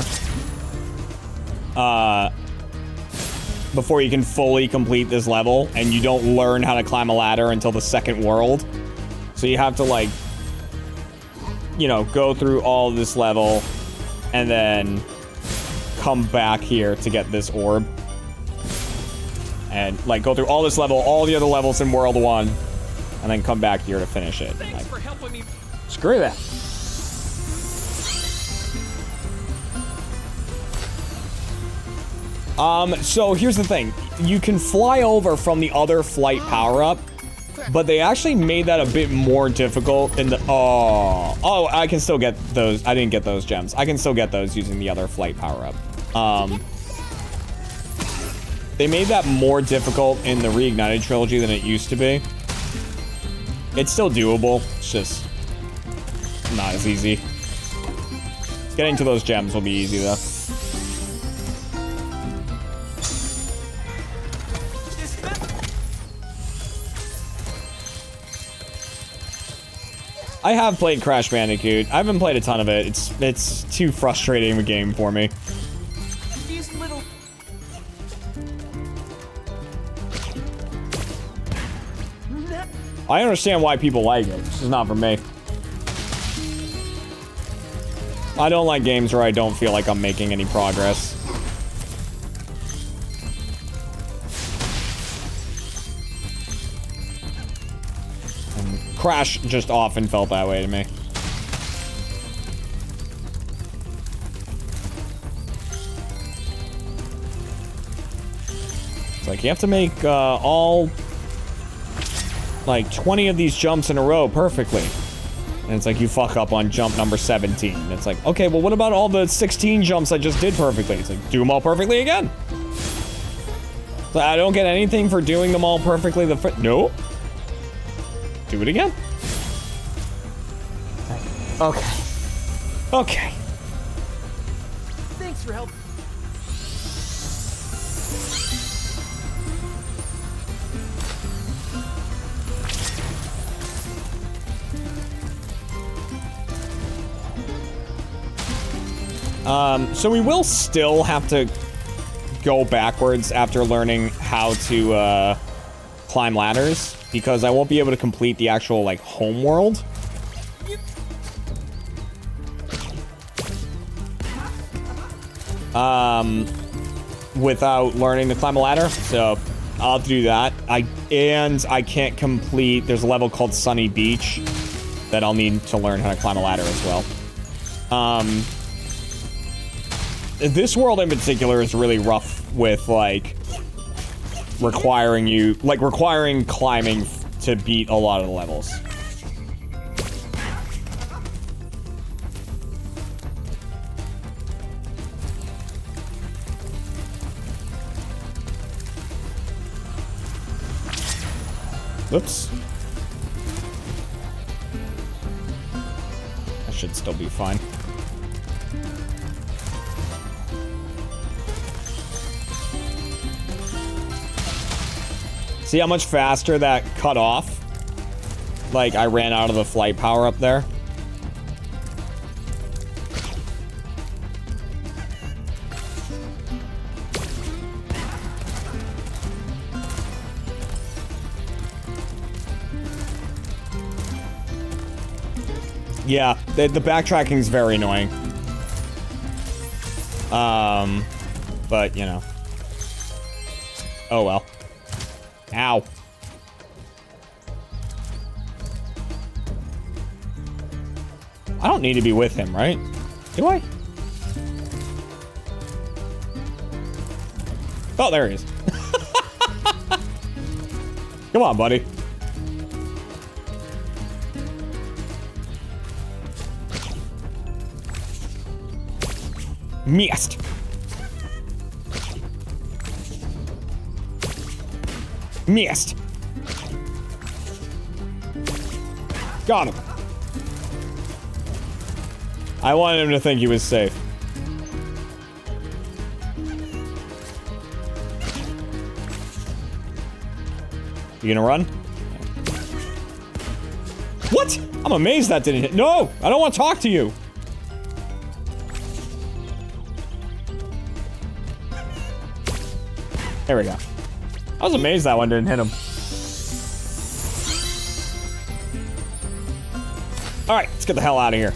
you can fully complete this level, and you don't learn how to climb a ladder until the second world. So you have to, like, you know, go through all of this level, and then come back here to get this orb. And, like, go through all this level, all the other levels in World 1, and then come back here to finish it. Thanks Like, for helping me. screw that. So here's the thing. You can fly over from the other flight power-up, but they actually made that a bit more difficult in the... Oh, I can still get those. I didn't get those gems. I can still get those using the other flight power-up. They made that more difficult in the Reignited Trilogy than it used to be. It's still doable. It's just not as easy. Getting to those gems will be easy, though. I have played Crash Bandicoot. I haven't played a ton of it. It's too frustrating of a game for me. These little... I understand why people like it. It's just not for me. I don't like games where I don't feel like I'm making any progress. And Crash just often felt that way to me. It's like you have to make all like 20 of these jumps in a row perfectly. And it's like you fuck up on jump number 17. It's like, okay, well, what about all the 16 jumps I just did perfectly? It's like, do them all perfectly again. So I don't get anything for doing them all perfectly no. Do it again. Okay. Okay. Thanks for helping. So we will still have to go backwards after learning how to climb ladders, because I won't be able to complete the actual, like, home world. Without learning to climb a ladder, so I'll have to do that. I can't complete, there's a level called Sunny Beach that I'll need to learn how to climb a ladder as well. This world in particular is really rough with, like, requiring climbing to beat a lot of the levels. Oops. I should still be fine. See how much faster that cut off? Like, I ran out of the flight power up there. Yeah, the backtracking is very annoying. but, you know. Oh, well. Ow. I don't need to be with him, right? Do I? Oh, there he is. Come on, buddy. Missed. Missed. Got him. I wanted him to think he was safe. You gonna run? What? I'm amazed that didn't hit. No! I don't want to talk to you! There we go. I was amazed that one didn't hit him. Alright, let's get the hell out of here.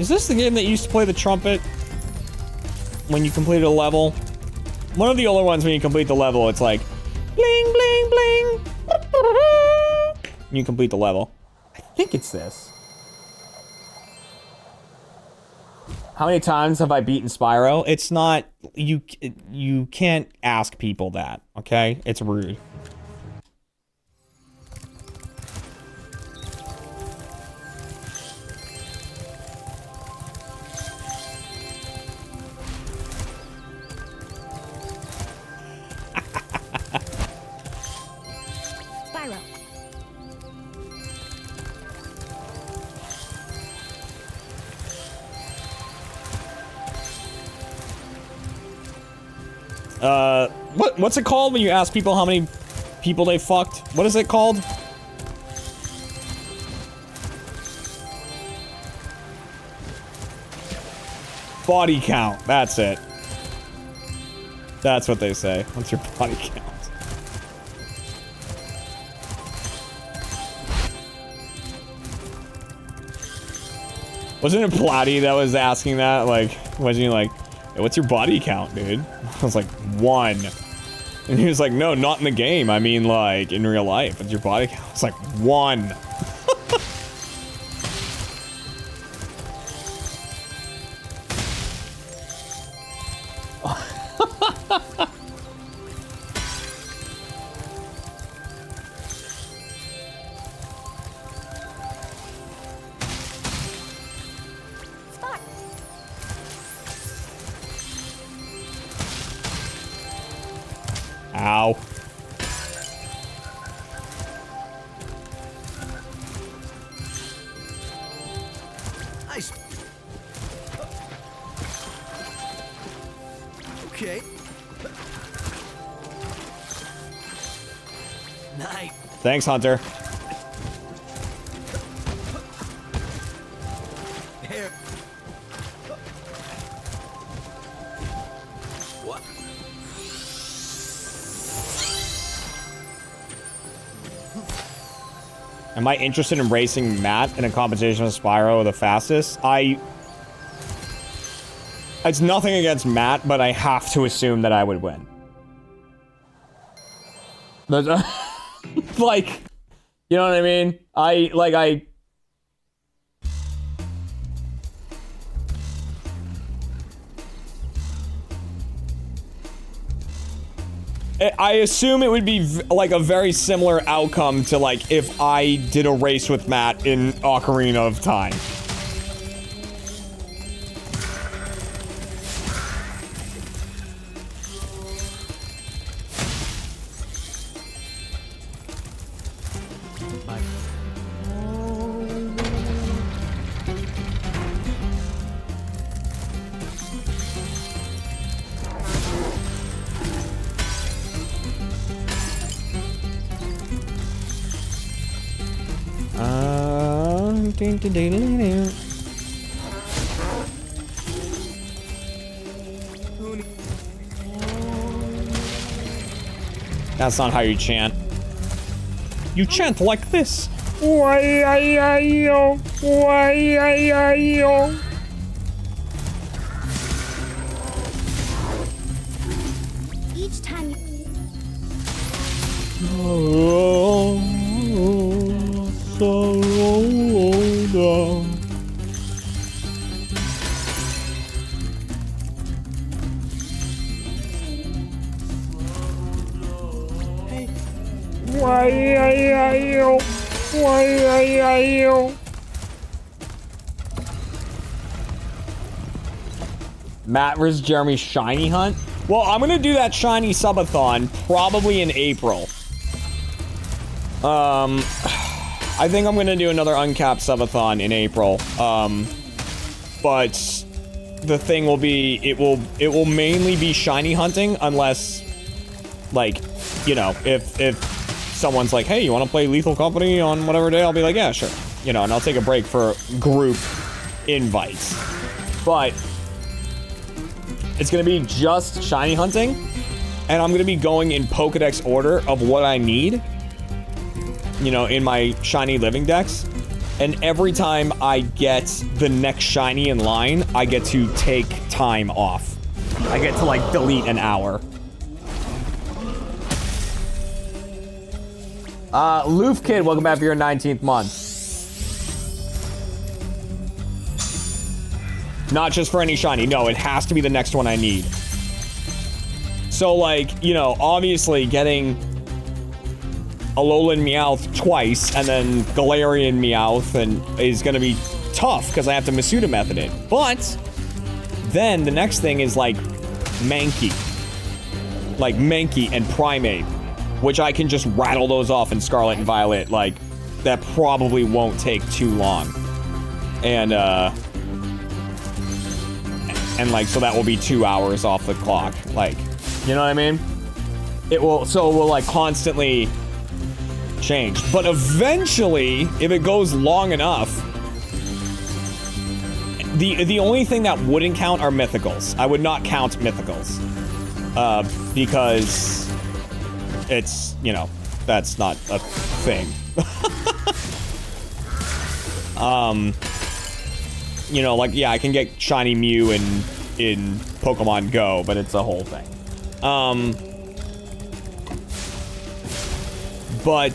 Is this the game that used to play the trumpet when you completed a level? One of the older ones, when you complete the level, it's like bling, bling, bling. And you complete the level. I think it's this. How many times have I beaten Spyro? It's not, you can't ask people that, okay? It's rude. Spyro. What's it called when you ask people how many people they fucked? What is it called? Body count. That's it. That's what they say. What's your body count? Wasn't it Platty that was asking that? Like, wasn't he like, hey, what's your body count, dude? I was like, 1. And he was like, no, not in the game. I mean, like, in real life. What's your body count? It's like, 1. Ow. Nice. Okay. Nice. Thanks, Hunter. Here. What? Am I interested in racing Matt in a competition with Spyro the fastest? It's nothing against Matt, but I have to assume that I would win. Like, you know what I mean? I assume it would be like a very similar outcome to like if I did a race with Matt in Ocarina of Time. That's not how you chant. You chant like this. Each time you... Matt vs. Jeremy shiny hunt. Well, I'm gonna do that shiny subathon probably in April. I think I'm gonna do another uncapped subathon in April. But the thing will be, it will mainly be shiny hunting unless, like, you know, if someone's like, hey, you want to play Lethal Company on whatever day? I'll be like, yeah, sure. You know, and I'll take a break for group invites. But it's gonna be just shiny hunting, and I'm gonna be going in Pokedex order of what I need, you know, in my shiny living dex. And every time I get the next shiny in line, I get to take time off. I get to, like, delete an hour. Loof Kid, welcome back for your 19th month. Not just for any shiny. No, it has to be the next one I need. So, like, you know, obviously getting Alolan Meowth twice and then Galarian Meowth and is going to be tough because I have to Masuda method it. But then the next thing is, like, Mankey. Like, Mankey and Primeape, which I can just rattle those off in Scarlet and Violet. Like, that probably won't take too long. And like, so that will be 2 hours off the clock. Like, you know what I mean? It will, so it will, like, constantly change. But eventually, if it goes long enough, the only thing that wouldn't count are mythicals. I would not count mythicals. Because it's, you know, that's not a thing. You know, like, yeah, I can get shiny Mew in Pokemon Go, but it's a whole thing. But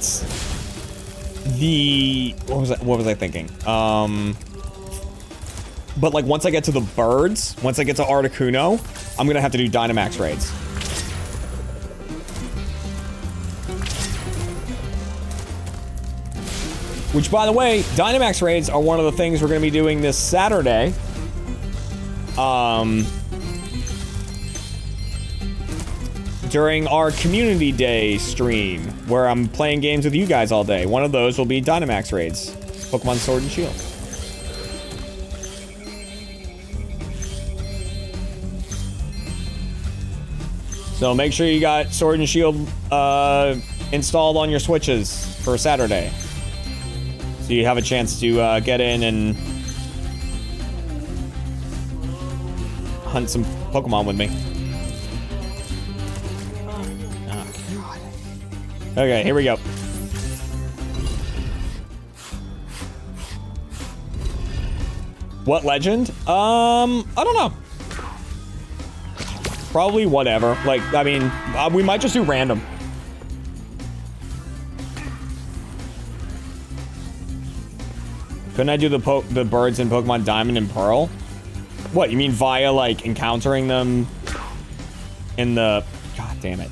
what was I thinking? But like, once I get to the birds, once I get to Articuno, I'm gonna have to do Dynamax raids. Which, by the way, Dynamax raids are one of the things we're going to be doing this Saturday. During our Community Day stream, where I'm playing games with you guys all day. One of those will be Dynamax raids. Pokemon Sword and Shield. So make sure you got Sword and Shield installed on your Switches for Saturday. So you have a chance to get in and hunt some Pokemon with me. Oh, God. Okay, here we go. What legend? I don't know. Probably whatever. Like, I mean, we might just do random. Couldn't I do the birds in Pokemon Diamond and Pearl? What, you mean via, like, encountering them in the... God damn it.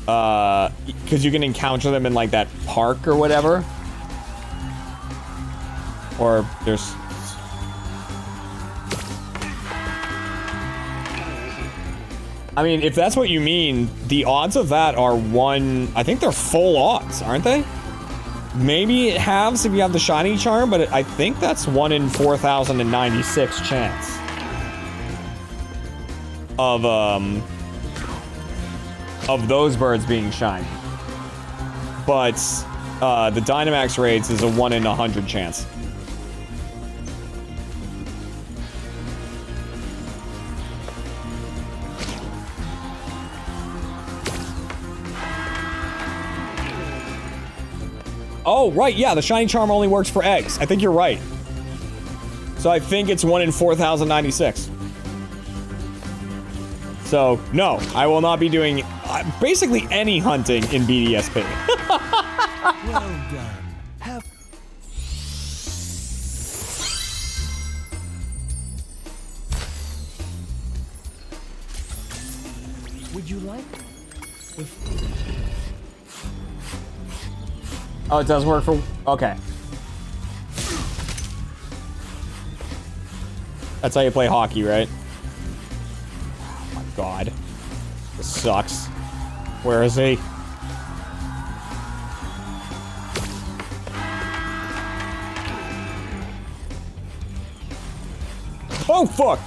Because you can encounter them in, like, that park or whatever? Or there's... I mean, if that's what you mean, the odds of that are one... I think they're full odds, aren't they? Maybe it halves if you have the shiny charm, but I think that's 1 in 4,096 chance of those birds being shiny. But the Dynamax raids is a 1 in 100 chance. Oh, right, yeah, the shiny charm only works for eggs. I think you're right. So I think it's 1 in 4,096. So, no, I will not be doing basically any hunting in BDSP. Well done. Have Would you like? Oh, it does work for... Okay. That's how you play hockey, right? Oh my god. This sucks. Where is he? Oh, fuck!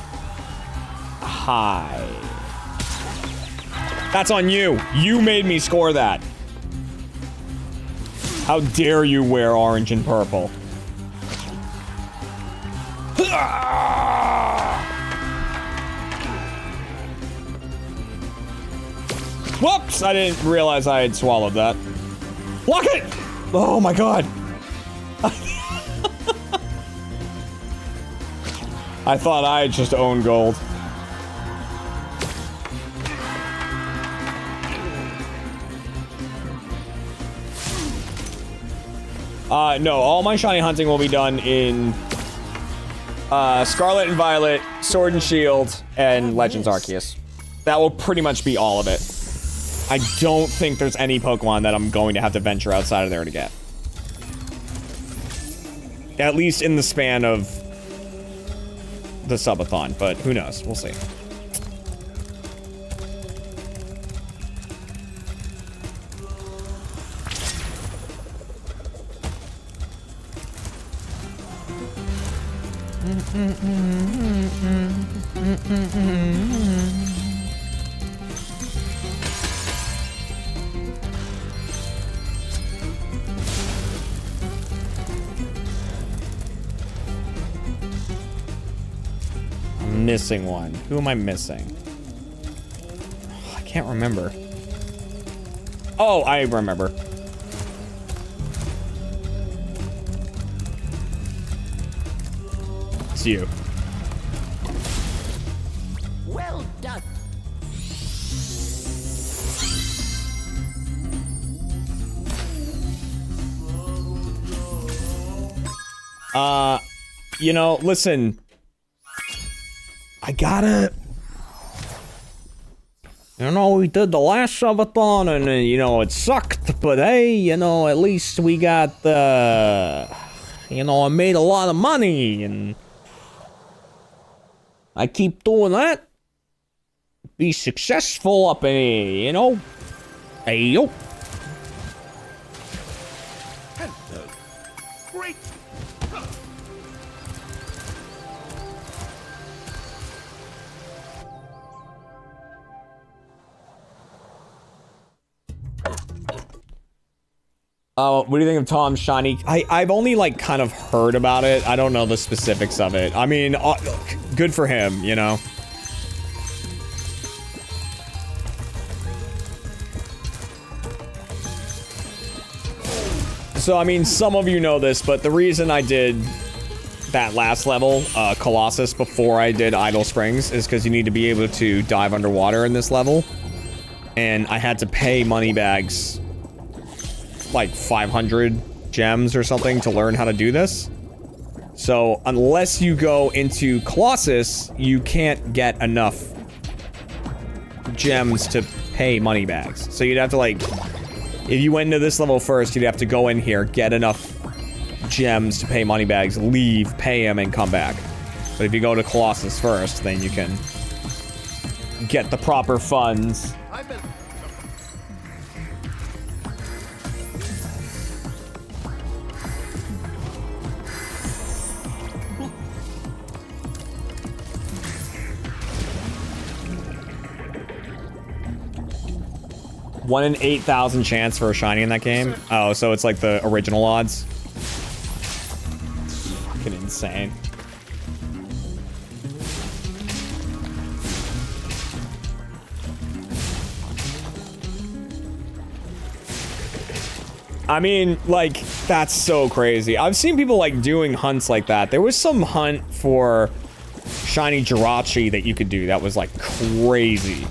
Hi. That's on you. You made me score that. How dare you wear orange and purple? Whoops! I didn't realize I had swallowed that. Block it! Oh my god. I thought I had just owned gold. No, all my shiny hunting will be done in Scarlet and Violet, Sword and Shield, and Legends Arceus. That will pretty much be all of it. I don't think there's any Pokemon that I'm going to have to venture outside of there to get. At least in the span of the subathon, but who knows? We'll see. I'm missing one. Who am I missing? I can't remember. Oh, I remember. It's you. Well done. You know, listen. I gotta... You know, we did the last subathon and, you know, it sucked, but hey, you know, at least we got, you know, I made a lot of money, and I keep doing that. Be successful up in here, you know? Hey, yo. Great. What do you think of Tom's shiny? I've only, like, kind of heard about it. I don't know the specifics of it. I mean, good for him, you know? So, I mean, some of you know this, but the reason I did that last level, Colossus, before I did Idle Springs, is because you need to be able to dive underwater in this level. And I had to pay money bags, like 500 gems or something, to learn how to do this. So, unless you go into Colossus, you can't get enough gems to pay money bags. So you'd have to, like... If you went into this level first, you'd have to go in here, get enough gems to pay money bags, leave, pay them, and come back. But if you go to Colossus first, then you can get the proper funds. I've been... 1 in 8,000 chance for a shiny in that game. Oh, so it's like the original odds. It's fucking insane. I mean, like, That's so crazy. I've seen people like doing hunts like that. There was some hunt for shiny Jirachi that you could do that was like crazy.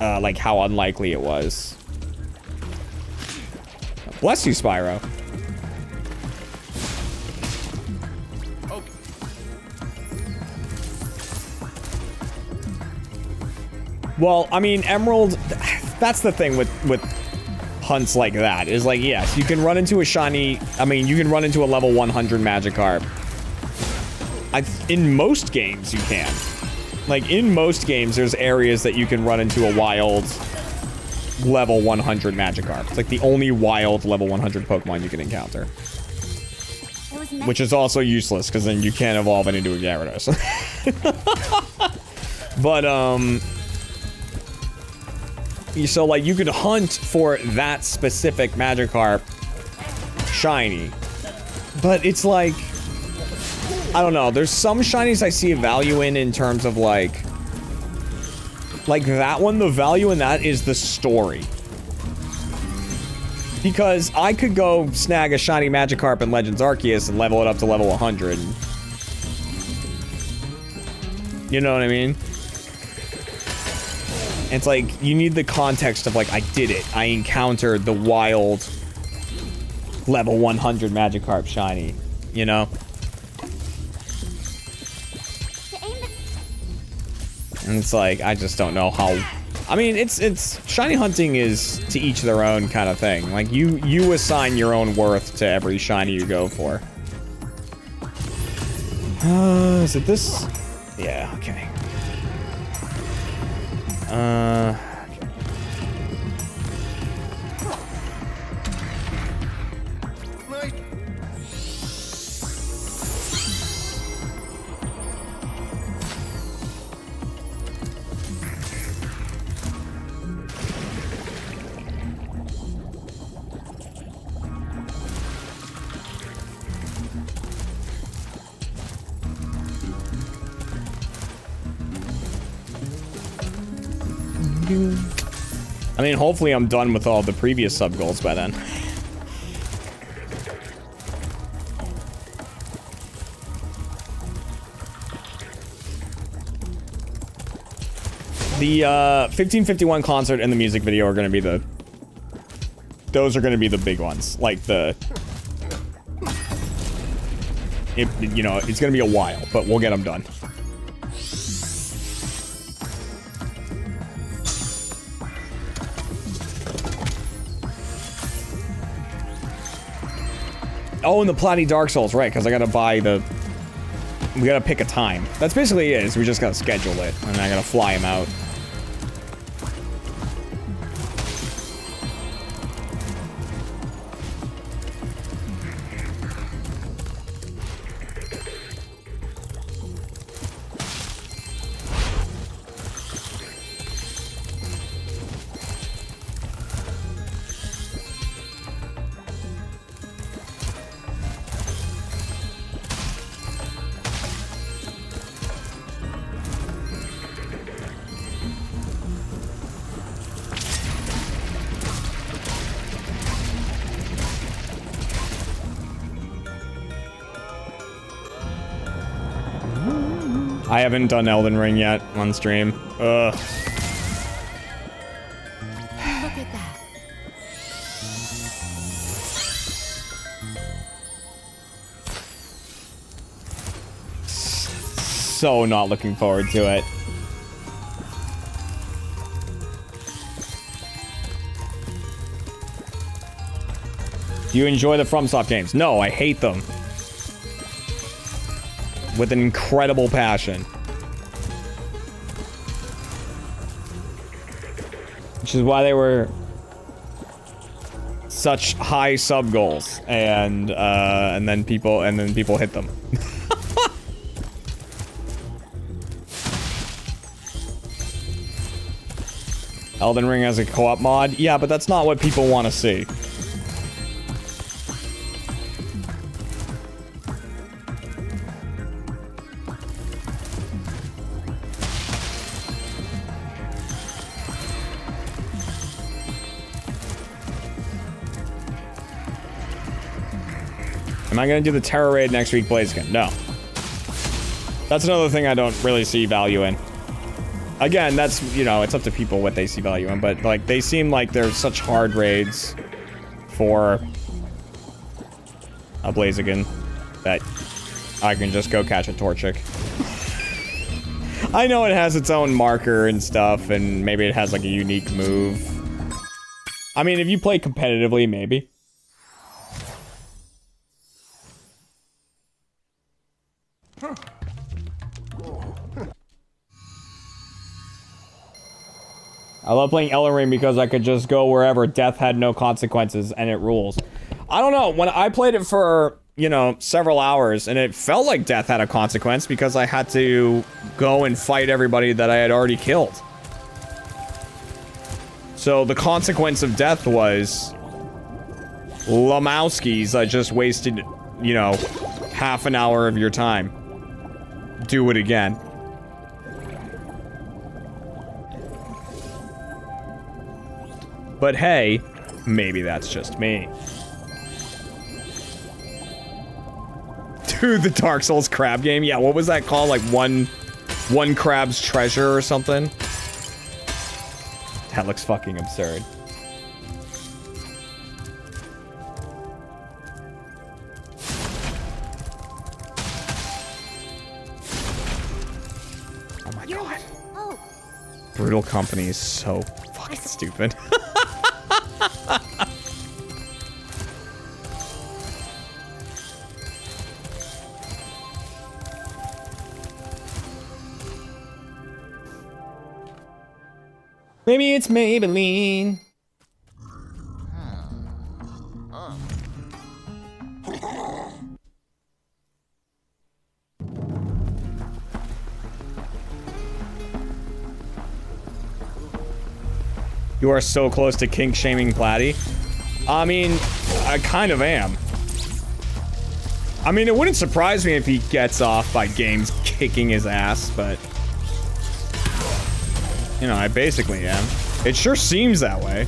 Like how unlikely it was. Bless you, Spyro. Well, I mean, Emerald, that's the thing with hunts like that, is like, yes, you can run into a shiny, I mean, you can run into a level 100 Magikarp. In most games, you can. Like, in most games, there's areas that you can run into a wild level 100 Magikarp. It's like the only wild level 100 Pokemon you can encounter. Which is also useless, because then you can't evolve it into a Gyarados. But, so, like, you could hunt for that specific Magikarp shiny. But it's like, I don't know. There's some shinies I see a value in terms of, like that one, the value in that is the story. Because I could go snag a shiny Magikarp in Legends Arceus and level it up to level 100. You know what I mean? It's like, you need the context of, like, I did it. I encountered the wild level 100 Magikarp shiny, you know? And it's like, I just don't know how... I mean, it's shiny hunting is to each their own kind of thing. Like, you assign your own worth to every shiny you go for. Is it this? Yeah, okay. I mean, hopefully I'm done with all the previous sub-goals by then. The 1551 concert and the music video are going to be those are going to be the big ones. Like you know, it's going to be a while, but we'll get them done. Oh, and the Platy Dark Souls, right, because I gotta buy we gotta pick a time. That's basically it, is we just gotta schedule it, and I gotta fly him out. I haven't done Elden Ring yet on stream. Ugh. Look at that. So not looking forward to it. Do you enjoy the FromSoft games? No, I hate them. With an incredible passion. Which is why they were such high sub goals, and then people hit them. Elden Ring has a co-op mod? Yeah, but that's not what people want to see. Am I gonna do the Terror Raid next week, Blaziken? No. That's another thing I don't really see value in. Again, that's, you know, it's up to people what they see value in, but, like, they seem like they're such hard raids for a Blaziken that I can just go catch a Torchic. I know it has its own marker and stuff, and maybe it has, like, a unique move. I mean, if you play competitively, maybe. I love playing Elden Ring because I could just go wherever. Death had no consequences, and it rules. I don't know. When I played it for, you know, several hours, and it felt like death had a consequence because I had to go and fight everybody that I had already killed. So the consequence of death was Lamowskis. I just wasted, you know, half an hour of your time. Do it again. But hey, maybe that's just me. Dude, the Dark Souls crab game? Yeah, what was that called? Like one crab's treasure or something? That looks fucking absurd. Oh my god. Oh, Brutal Company is so fucking stupid. Maybe it's Maybelline. You are so close to kink shaming Platty. I mean, I kind of am. I mean, it wouldn't surprise me if he gets off by games kicking his ass, but you know, I basically am. It sure seems that way.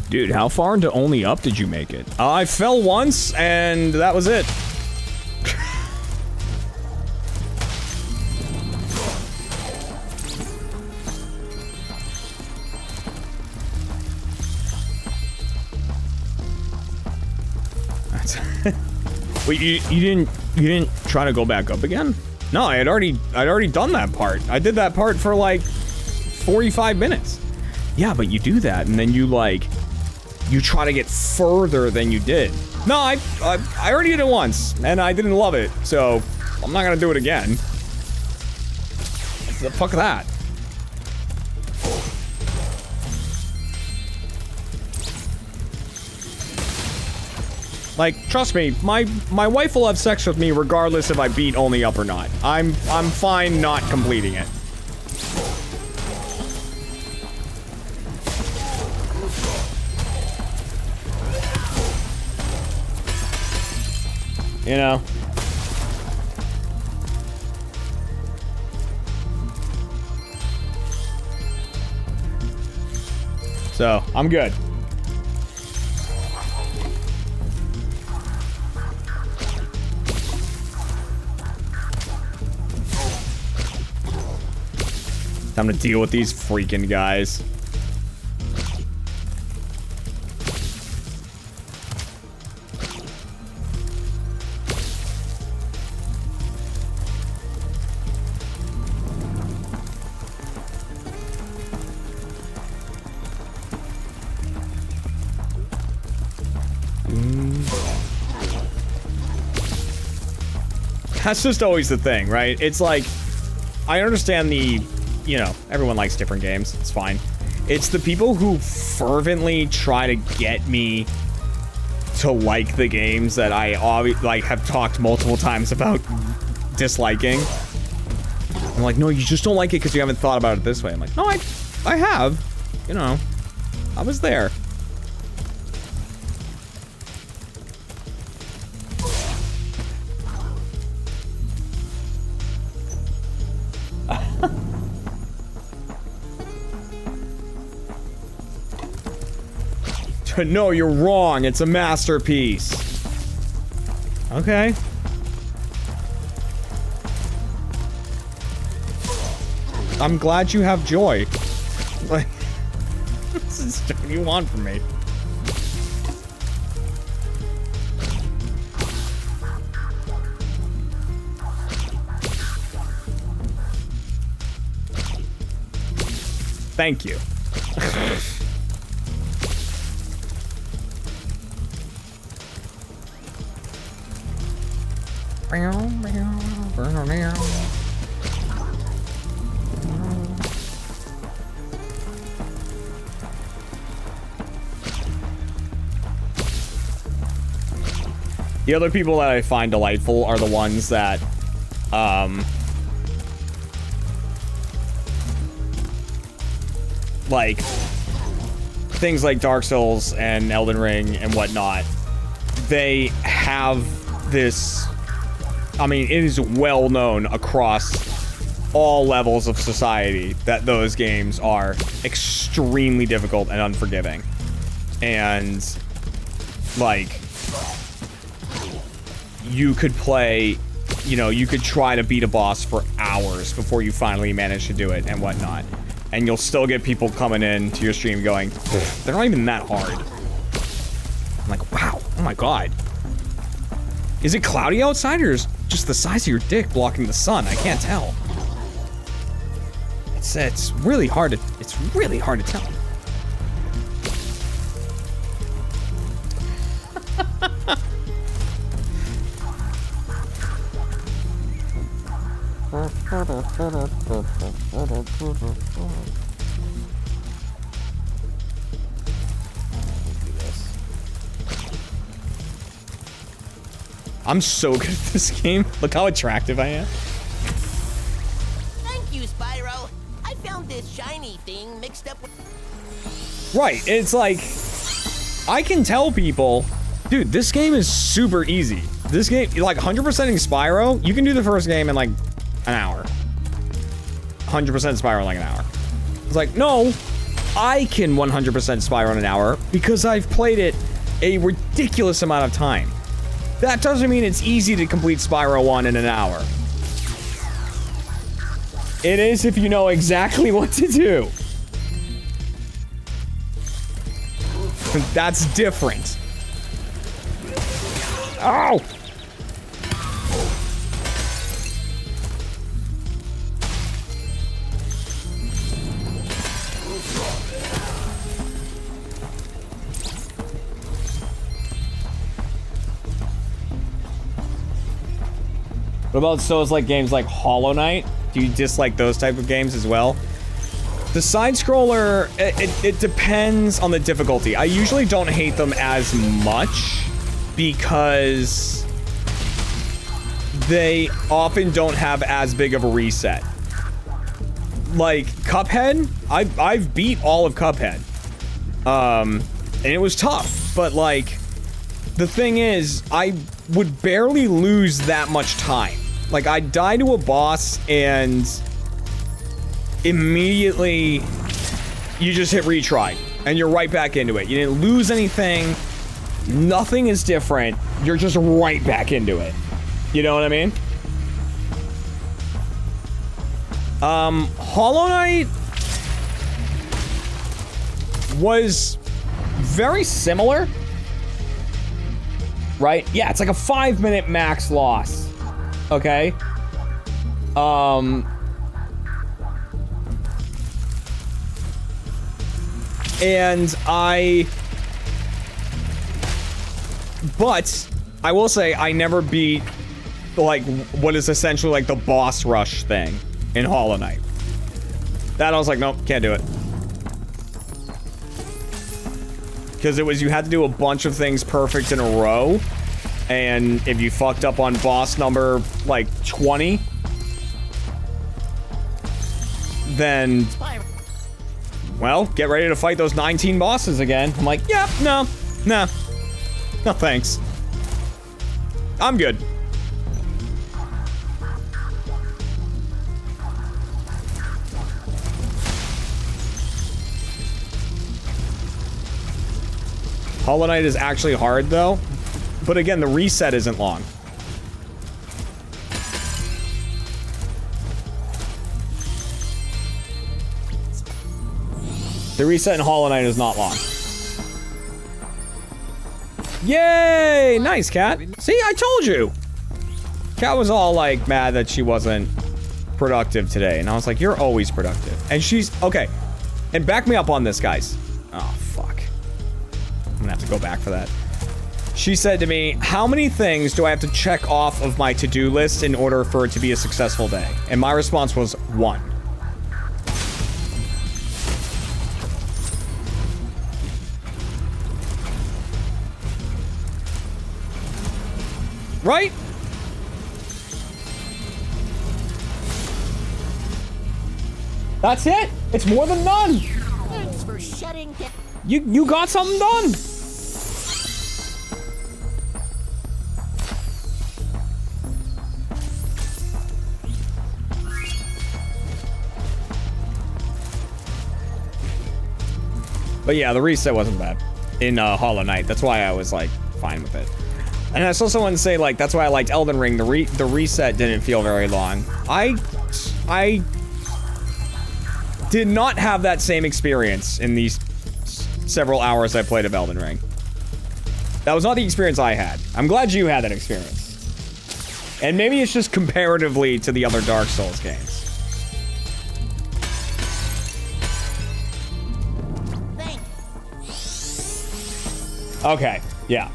Dude, how far into Only Up did you make it? I fell once, and that was it. Wait, you didn't try to go back up again? No, I'd already done that part. I did that part for like 45 minutes. Yeah, but you do that and then you try to get further than you did. No, I already did it once and I didn't love it, so I'm not gonna do it again. The fuck that. Like, trust me, my wife will have sex with me regardless if I beat Only Up or not. I'm fine not completing it. You know? So, I'm good. Time to deal with these freaking guys. That's just always the thing, right? It's like, I understand the, you know, everyone likes different games. It's fine. It's the people who fervently try to get me to like the games that I have talked multiple times about disliking. I'm like, no, you just don't like it because you haven't thought about it this way. I'm like, no, I have. You know, I was there. No, you're wrong. It's a masterpiece. Okay. I'm glad you have joy. Like, this is what you want from me. Thank you. The other people that I find delightful are the ones that, like, things like Dark Souls and Elden Ring and whatnot, they have this, I mean, it is well known across all levels of society that those games are extremely difficult and unforgiving. And, like, you could play, you know, you could try to beat a boss for hours before you finally manage to do it and whatnot. And you'll still get people coming in to your stream going, they're not even that hard. I'm like, wow, oh my god. Is it cloudy outside or is just the size of your dick blocking the sun? I can't tell. It's really hard to, tell. I'm so good at this game. Look how attractive I am. Thank you, Spyro. I found this shiny thing mixed up with... Right, it's like, I can tell people, dude, this game is super easy. This game, like 100%ing Spyro, you can do the first game in like an hour. 100% Spyro in like an hour. It's like, no, I can 100% Spyro in an hour because I've played it a ridiculous amount of time. That doesn't mean it's easy to complete Spyro 1 in an hour. It is if you know exactly what to do. That's different. Ow! What about Souls-like games like Hollow Knight? Do you dislike those type of games as well? The side-scroller, it depends on the difficulty. I usually don't hate them as much because they often don't have as big of a reset. Like Cuphead, I've beat all of Cuphead. And it was tough, but like, the thing is, I would barely lose that much time. Like, I'd die to a boss and immediately you just hit retry and you're right back into it. You didn't lose anything. Nothing is different. You're just right back into it. You know what I mean? Hollow Knight was very similar. Right? Yeah, it's like a 5-minute max loss. Okay? And but I will say I never beat like what is essentially like the boss rush thing in Hollow Knight. That I was like, nope, can't do it. Because it was, you had to do a bunch of things perfect in a row. And if you fucked up on boss number, like, 20, then, well, get ready to fight those 19 bosses again. I'm like, yep, no, thanks. I'm good. Hollow Knight is actually hard, though. But again, the reset isn't long. The reset in Hollow Knight is not long. Yay! Nice, Cat. See, I told you. Cat was all like mad that she wasn't productive today. And I was like, you're always productive. And she's, okay. And back me up on this, guys. Oh, fuck. I'm gonna have to go back for that. She said to me, how many things do I have to check off of my to-do list in order for it to be a successful day? And my response was 1. Right? That's it. It's more than none. Thanks for shutting down. You got something done. But yeah, the reset wasn't bad in Hollow Knight. That's why I was like fine with it. And I saw someone say like that's why I liked Elden Ring. The reset didn't feel very long. I did not have that same experience in these several hours I played of Elden Ring. That was not the experience I had. I'm glad you had that experience. And maybe it's just comparatively to the other Dark Souls games. Okay, yeah.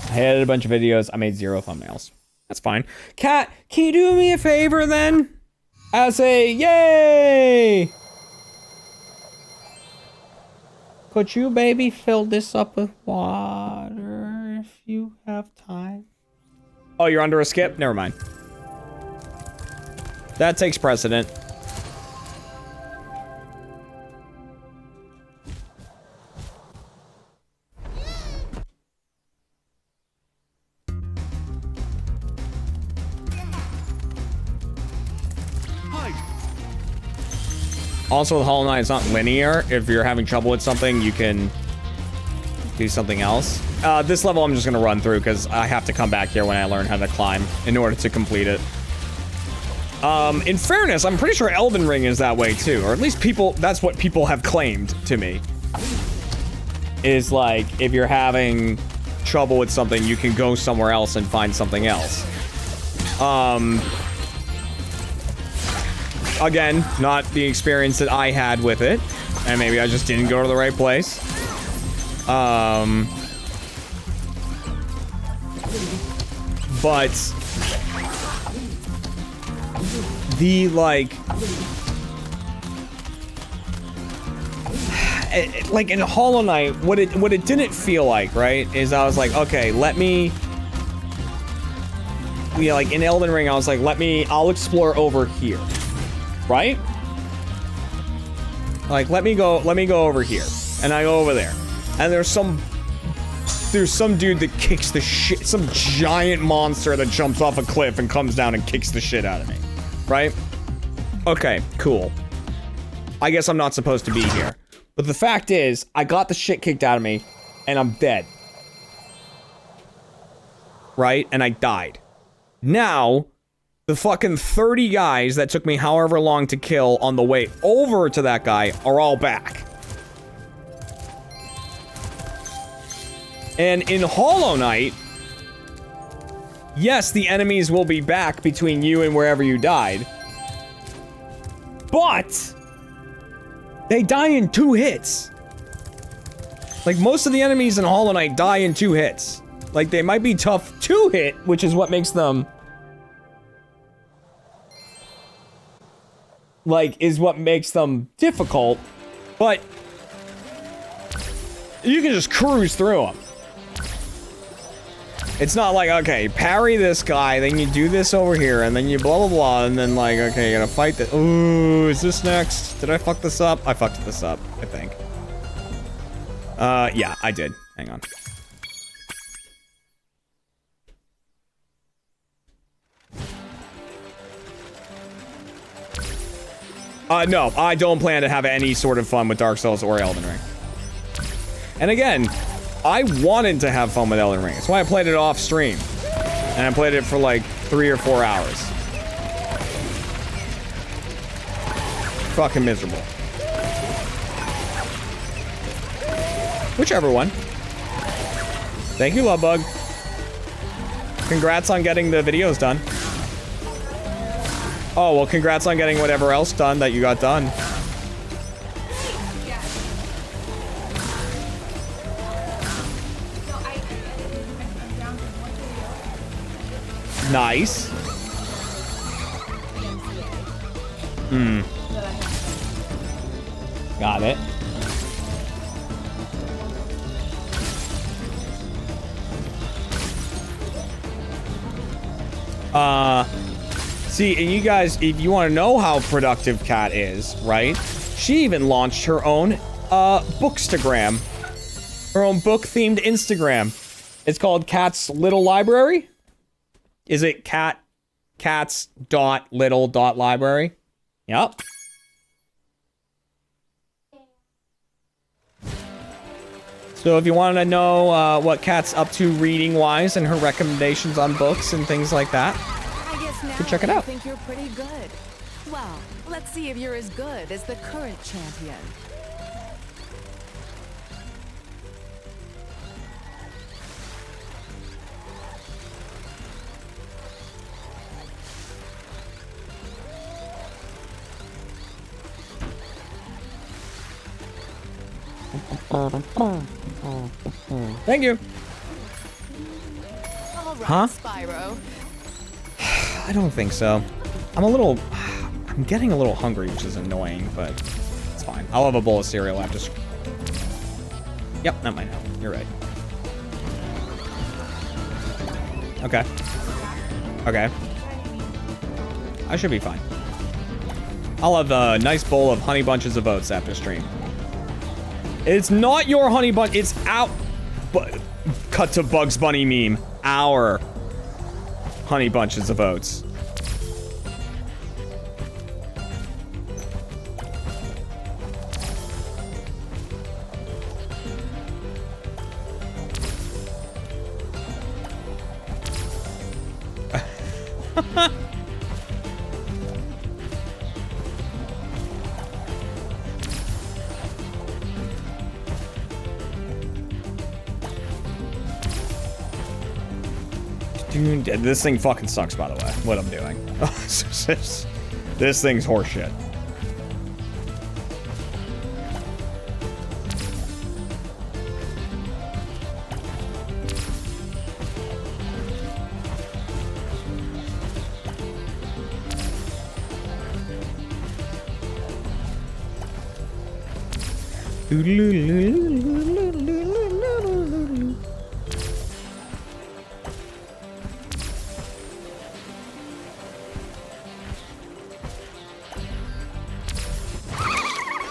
I edited a bunch of videos. I made 0 thumbnails. That's fine. Cat, can you do me a favor then? As a yay! Could you baby fill this up with water if you have time? Oh, you're under a skip? Never mind. That takes precedent. Also, with Hollow Knight, it's not linear. If you're having trouble with something, you can do something else. This level I'm just gonna run through because I have to come back here when I learn how to climb in order to complete it. In fairness, I'm pretty sure Elden Ring is that way too, or at least that's what people have claimed to me. Is like, if you're having trouble with something, you can go somewhere else and find something else. Again, not the experience that I had with it. And maybe I just didn't go to the right place. But the, like in Hollow Knight, what it didn't feel like, right, is I was like, okay, let me... Yeah, like in Elden Ring, I was like, I'll explore over here. Right? Like, let me go over here. And I go over there. And there's some dude that kicks the shit, some giant monster that jumps off a cliff and comes down and kicks the shit out of me. Right? Okay, cool. I guess I'm not supposed to be here. But the fact is, I got the shit kicked out of me, and I'm dead. Right? And I died. Now... the fucking 30 guys that took me however long to kill on the way over to that guy are all back. And in Hollow Knight, yes, the enemies will be back between you and wherever you died. But they die in 2 hits. Like, most of the enemies in Hollow Knight die in 2 hits. Like, they might be tough to hit, which is what makes them... is what makes them difficult, but you can just cruise through them. It's not like, okay, parry this guy, then you do this over here, and then you blah blah blah, and then like, okay, you gotta fight this. Ooh, is this next? Did I fuck this up? I fucked this up, I think. Yeah, I did. Hang on. No, I don't plan to have any sort of fun with Dark Souls or Elden Ring. And again, I wanted to have fun with Elden Ring. That's why I played it off stream. And I played it for like 3 or 4 hours. Fucking miserable. Whichever one. Thank you, Lovebug. Congrats on getting the videos done. Oh, well, congrats on getting whatever else done that you got done. Nice. Got it. See, and you guys, if you want to know how productive Kat is, right? She even launched her own, bookstagram. Her own book-themed Instagram. It's called Kat's Little Library. Is it cats.little.library? Yep. So if you want to know what Kat's up to reading-wise and her recommendations on books and things like that, I guess now check it out. I think you're pretty good. Well, let's see if you're as good as the current champion. Thank you. All right, Huh? Spyro. I don't think so. I'm getting a little hungry, which is annoying, but it's fine. I'll have a bowl of cereal after. Yep, that might help. You're right. Okay. Okay. I should be fine. I'll have a nice bowl of honey bunches of oats after stream. It's not your honey bun. It's out. Cut to Bugs Bunny meme. Our honey bunches of oats. Dude, this thing fucking sucks, by the way, what I'm doing. This thing's horseshit.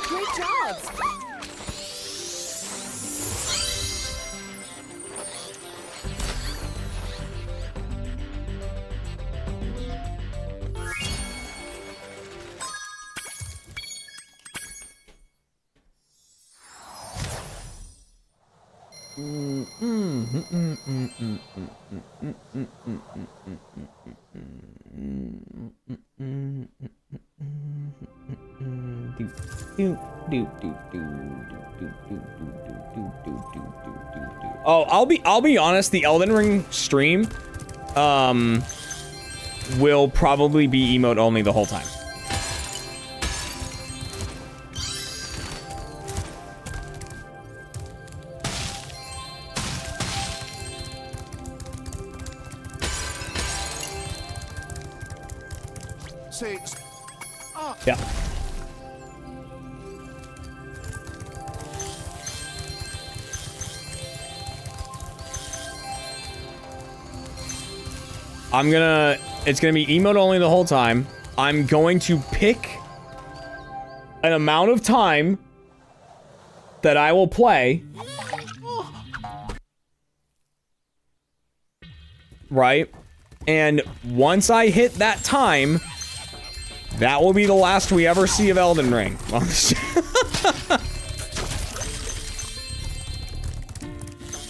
Great job. Oh, I'll be honest, the Elden Ring stream will probably be emote only the whole time. Say, Yeah. It's gonna be emote only the whole time. I'm going to pick an amount of time that I will play. Right? And once I hit that time, That will be the last we ever see of Elden Ring.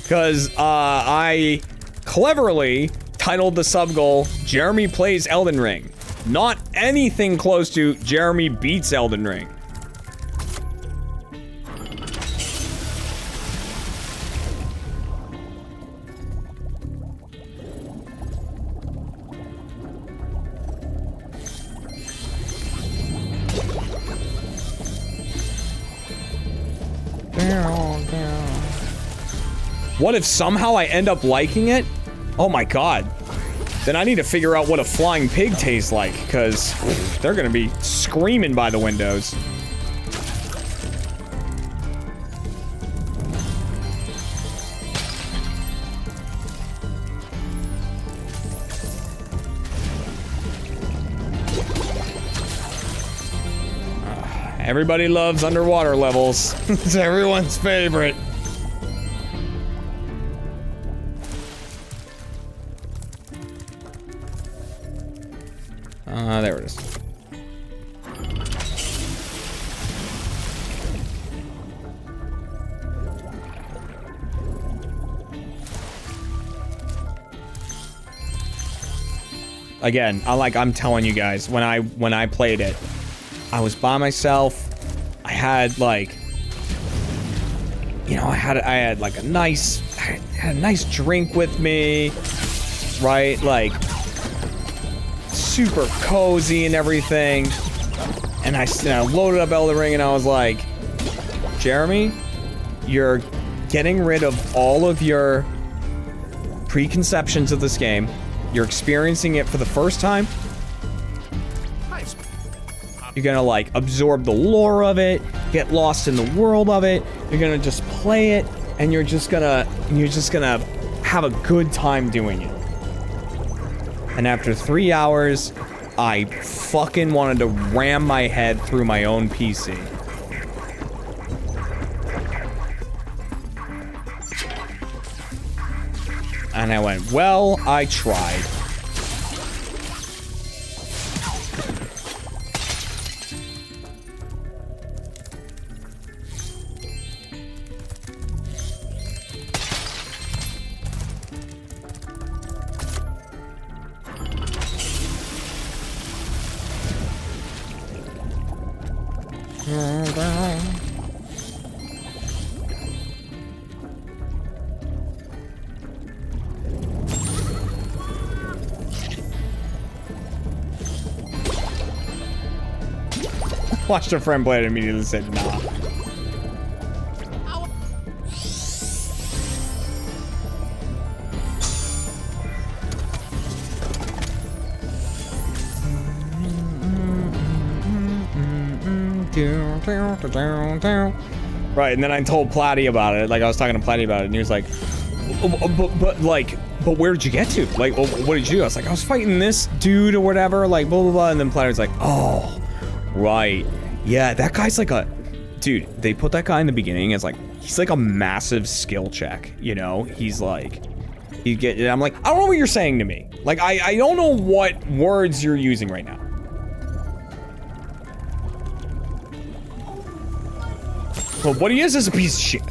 Because I cleverly titled the sub-goal, Jeremy plays Elden Ring. Not anything close to Jeremy beats Elden Ring. What if somehow I end up liking it? Oh my god. Then I need to figure out what a flying pig tastes like, because they're gonna be screaming by the windows. Everybody loves underwater levels. It's everyone's favorite. There it is. Again, I'm telling you guys, when I played it, I was by myself. I had like, you know, I had like a nice drink with me, right? Like, super cozy and everything. And I loaded up Elden Ring and I was like, Jeremy, you're getting rid of all of your preconceptions of this game. You're experiencing it for the first time. You're gonna like absorb the lore of it, get lost in the world of it. You're gonna just play it, and you're just gonna have a good time doing it. And after 3 hours, I fucking wanted to ram my head through my own PC. And I went, well, I tried. Watched a friend play it and immediately said, nah. Right, and then I told Platty about it. Like, I was talking to Platty about it, and he was like, but where did you get to? Like, what did you do? I was like, I was fighting this dude or whatever, like, blah, blah, blah. And then Platty was like, oh, right. Yeah, that guy's like a... Dude, they put that guy in the beginning as like... He's like a massive skill check, you know? He's like... I'm like, I don't know what you're saying to me. Like, I don't know what words you're using right now. But what he is a piece of shit.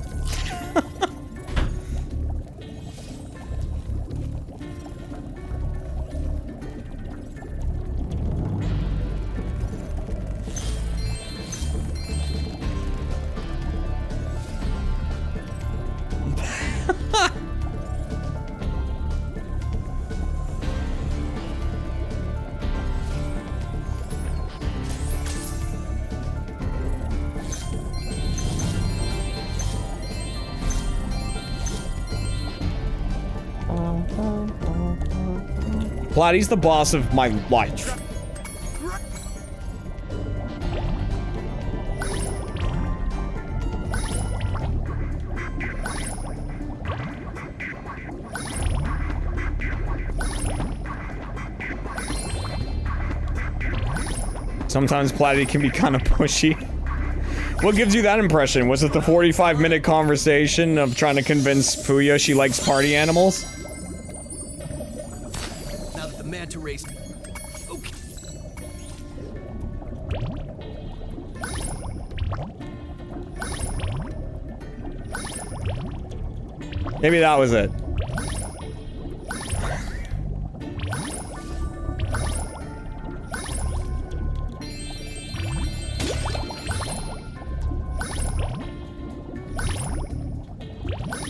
Platty's the boss of my life. Sometimes Platty can be kind of pushy. What gives you that impression? Was it the 45-minute conversation of trying to convince Puya she likes party animals? Now that the manta rays... Okay. Maybe that was it.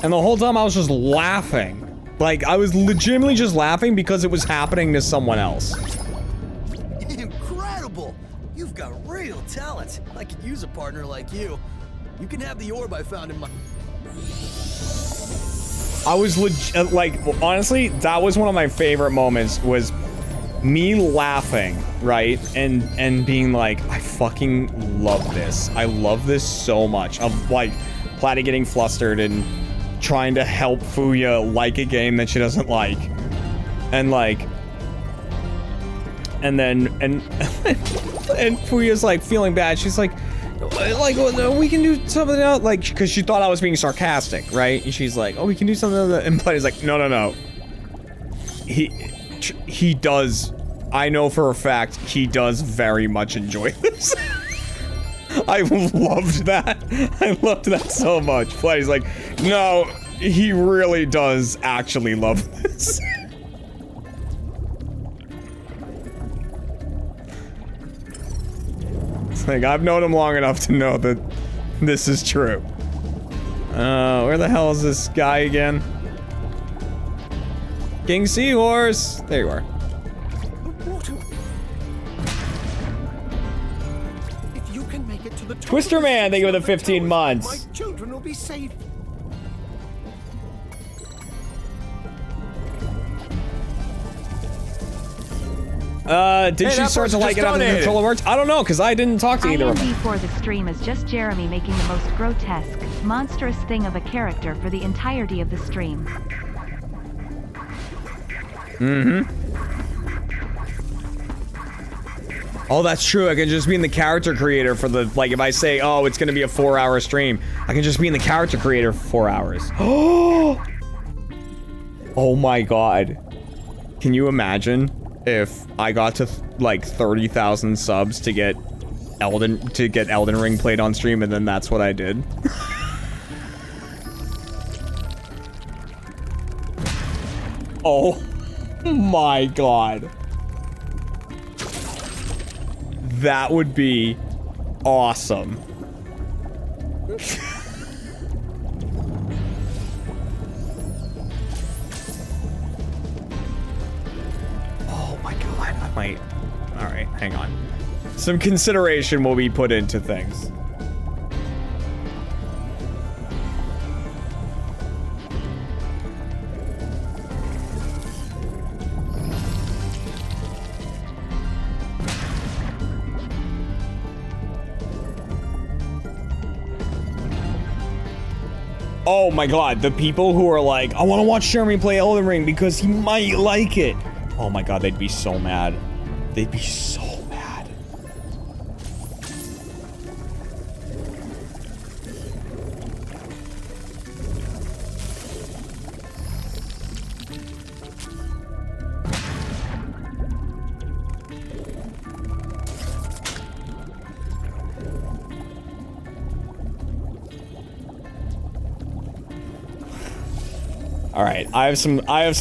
And the whole time I was just laughing. Like, I was legitimately just laughing because it was happening to someone else. Incredible! You've got real talent. I could use a partner like you. You can have the orb I found in my... I was like, honestly, that was one of my favorite moments, was me laughing, right? And being like, I fucking love this. I love this so much. Of like, Platy getting flustered and trying to help Fuya like a game that she doesn't like. And like, and Fuya's like feeling bad. She's like, we can do something else, like, because she thought I was being sarcastic, right? And she's like, oh, we can do something else. And Platy's like, no. He does, I know for a fact, he does very much enjoy this. I loved that. I loved that so much. Platy's like, no, he really does actually love this. Like, I've known him long enough to know that this is true. Where the hell is this guy again? King Seahorse! There you are. If you can make it to the Twister Man, thank you for the 15 months. My children will be safe. Did she start to like it after the controller worked? I don't know, because I didn't talk to either of them. IMD for the stream is just Jeremy making the most grotesque, monstrous thing of a character for the entirety of the stream. Oh, that's true. I can just be in the character creator for the, like, if I say, oh, it's gonna be a 4-hour stream, I can just be in the character creator for 4 hours. Oh my god. Can you imagine if I got to, like, 30,000 subs to get Elden Ring played on stream, and then that's what I did? Oh my god. That would be awesome. Oh my god, I might... Alright, hang on. Some consideration will be put into things. Oh my god, the people who are like, I want to watch Jeremy play Elden Ring because he might like it. Oh my god, they'd be so mad. They'd be so mad. All right, I have some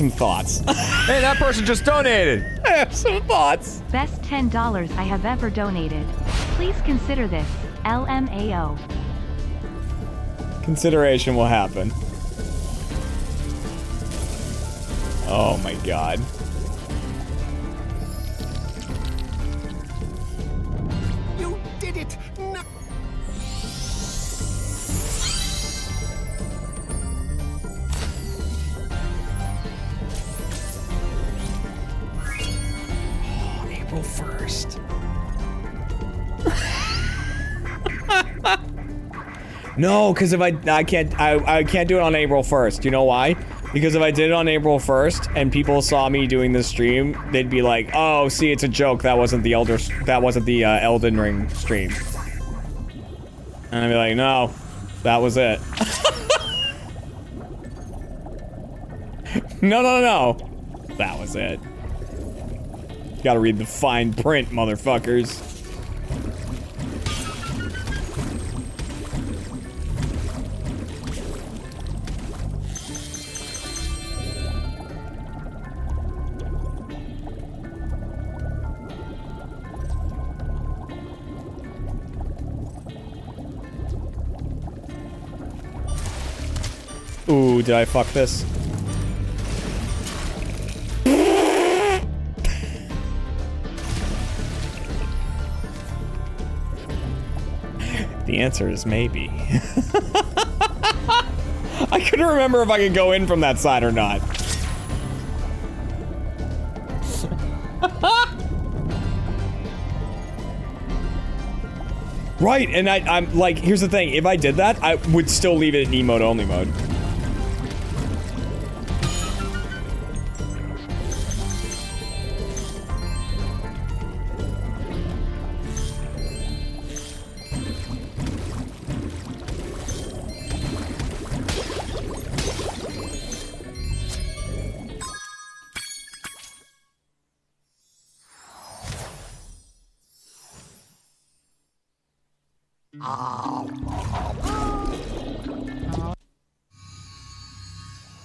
thoughts. Hey, that person just donated. I have some thoughts. Best $10 I have ever donated. Please consider this, LMAO. Consideration will happen. Oh my god. You did it! No. April 1st. No, because if I can't do it on April 1st. You know why? Because if I did it on April 1st and people saw me doing this stream, they'd be like, "Oh, see, it's a joke. That wasn't the Elden Ring stream." And I'd be like, "No, that was it." No. That was it. Gotta read the fine print, motherfuckers. Ooh, did I fuck this? The answer is maybe. I couldn't remember if I could go in from that side or not. Right, and I'm like, here's the thing. If I did that, I would still leave it in emote only mode.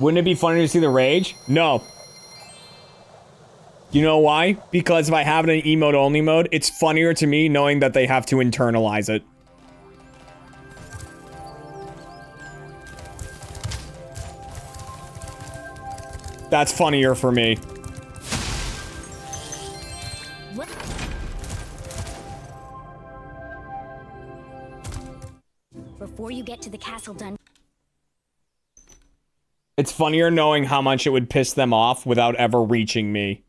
Wouldn't it be funny to see the rage? No. You know why? Because if I have it in emote only mode, it's funnier to me knowing that they have to internalize it. That's funnier for me. Before you get to the castle dungeon. It's funnier knowing how much it would piss them off without ever reaching me.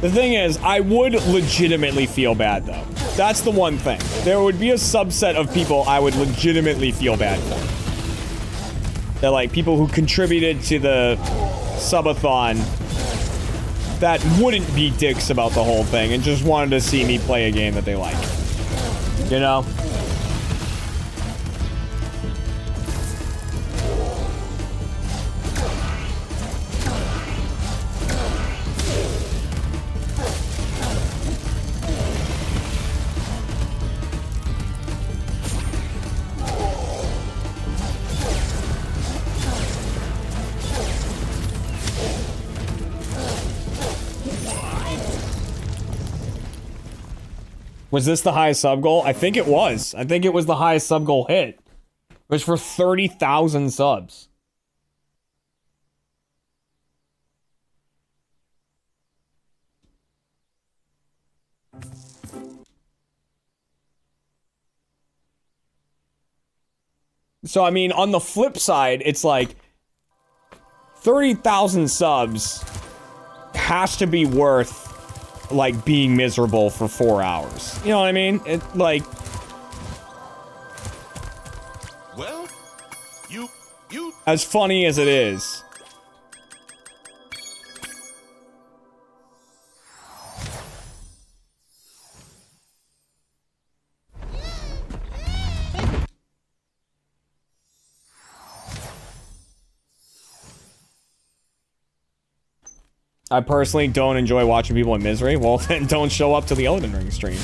The thing is, I would legitimately feel bad, though. That's the one thing. There would be a subset of people I would legitimately feel bad for. They're like people who contributed to the Subathon that wouldn't be dicks about the whole thing and just wanted to see me play a game that they like. You know? Was this the highest sub goal? I think it was. I think it was the highest sub goal hit. It was for 30,000 subs. So, I mean, on the flip side, it's like 30,000 subs has to be worth like being miserable for 4 hours. You know what I mean? It like Well, you as funny as it is. I personally don't enjoy watching people in misery. Well, then don't show up to the Elden Ring stream.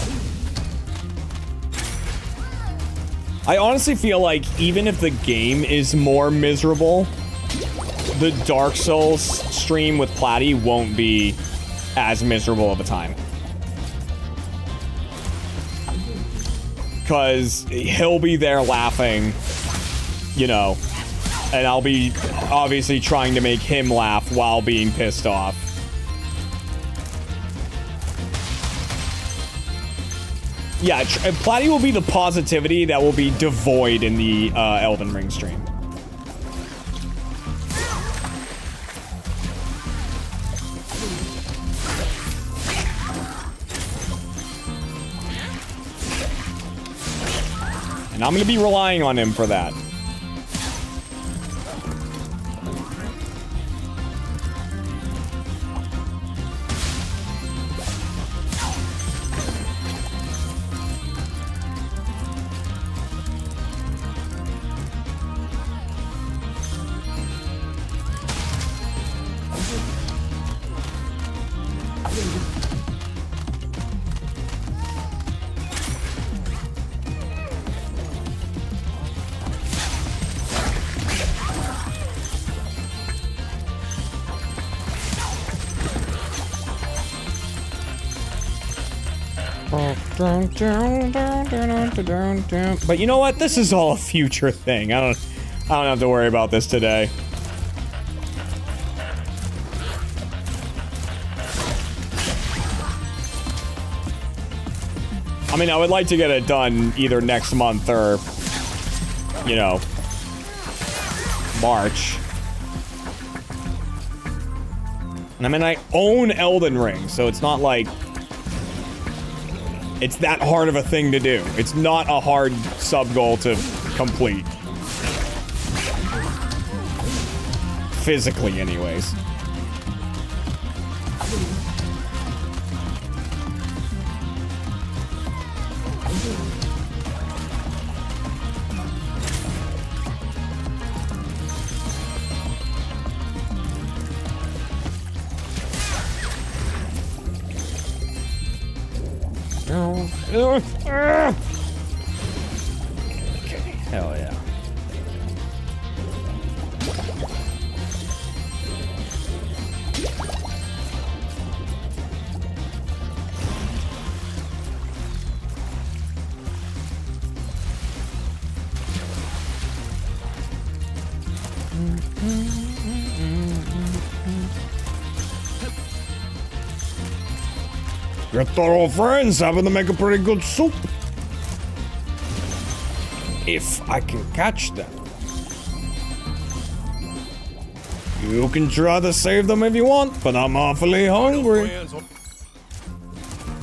I honestly feel like even if the game is more miserable, the Dark Souls stream with Platy won't be as miserable of a time. Because he'll be there laughing, you know, and I'll be obviously trying to make him laugh while being pissed off. Yeah, Platy will be the positivity that will be devoid in the Elden Ring stream. And I'm gonna be relying on him for that. But you know what? This is all a future thing. I don't have to worry about this today. I mean, I would like to get it done either next month or, you know, March. And I mean, I own Elden Ring, so it's not like it's that hard of a thing to do. It's not a hard sub-goal to complete. Physically, anyways. Okay, hell yeah. Your thorough friends happen to make a pretty good soup. If I can catch them. You can try to save them if you want, but I'm awfully hungry.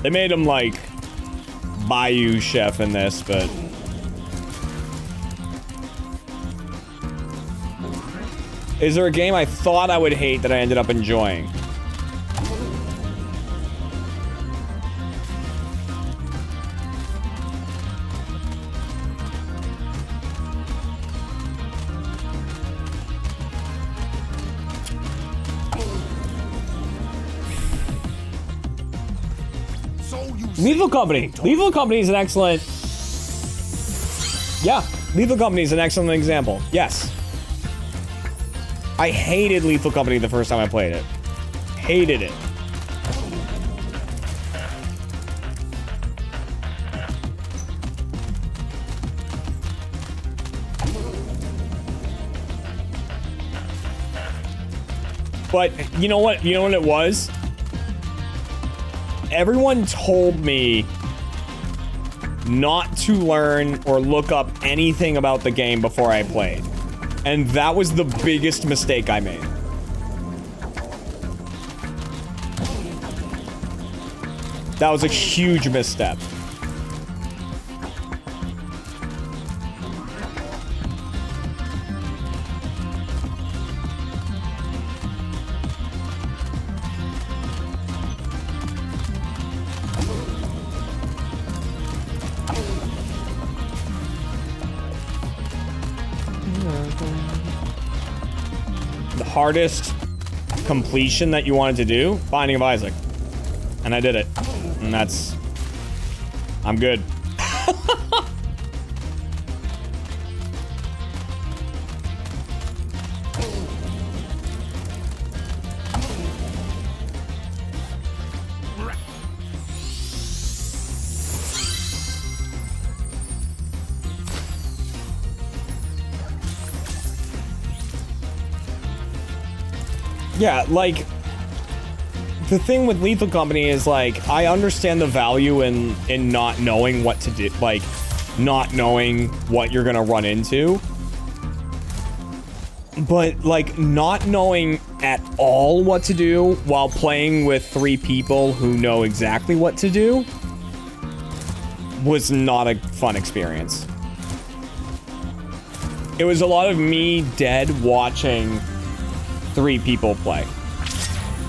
They made him like Bayou Chef in this, but is there a game I thought I would hate that I ended up enjoying? Lethal Company. Lethal Company is an excellent... Yeah, Lethal Company is an excellent example. Yes. I hated Lethal Company the first time I played it. Hated it. But you know what? You know what it was? Everyone told me not to learn or look up anything about the game before I played. And that was the biggest mistake I made. That was a huge misstep. Hardest completion that you wanted to do, Binding of Isaac. And I did it. And that's... I'm good. Yeah, like, the thing with Lethal Company is, like, I understand the value in not knowing what to do, like, not knowing what you're gonna run into. But, like, not knowing at all what to do while playing with 3 people who know exactly what to do was not a fun experience. It was a lot of me dead watching 3 people play.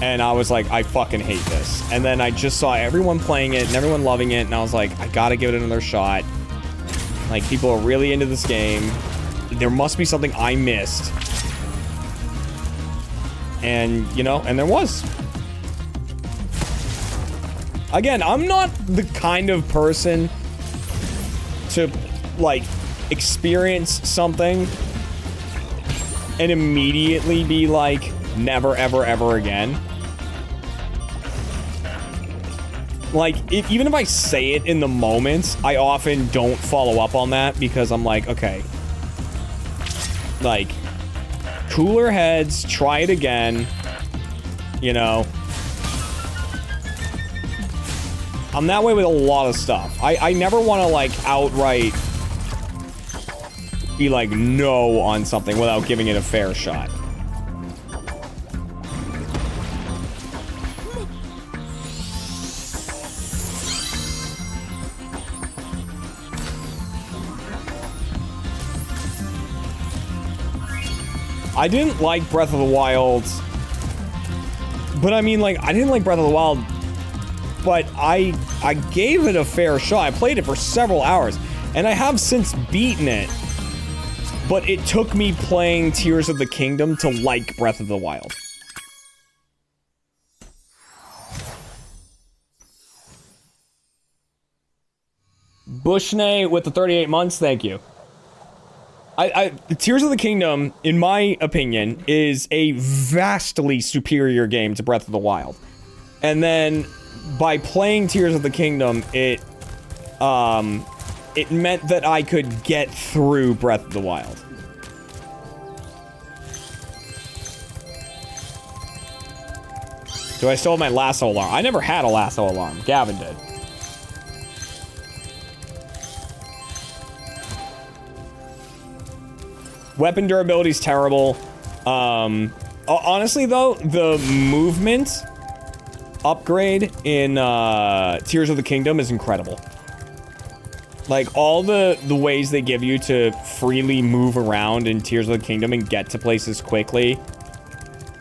And I was like, I fucking hate this. And then I just saw everyone playing it and everyone loving it, and I was like, I gotta give it another shot. Like, people are really into this game. There must be something I missed. And, you know, and there was. Again, I'm not the kind of person to, like, experience something and immediately be like, never, ever, ever again. like, even if I say it in the moment, I often don't follow up on that because I'm like, okay. Like, cooler heads, try it again. You know. I'm that way with a lot of stuff. I never want to, like, outright be like, no on something without giving it a fair shot. I didn't like Breath of the Wild, but I mean, like, I didn't like Breath of the Wild, but I gave it a fair shot. I played it for several hours, and I have since beaten it, but it took me playing Tears of the Kingdom to like Breath of the Wild. Bushney with the 38 months, thank you. Tears of the Kingdom, in my opinion, is a vastly superior game to Breath of the Wild. And then, by playing Tears of the Kingdom, it meant that I could get through Breath of the Wild. Do I still have my lasso alarm? I never had a lasso alarm. Gavin did. Weapon durability is terrible. Honestly, though, the movement upgrade in Tears of the Kingdom is incredible. Like, all the ways they give you to freely move around in Tears of the Kingdom and get to places quickly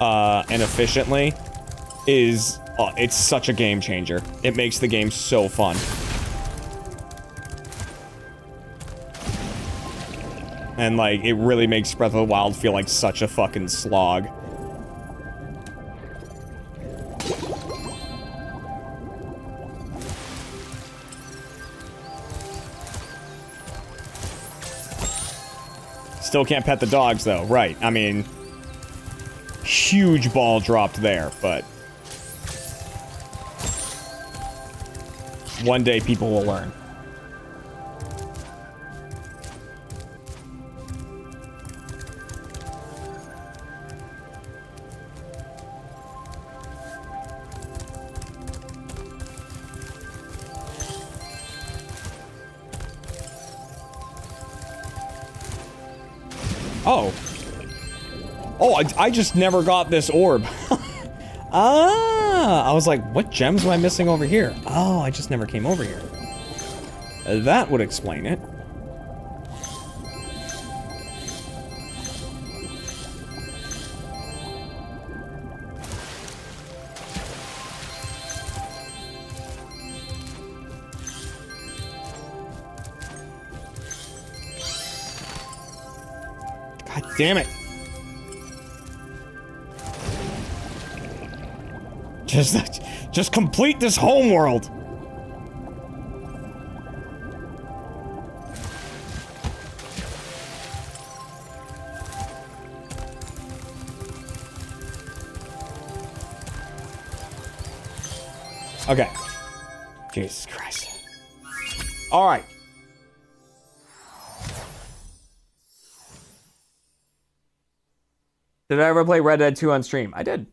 and efficiently is... it's such a game changer. It makes the game so fun. And, like, it really makes Breath of the Wild feel like such a fucking slog. Still can't pet the dogs, though. Right. I mean, huge ball dropped there, but... one day people will learn. Oh. Oh, I just never got this orb. I was like, what gems am I missing over here? Oh, I just never came over here. That would explain it. God damn it. Just complete this homeworld. Okay. Jesus Christ. All right. Did I ever play Red Dead 2 on stream? I did.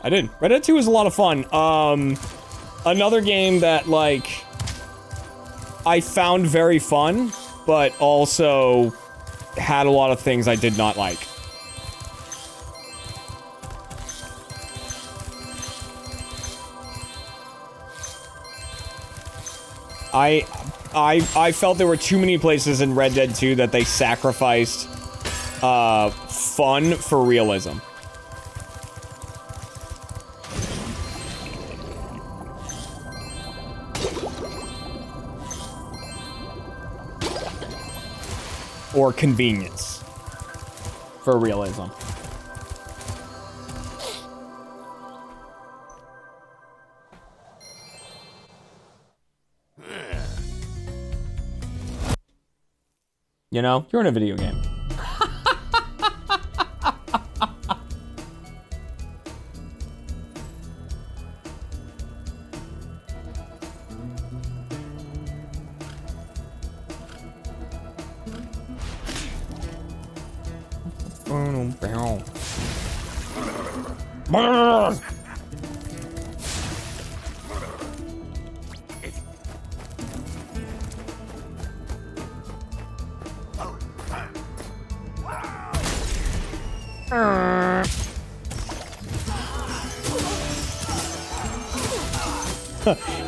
I did. Red Dead 2 was a lot of fun. Another game that, like, I found very fun, but also had a lot of things I did not like. I felt there were too many places in Red Dead 2 that they sacrificed fun for realism. Or convenience for realism. You know, you're in a video game.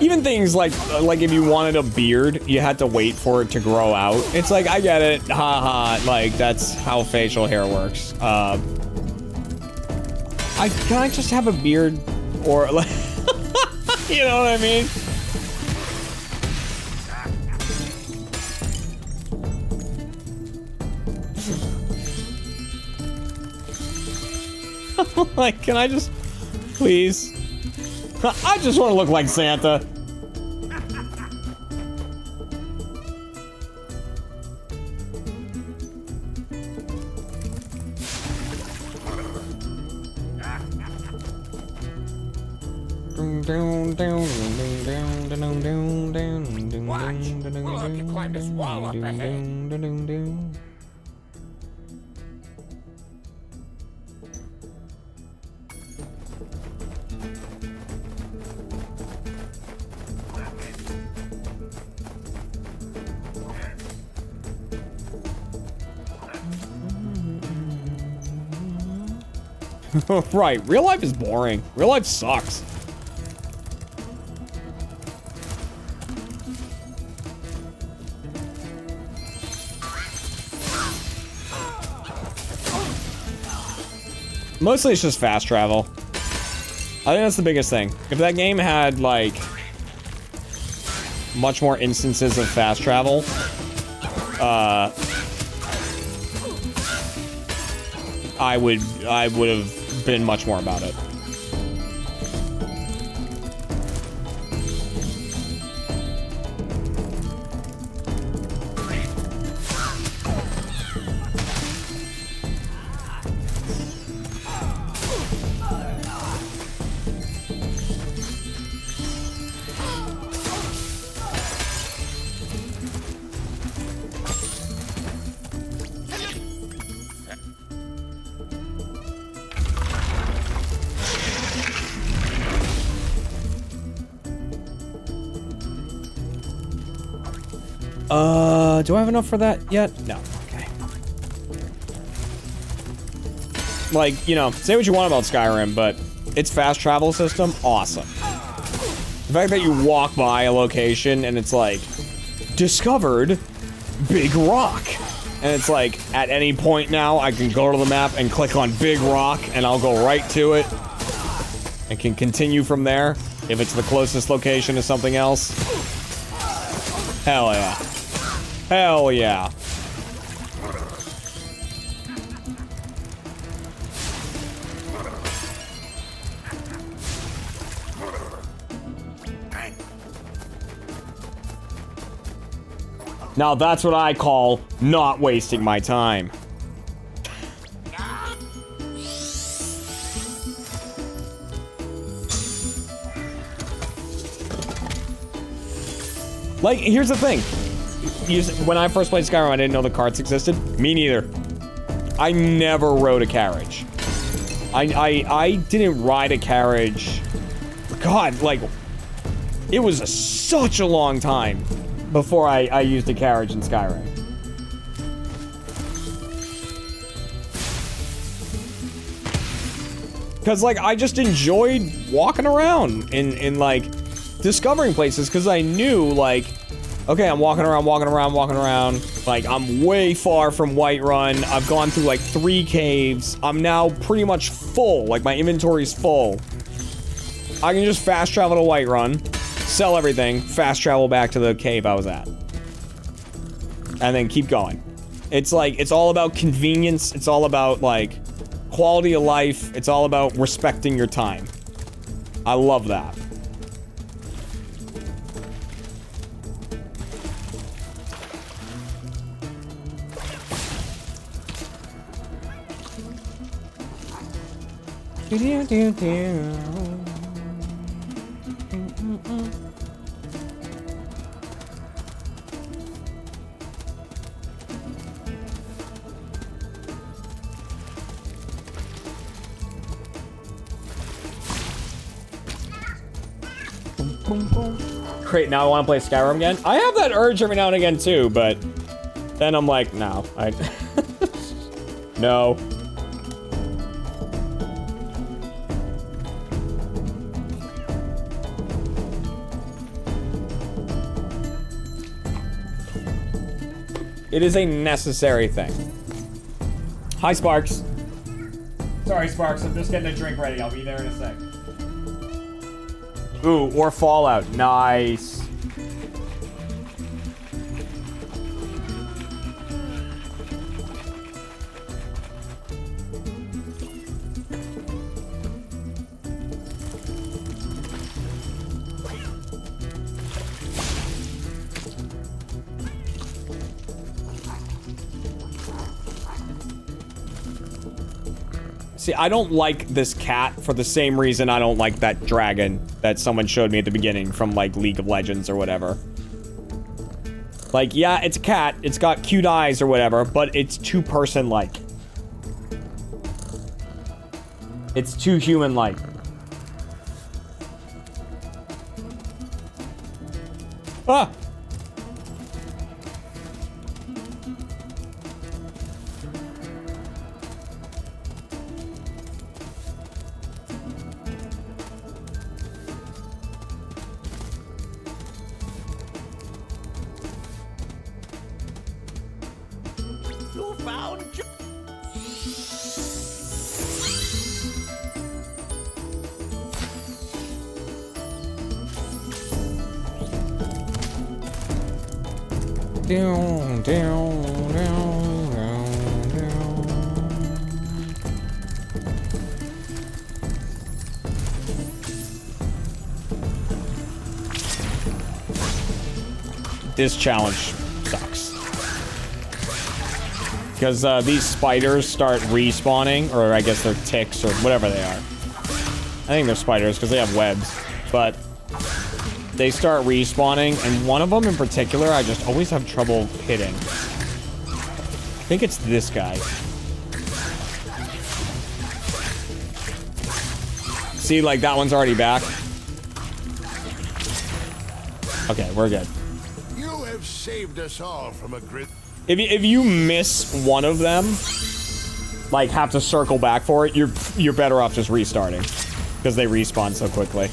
Even things like if you wanted a beard, you had to wait for it to grow out. It's like, I get it, haha, like that's how facial hair works. Can I just have a beard, or like, you know what I mean? Like, can I just, please? I just want to look like Santa. Watch. We'll help you climb this wall up ahead. Right, real life is boring. Real life sucks. Mostly it's just fast travel. I think that's the biggest thing. If that game had, like, much more instances of fast travel, I would have been much more about it. Do I have enough for that yet? No. Okay. Like, you know, say what you want about Skyrim, but its fast travel system, awesome. The fact that you walk by a location and it's like, discovered Big Rock. And it's like, at any point now, I can go to the map and click on Big Rock and I'll go right to it. And can continue from there if it's the closest location to something else. Hell yeah. Hell yeah. Now that's what I call not wasting my time. Like, here's the thing. When I first played Skyrim, I didn't know the carts existed. Me neither. I never rode a carriage. I didn't ride a carriage. God, like, it was such a long time before I used a carriage in Skyrim. Because, like, I just enjoyed walking around in like, discovering places, because I knew, like, okay, I'm walking around. Like, I'm way far from Whiterun. I've gone through, like, 3 caves. I'm now pretty much full. Like, my inventory's full. I can just fast travel to Whiterun, sell everything, fast travel back to the cave I was at. And then keep going. It's like, it's all about convenience. It's all about, like, quality of life. It's all about respecting your time. I love that. Great, now I want to play Skyrim again. I have that urge every now and again too, but then I'm like, no, no. It is a necessary thing. Hi, Sparks. Sorry, Sparks, I'm just getting a drink ready. I'll be there in a sec. Ooh, or Fallout. Nice. See, I don't like this cat for the same reason I don't like that dragon that someone showed me at the beginning from, like, League of Legends or whatever. Like, yeah, it's a cat. It's got cute eyes or whatever, but it's too person-like. It's too human-like. Ah! This challenge sucks. Because these spiders start respawning, or I guess they're ticks or whatever they are. I think they're spiders because they have webs, but they start respawning, and one of them in particular I just always have trouble hitting. I think it's this guy. See, like, that one's already back. Okay, we're good. You have saved us all from a grid. If you miss one of them, like, have to circle back for it, you're better off just restarting. Because they respawn so quickly.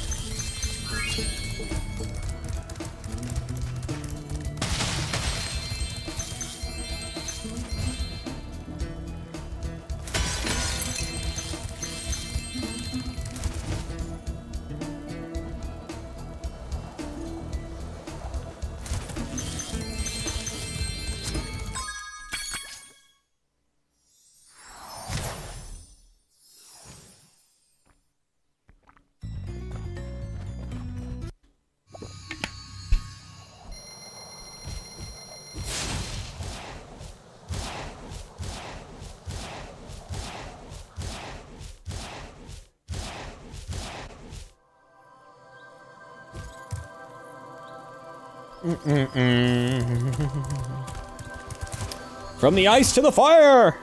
From the ice to the fire!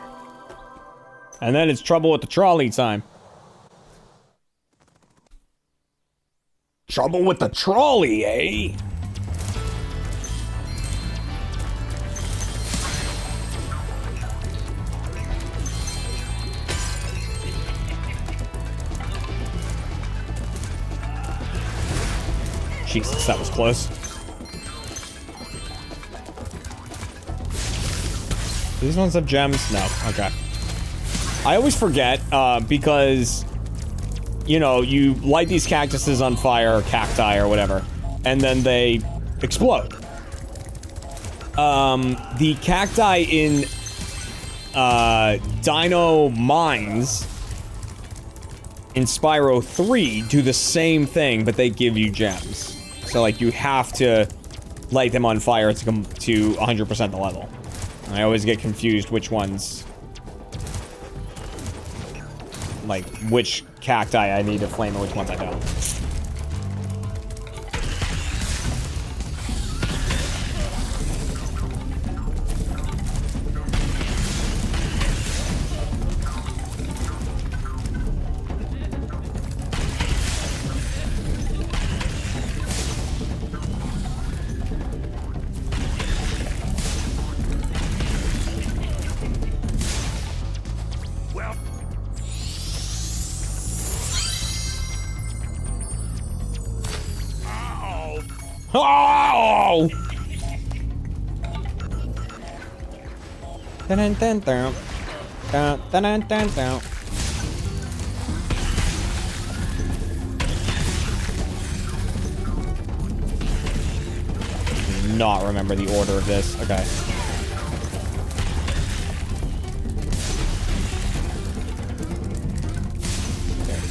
And then it's trouble with the trolley time. Trouble with the trolley, eh? Jesus, that was close. These ones have gems? No. Okay. I always forget, because, you know, you light these cactuses on fire, or cacti, or whatever, and then they explode. The cacti in, Dino Mines in Spyro 3 do the same thing, but they give you gems. So, like, you have to light them on fire to come to 100% the level. I always get confused which ones, like, which cacti I need to flame and which ones I don't. Oh! Dun dun dun dun dun dun dun dun. Not remember the order of this. Okay.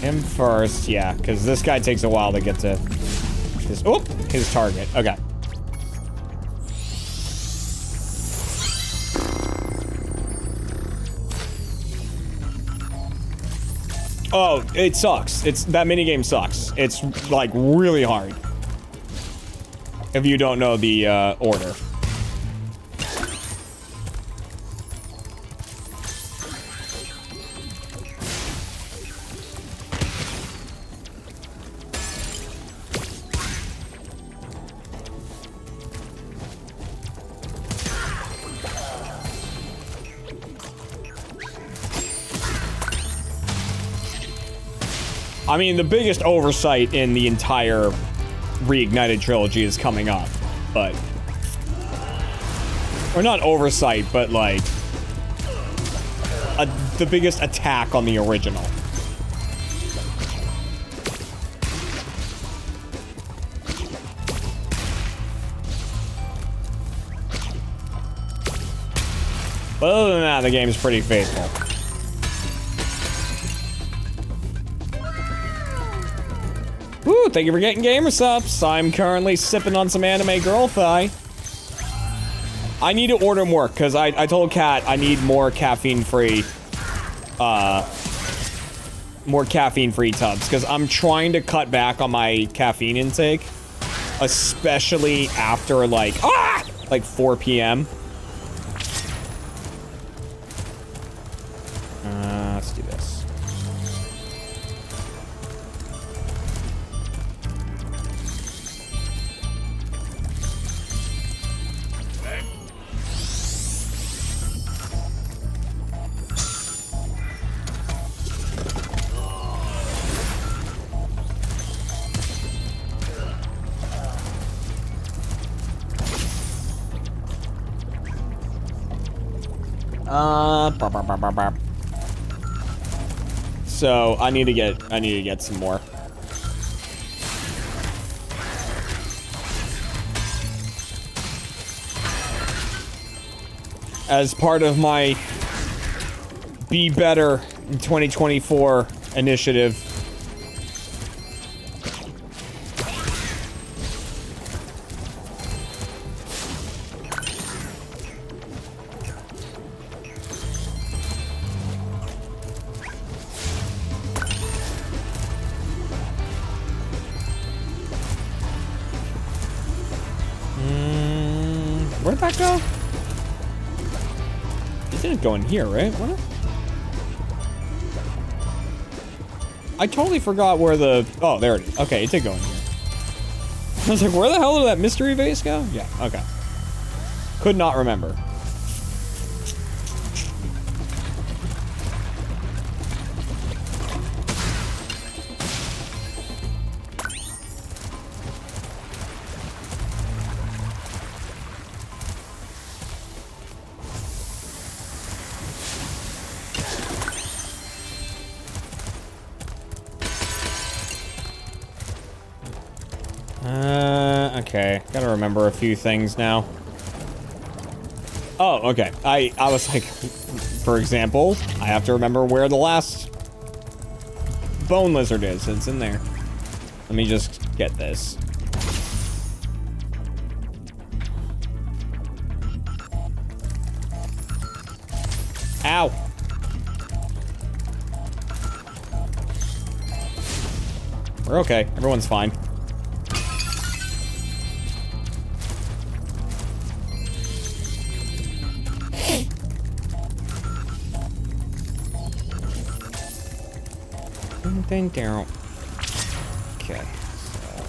Him first, yeah, because this guy takes a while to get to his target. Okay. Oh, it sucks. That minigame sucks. It's like really hard. If you don't know the order. I mean, the biggest oversight in the entire Reignited trilogy is coming up, but... Or not oversight, but like... the biggest attack on the original. But other than that, the game's pretty faithful. Woo, thank you for getting gamer subs. I'm currently sipping on some anime girl thigh. I need to order more, because I told Kat I need more caffeine-free, tubs, because I'm trying to cut back on my caffeine intake, especially after, like 4 p.m. Let's do this. So I need to get some more. As part of my Be Better in 2024 initiative. Where'd that go? It didn't go in here, right? What? I totally forgot where the... Oh, there it is. Okay, it did go in here. I was like, where the hell did that mystery vase go? Yeah, okay. Could not remember. Okay, gotta remember a few things now. Oh, okay. I was like, for example, I have to remember where the last bone lizard is. It's in there. Let me just get this. Ow. We're okay. Everyone's fine. Okay.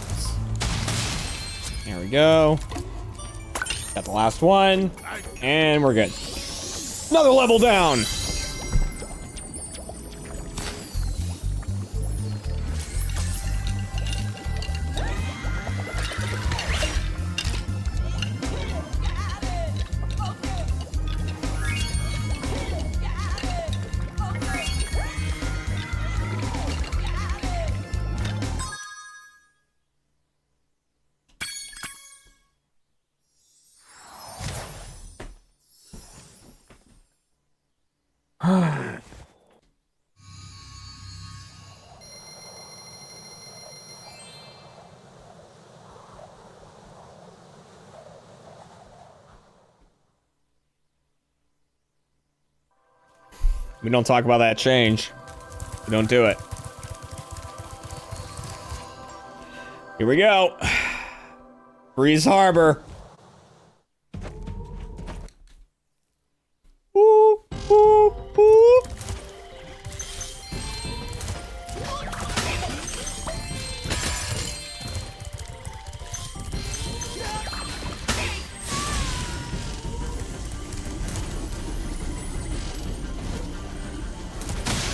So there we go. Got the last one. And we're good. Another level down. We don't talk about that change. We don't do it. Here we go. Breeze Harbor. Woo, woo, woo.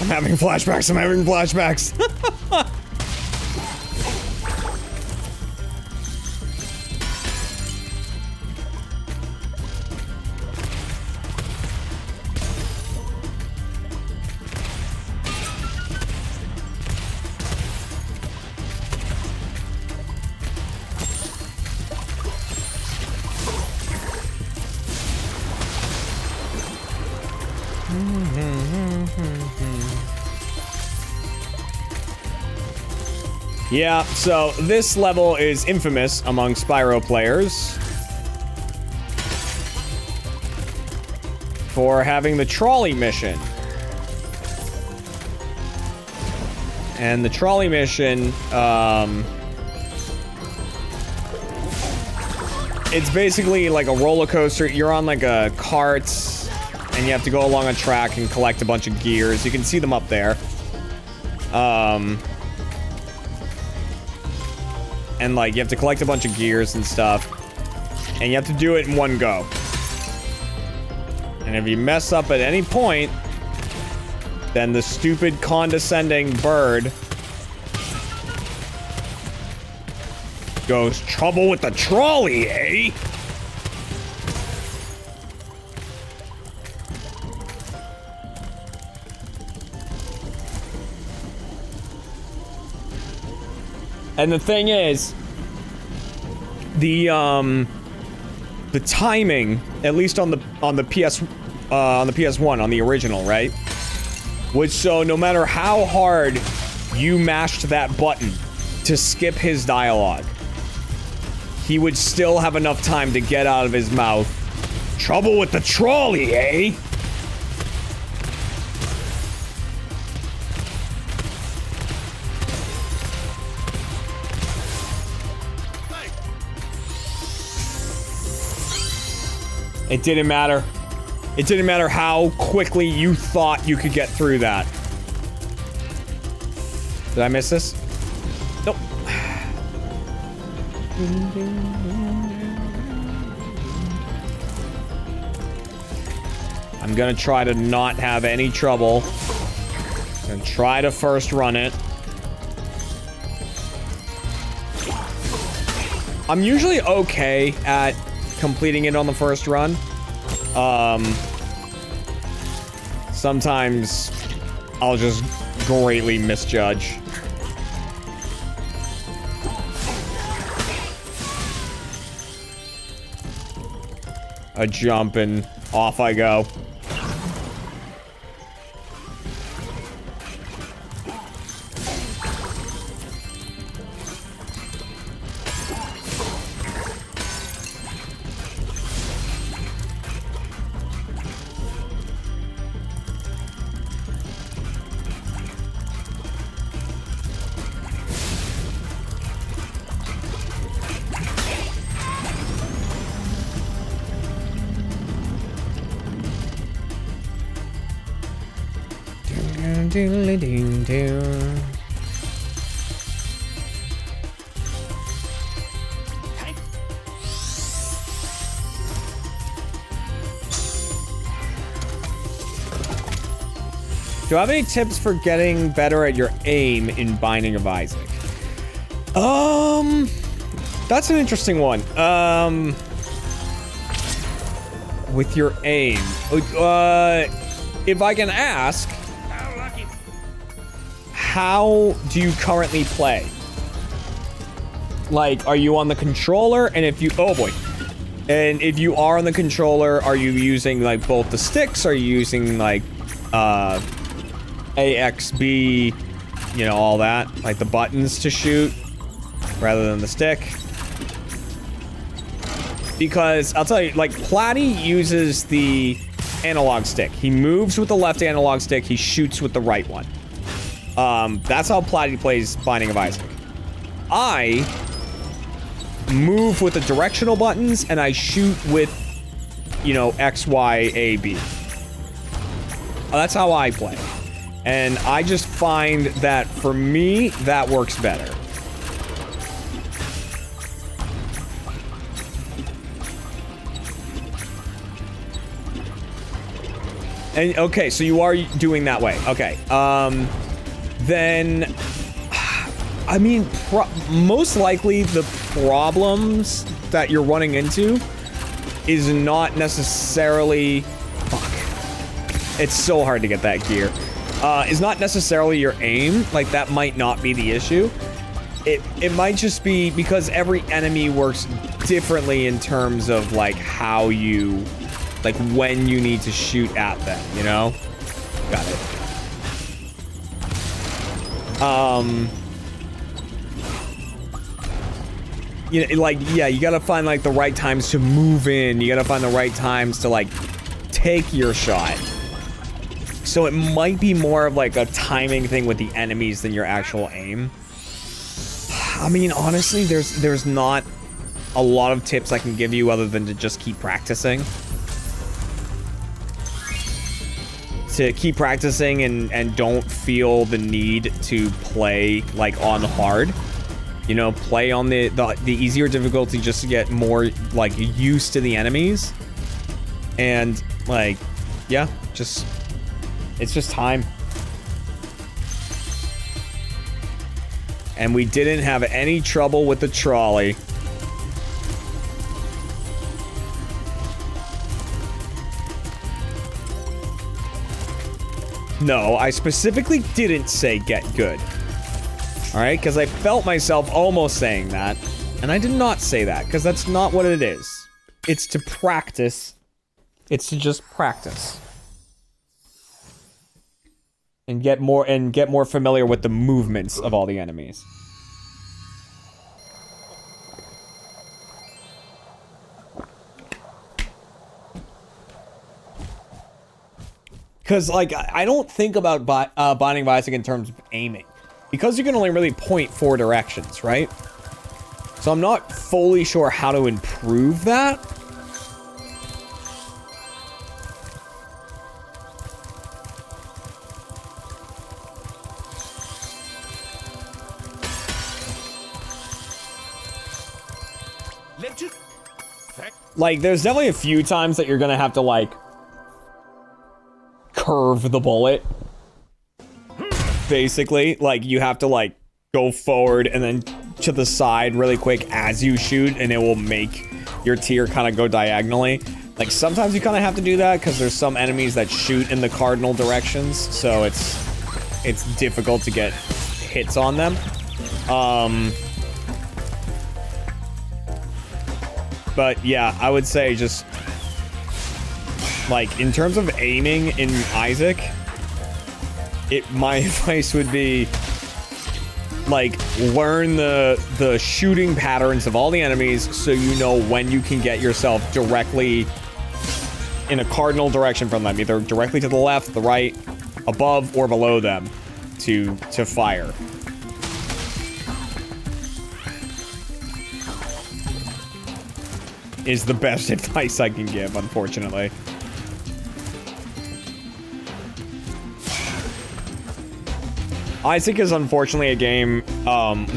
I'm having flashbacks. I'm having flashbacks. Yeah, so this level is infamous among Spyro players for having the trolley mission. And the trolley mission, it's basically like a roller coaster. You're on like a cart, and you have to go along a track and collect a bunch of gears. You can see them up there. And like you have to collect a bunch of gears and stuff, and you have to do it in one go. And if you mess up at any point, then the stupid condescending bird goes, "Trouble with the trolley, eh?" And the thing is, the timing, at least on the PS1, on the original, right, was so no matter how hard you mashed that button to skip his dialogue, he would still have enough time to get out of his mouth, "Trouble with the trolley, eh?" It didn't matter. It didn't matter how quickly you thought you could get through that. Did I miss this? Nope. I'm gonna try to not have any trouble. And try to first run it. I'm usually okay at completing it on the first run. Sometimes I'll just greatly misjudge. A jump and off I go. Do I have any tips for getting better at your aim in Binding of Isaac? That's an interesting one. With your aim. If I can ask, how do you currently play? Like, are you on the controller? And if you, oh boy. And if you are on the controller, are you using like both the sticks? Are you using like, A, X, B, you know, all that, like the buttons to shoot rather than the stick? Because I'll tell you, like, Platy uses the analog stick. He moves with the left analog stick. He shoots with the right one. That's how Platy plays Binding of Isaac. I move with the directional buttons, and I shoot with, you know, X, Y, A, B. That's how I play. And I just find that, for me, that works better. And, okay, so you are doing that way. Okay. Then... I mean, most likely the problems that you're running into is not necessarily... Fuck. It's so hard to get that gear. Is not necessarily your aim. Like, that might not be the issue. It might just be because every enemy works differently in terms of, like, how you... Like, when you need to shoot at them, you know? Got it. You know, like, yeah, you gotta find, like, the right times to move in. You gotta find the right times to, like, take your shot. So it might be more of, like, a timing thing with the enemies than your actual aim. I mean, honestly, there's not a lot of tips I can give you other than to just keep practicing. To keep practicing and don't feel the need to play, like, on hard. You know, play on the easier difficulty just to get more, like, used to the enemies. And, like, yeah, just... It's just time. And we didn't have any trouble with the trolley. No, I specifically didn't say get good. Alright, because I felt myself almost saying that. And I did not say that, because that's not what it is. It's to practice. It's to just practice. And get more familiar with the movements of all the enemies. Because, like, I don't think about Binding of Isaac in terms of aiming. Because you can only really point 4 directions, right? So I'm not fully sure how to improve that. Like, there's definitely a few times that you're gonna have to, like, curve the bullet. Basically, like, you have to, like, go forward and then to the side really quick as you shoot, and it will make your tier kind of go diagonally. Like, sometimes you kind of have to do that because there's some enemies that shoot in the cardinal directions, so it's difficult to get hits on them. But yeah, I would say just, like, in terms of aiming in Isaac, my advice would be, like, learn the shooting patterns of all the enemies so you know when you can get yourself directly in a cardinal direction from them, either directly to the left, the right, above, or below them to fire. Is the best advice I can give, unfortunately. Isaac is unfortunately a game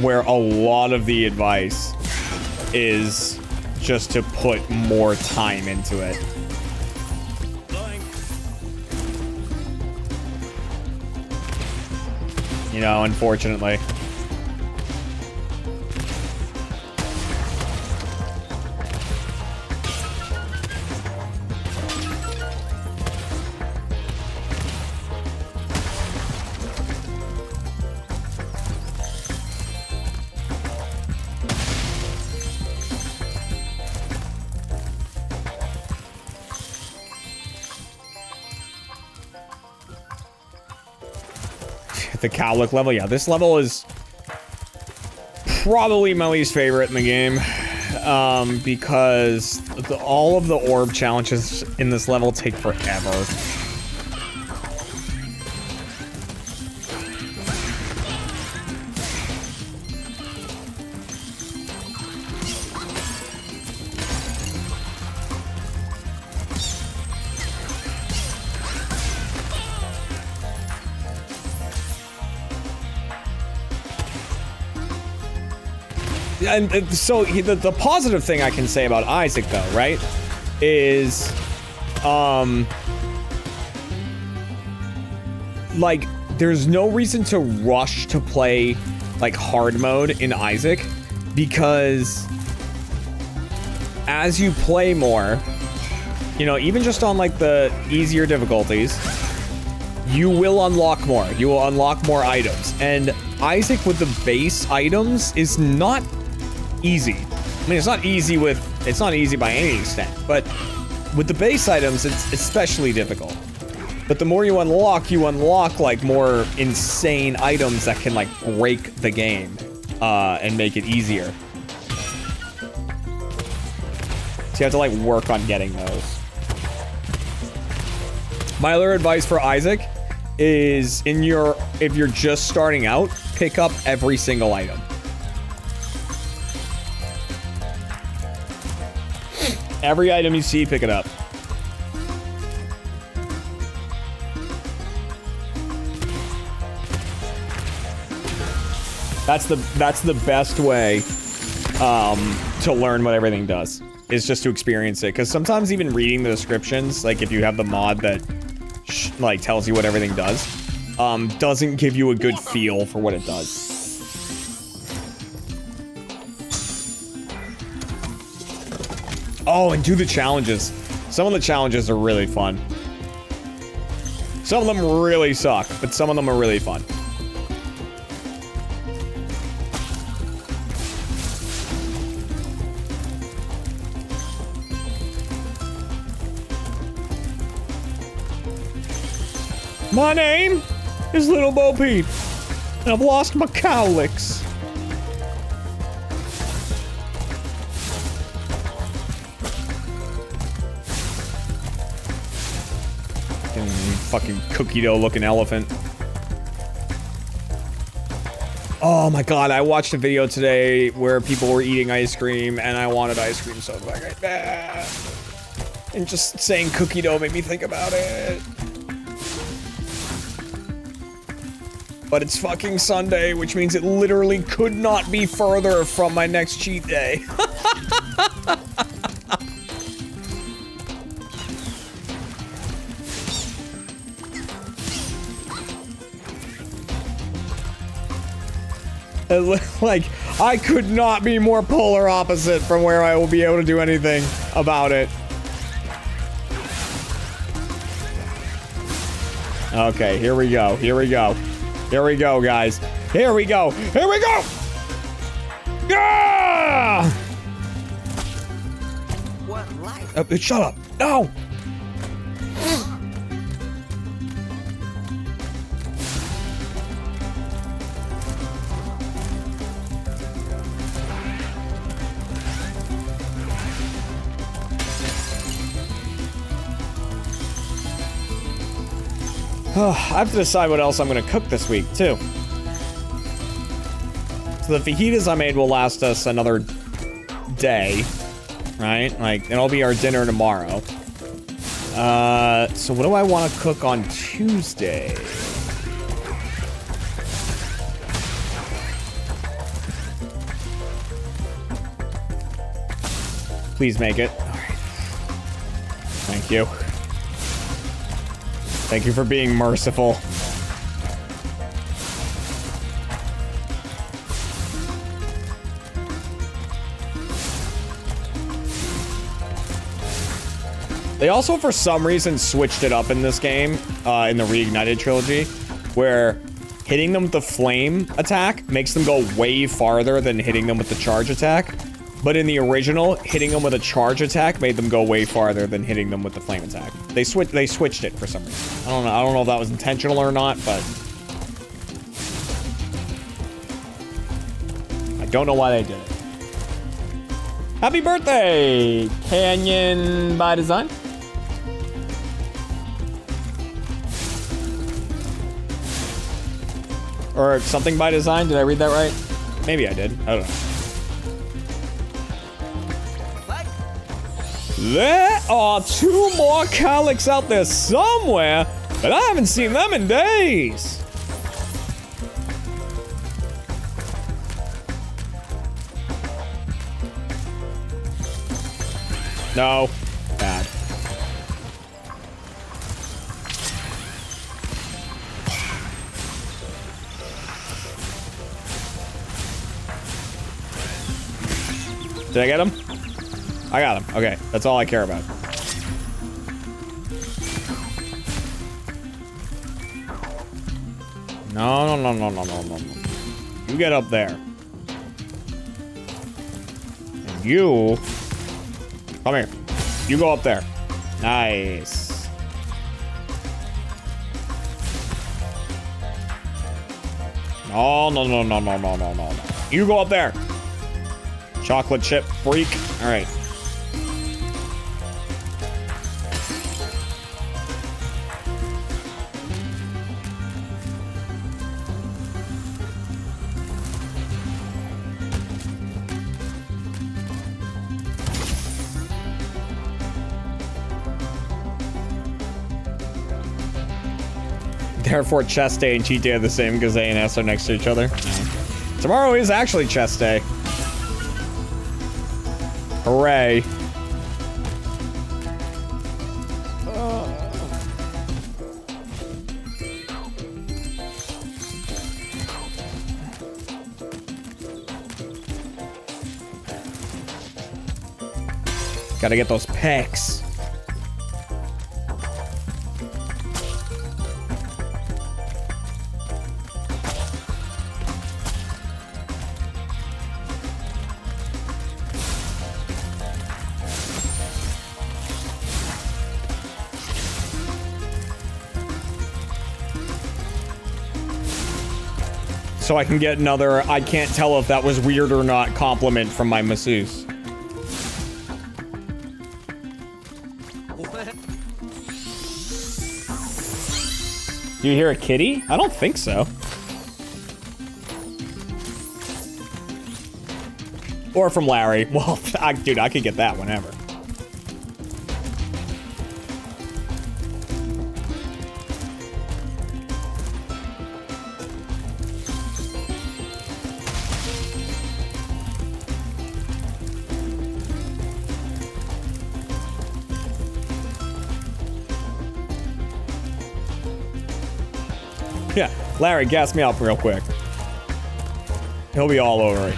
where a lot of the advice is just to put more time into it. You know, unfortunately. The cowlick level, yeah, this level is probably my least favorite in the game. because all of the orb challenges in this level take forever. And so the positive thing I can say about Isaac, though, right, is, like, there's no reason to rush to play, like, hard mode in Isaac, because as you play more, you know, even just on, like, the easier difficulties, you will unlock more. You will unlock more items. And Isaac with the base items is not easy. I mean, it's not easy by any extent, but with the base items, it's especially difficult. But the more you unlock like more insane items that can like break the game and make it easier. So you have to like work on getting those. My other advice for Isaac is if you're just starting out, pick up every single item. Every item you see, pick it up. That's the best way to learn what everything does, is just to experience it. Because sometimes even reading the descriptions, like if you have the mod that like tells you what everything does, doesn't give you a good feel for what it does. Oh, and do the challenges. Some of the challenges are really fun. Some of them really suck, but some of them are really fun. My name is Little Bo Peep, and I've lost my cowlicks. Fucking cookie dough looking elephant. Oh my god, I watched a video today where people were eating ice cream and I wanted ice cream so fucking bad. And just saying cookie dough made me think about it. But it's fucking Sunday, which means it literally could not be further from my next cheat day. Like, I could not be more polar opposite from where I will be able to do anything about it. Okay, here we go. Here we go. Here we go, guys. Here we go. Here we go! Yeah! What life? Shut up. No! I have to decide what else I'm going to cook this week, too. So the fajitas I made will last us another day, right? Like, it'll be our dinner tomorrow. So what do I want to cook on Tuesday? Please make it. All right. Thank you. Thank you for being merciful. They also, for some reason, switched it up in this game, in the Reignited Trilogy, where hitting them with the flame attack makes them go way farther than hitting them with the charge attack. But in the original, hitting them with a charge attack made them go way farther than hitting them with the flame attack. They switched it for some reason. I don't know if that was intentional or not, but I don't know why they did it. Happy birthday, Canyon by Design. Or something by design. Did I read that right? Maybe I did. I don't know. There are 2 more Calyx out there somewhere, but I haven't seen them in days. No. Bad. Did I get him? I got him. Okay, that's all I care about. No. You get up there. And you... Come here. You go up there. Nice. No. You go up there. Chocolate chip freak. All right. Therefore, chest day and cheat day are the same because A and S are next to each other. Tomorrow is actually chest day. Hooray. Gotta get those pecs. So I can get another, I can't tell if that was weird or not, compliment from my masseuse. Do you hear a kitty? I don't think so. Or from Larry. Well, dude, I could get that whenever. Yeah, Larry, gas me up real quick. He'll be all over it.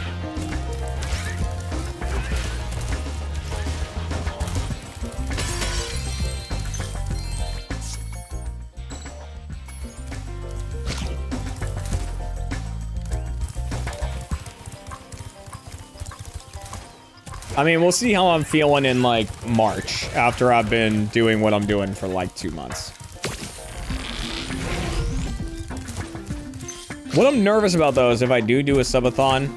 I mean, we'll see how I'm feeling in, like, March, after I've been doing what I'm doing for, like, 2 months. What I'm nervous about, though, is if I do a subathon,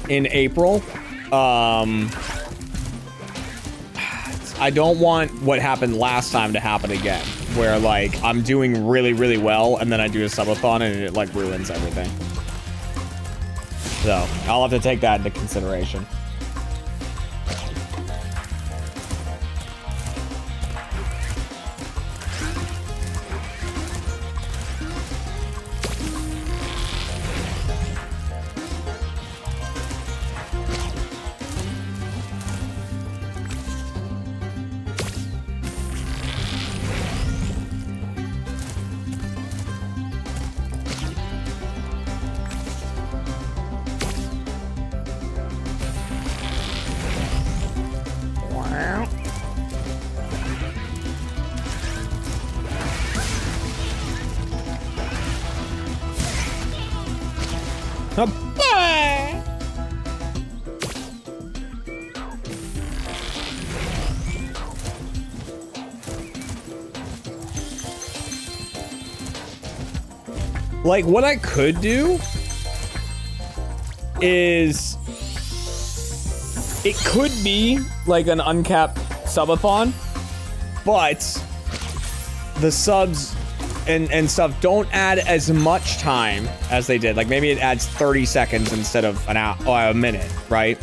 in April, I don't want what happened last time to happen again, where, like, I'm doing really, really well, and then I do a subathon, and it, like, ruins everything. So, I'll have to take that into consideration. Like, what I could do is it could be like an uncapped subathon, but the subs and stuff don't add as much time as they did. Like maybe it adds 30 seconds instead of an hour, a minute, right?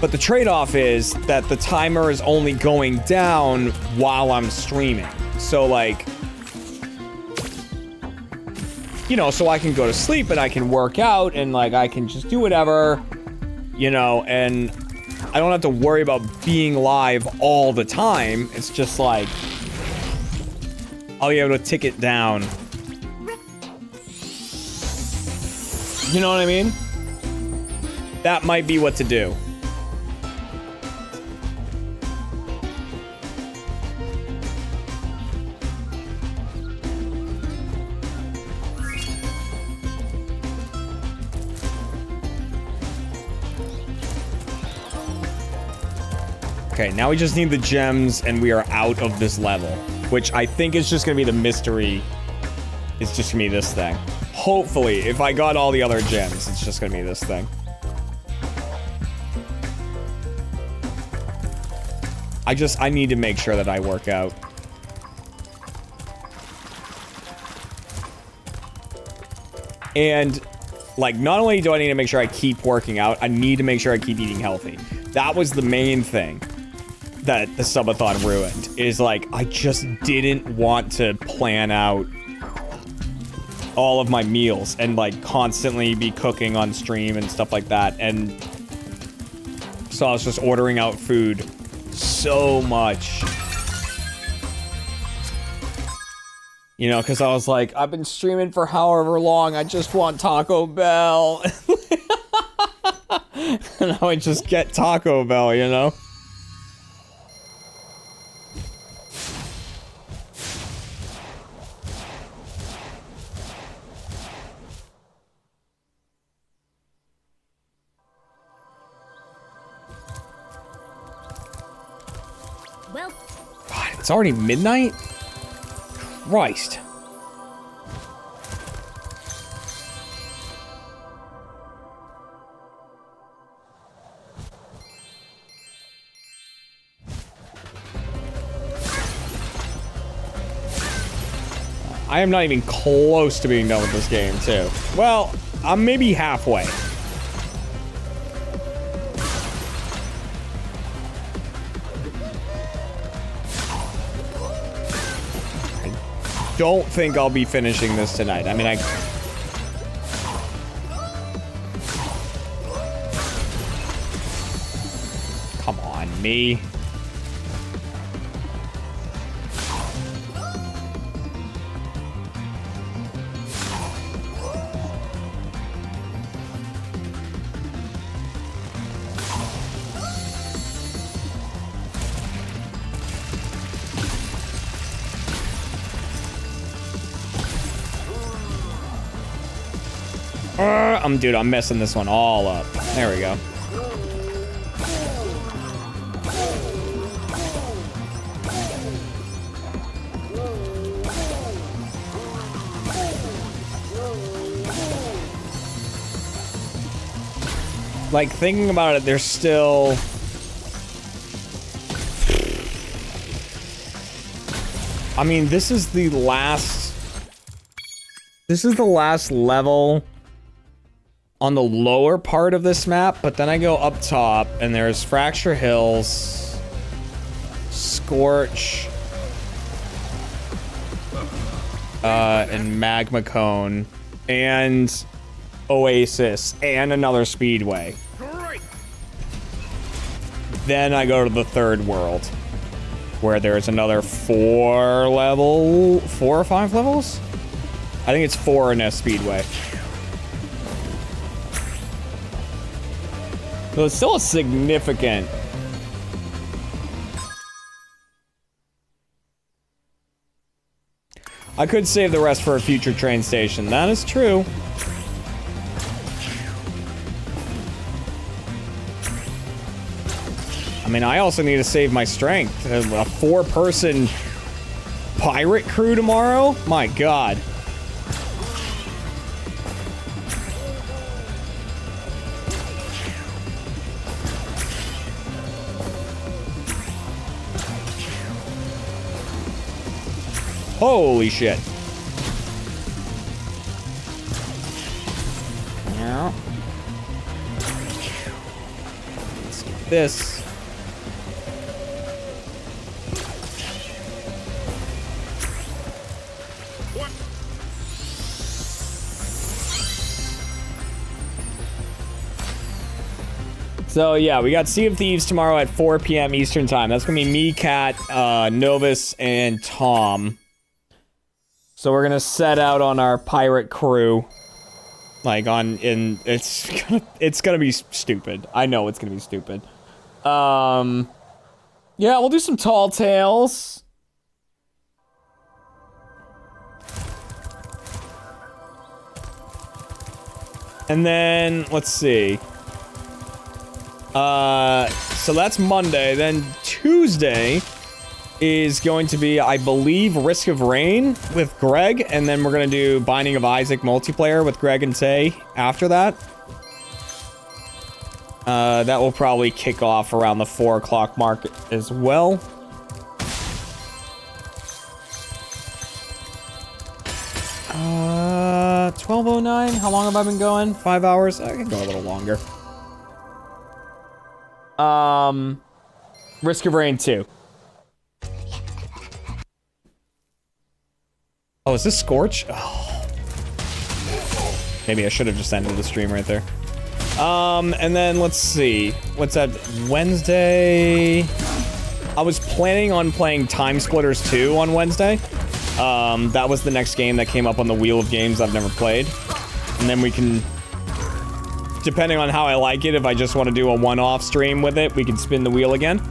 But the trade-off is that the timer is only going down while I'm streaming. So like, you know, so I can go to sleep and I can work out and like I can just do whatever, you know, and I don't have to worry about being live all the time. It's just like, I'll be able to tick it down. You know what I mean? That might be what to do. Okay, now we just need the gems and we are out of this level, which I think is just gonna be the mystery. It's just gonna be this thing. Hopefully, if I got all the other gems, it's just gonna be this thing. I need to make sure that I work out. And, like, not only do I need to make sure I keep working out, I need to make sure I keep eating healthy. That was the main thing that the subathon ruined, is like, I just didn't want to plan out all of my meals and like constantly be cooking on stream and stuff like that. And so I was just ordering out food so much, you know, because I was like, I've been streaming for however long, I just want Taco Bell. And I would just get Taco Bell, you know? Well, God, it's already midnight? Christ. I am not even close to being done with this game, too. Well, I'm maybe halfway. I don't think I'll be finishing this tonight. I mean, come on, me. Dude, I'm messing this one all up. There we go. Like, thinking about it, there's still... I mean, this is the last level on the lower part of this map, but then I go up top and there's Fracture Hills, Scorch, and Magma Cone, and Oasis, and another Speedway. Great. Then I go to the third world, where there's another 4 or 5 levels? I think it's 4 in a Speedway. So it's still a significant... I could save the rest for a future train station. That is true. I mean, I also need to save my strength. A 4-person pirate crew tomorrow? My God. Holy shit. Yeah. Let's get this. So yeah, we got Sea of Thieves tomorrow at 4 p.m. Eastern time. That's gonna be me, Kat, Novus, and Tom. So we're gonna set out on our pirate crew. It's gonna be stupid. I know it's gonna be stupid. Yeah, we'll do some tall tales. And then let's see. So that's Monday. Then Tuesday is going to be, I believe, Risk of Rain with Greg, and then we're gonna do Binding of Isaac multiplayer with Greg and Tay after that. That will probably kick off around the 4 o'clock mark as well. Uh, 12:09. How long have I been going? 5 hours? I can go a little longer. Risk of Rain 2. Oh, is this Scorch? Oh. Maybe I should have just ended the stream right there. And then let's see. What's that? Wednesday? I was planning on playing Time Splitters 2 on Wednesday. That was the next game that came up on the wheel of games I've never played. And then we can, depending on how I like it, if I just want to do a one-off stream with it, we can spin the wheel again.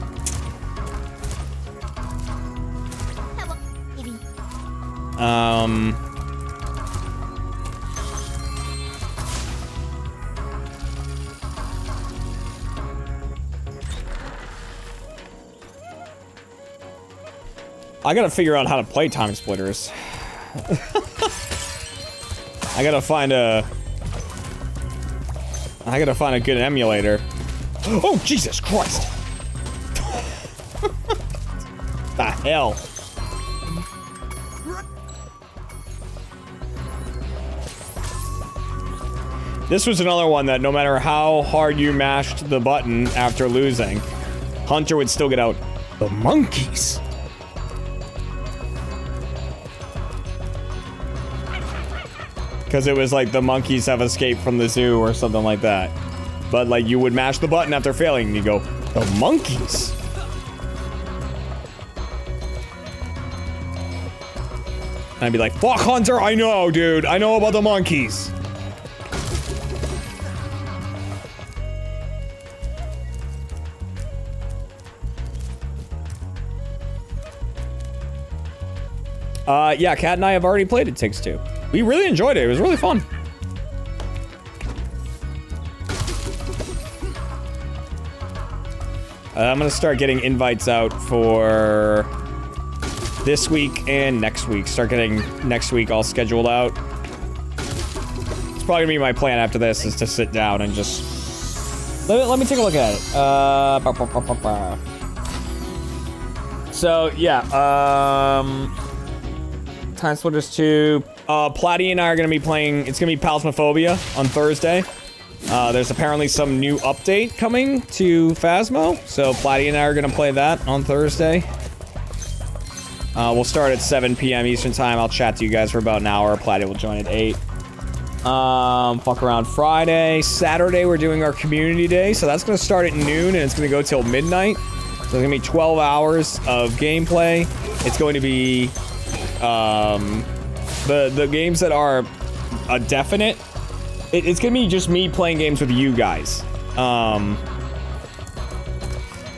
I gotta figure out how to play Time Splitters. I gotta find a good emulator. Oh, Jesus Christ! The hell? This was another one that no matter how hard you mashed the button after losing, Hunter would still get out. The monkeys. Because it was like the monkeys have escaped from the zoo or something like that. But like you would mash the button after failing and you go, the monkeys. And I'd be like, fuck Hunter, I know, dude. I know about the monkeys. Yeah, Kat and I have already played It Takes Two. We really enjoyed it. It was really fun. I'm gonna start getting invites out for this week and next week. Start getting next week all scheduled out. It's probably gonna be my plan after this is to sit down and just... Let me take a look at it. So, yeah, Time Splitters 2. Platty and I are going to be playing, it's going to be Phasmophobia on Thursday. There's apparently some new update coming to Phasmo, so Platty and I are going to play that on Thursday. We'll start at 7 p.m. Eastern time. I'll chat to you guys for about an hour. Platty will join at 8. Fuck around Friday. Saturday, we're doing our community day, so that's going to start at noon and it's going to go till midnight. So it's going to be 12 hours of gameplay. It's going to be... the games that are a definite, it's gonna be just me playing games with you guys.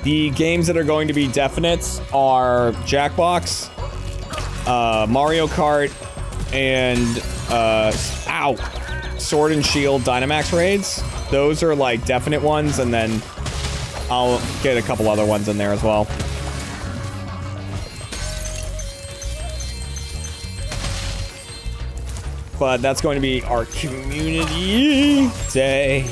The games that are going to be definites are Jackbox, Mario Kart, and Sword and Shield Dynamax raids. Those are like definite ones, and then I'll get a couple other ones in there as well. But that's going to be our community day.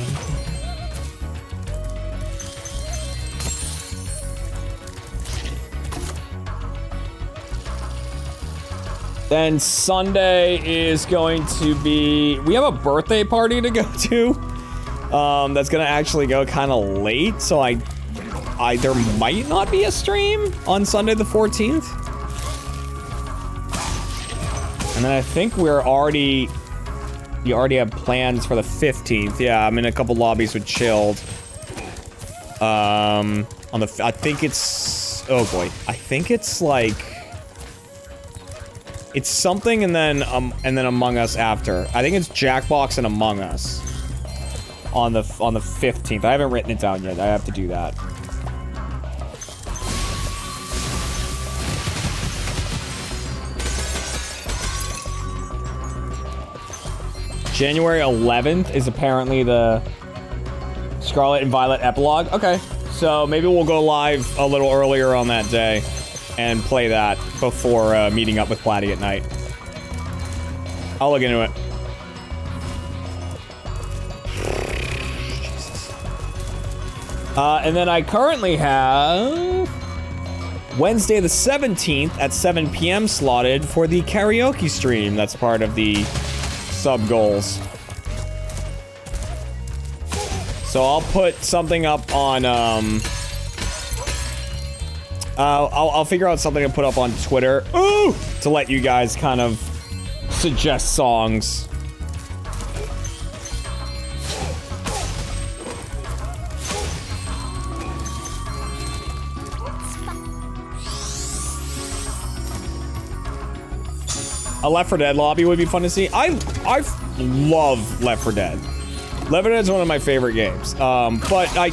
Then Sunday is going to be... We have a birthday party to go to. That's gonna actually go kind of late, so there might not be a stream on Sunday the 14th. And then I think we already have plans for the 15th. Yeah, I'm in a couple lobbies with Chilled. I think it's... Oh boy. I think it's like... It's something and then Among Us after. I think it's Jackbox and Among Us on the 15th. I haven't written it down yet. I have to do that. January 11th is apparently the Scarlet and Violet epilogue. Okay, so maybe we'll go live a little earlier on that day and play that before meeting up with Platty at night. I'll look into it. And then I currently have Wednesday the 17th at 7 p.m. slotted for the karaoke stream. That's part of the sub goals. So I'll put something up on, I'll figure out something to put up on Twitter to let you guys kind of suggest songs. A Left 4 Dead lobby would be fun to see. I love Left 4 Dead. Left 4 Dead is one of my favorite games. But I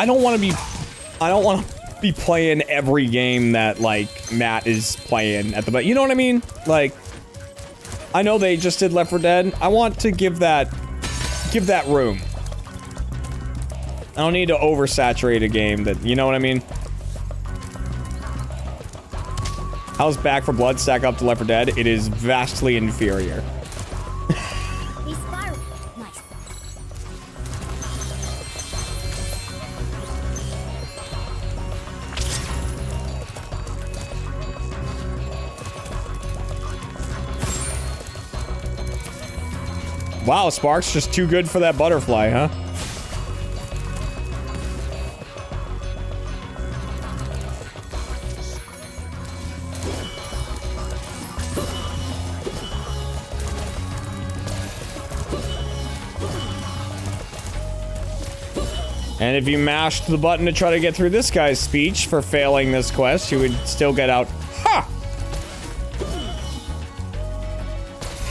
don't want to be playing every game that like Matt is playing at the, but you know what I mean? Like, I know they just did Left 4 Dead. I want to give that room. I don't need to oversaturate a game that, you know what I mean? How's Back 4 Blood stack up to Left 4 Dead? It is vastly inferior. Hey, Spyro. Nice. Wow, Spark's just too good for that butterfly, huh? And if you mashed the button to try to get through this guy's speech for failing this quest, you would still get out. Ha!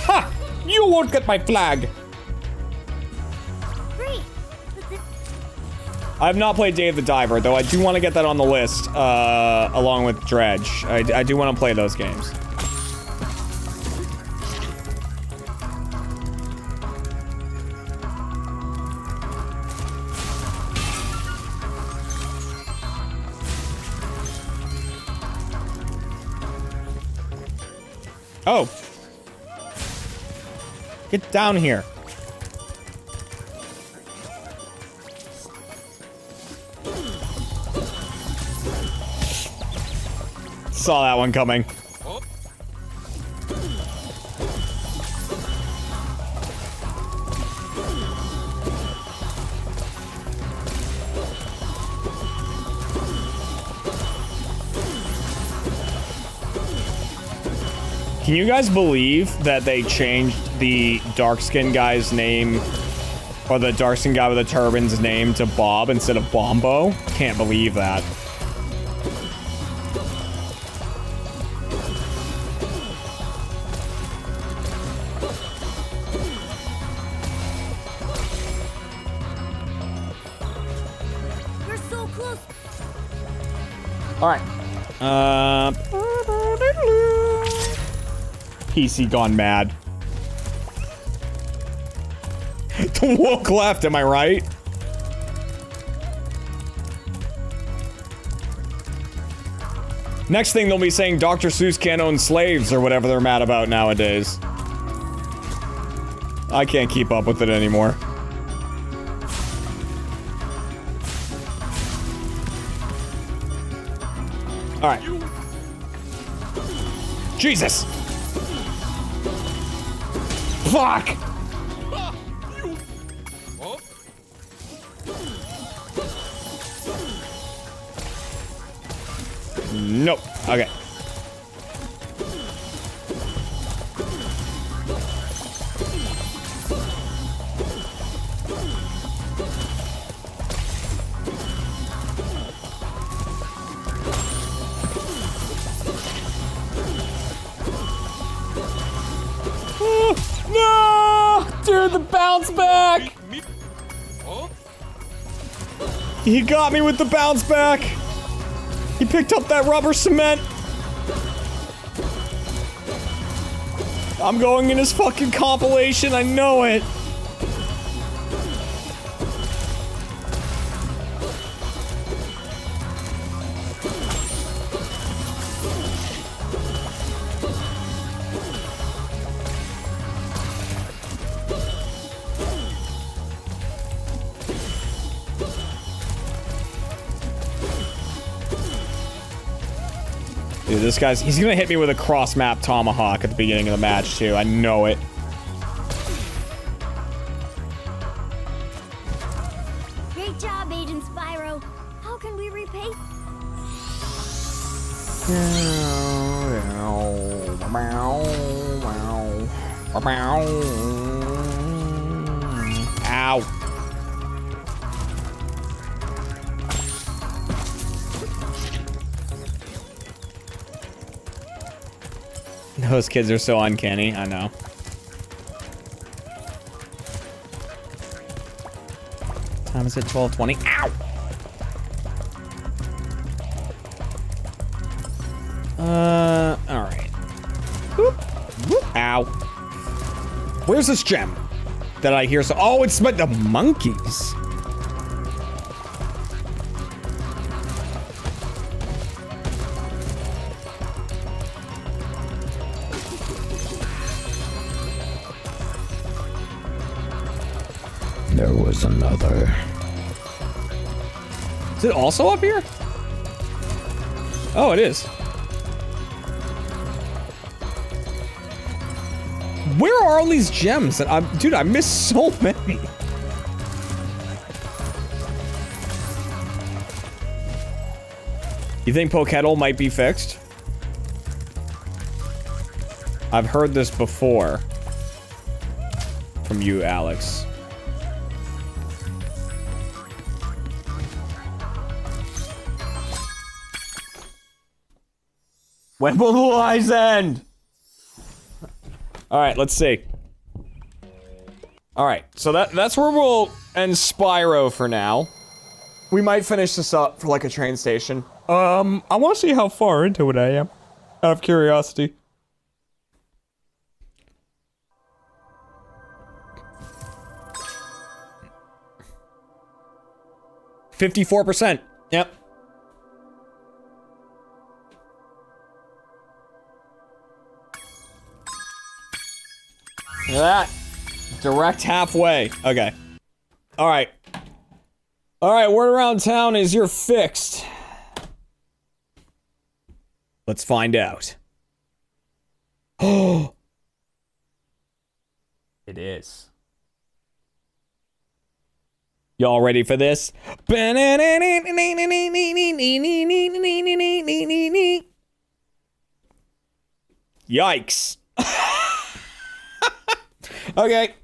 Ha! You won't get my flag! I have not played Dave the Diver, though I do want to get that on the list, along with Dredge. I do want to play those games. Oh. Get down here. Saw that one coming. Can you guys believe that they changed the dark-skinned guy's name, or the dark-skinned guy with the turban's name, to Bob instead of Bombo? Can't believe that. You're so close. All right. PC gone mad. The woke left, am I right? Next thing they'll be saying Dr. Seuss can't own slaves or whatever they're mad about nowadays. I can't keep up with it anymore. All right. Jesus. Fuck. Nope. Okay. No! Dude, the bounce back! He got me with the bounce back! He picked up that rubber cement! I'm going in his fucking compilation, I know it! Dude, this guy's, he's gonna hit me with a cross-map tomahawk at the beginning of the match, too. I know it. Great job, Agent Spyro. How can we repay? Ow. Those kids are so uncanny, I know. Time is at 12:20. Ow! Alright. Whoop. Whoop. Ow. Where's this gem that I hear so- Oh, it's the monkeys! There was another. Is it also up here? Oh, it is. Where are all these gems that I'm- Dude, I missed so many. You think Pokettle might be fixed? I've heard this before. From you, Alex. When will the lies end? Alright, let's see. Alright, so that's where we'll end Spyro for now. We might finish this up for like a train station. I want to see how far into it I am. Out of curiosity. $54%. Yep. Look at that. Direct halfway. Okay. Alright. Alright, word around town is you're fixed. Let's find out. Oh. It is. Y'all ready for this? Yikes. Okay.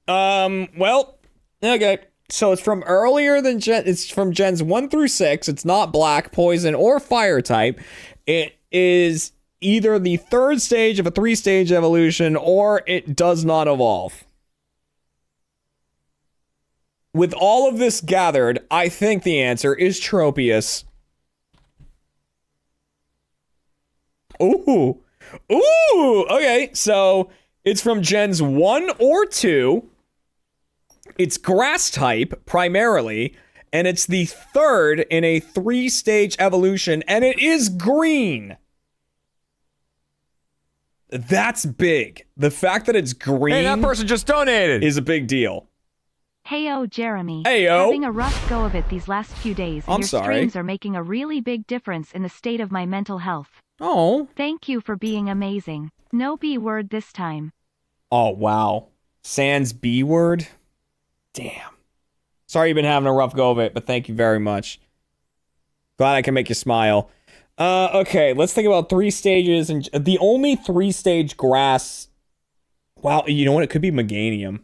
Well, okay. So it's from earlier than it's from gens 1 through 6. It's not black, poison, or fire type. It is either the 3rd stage of a 3-stage evolution, or it does not evolve. With all of this gathered, I think the answer is Tropius. Ooh. Ooh! Okay, so it's from gens 1 or 2. It's grass type, primarily, and it's the 3rd in a 3-stage evolution, and it is green! That's big. The fact that it's green Hey, that person just donated! is a big deal. Heyo, Jeremy. Heyo. Having a rough go of it these last few days, and I'm your sorry. streams are making a really big difference in the state of my mental health. Oh. Thank you for being amazing. No B word this time. Oh, wow. Sans B word? Damn. Sorry you've been having a rough go of it, but thank you very much. Glad I can make you smile. Okay, let's think about 3 stages, and the only 3-stage grass... Wow, you know what? It could be Meganium.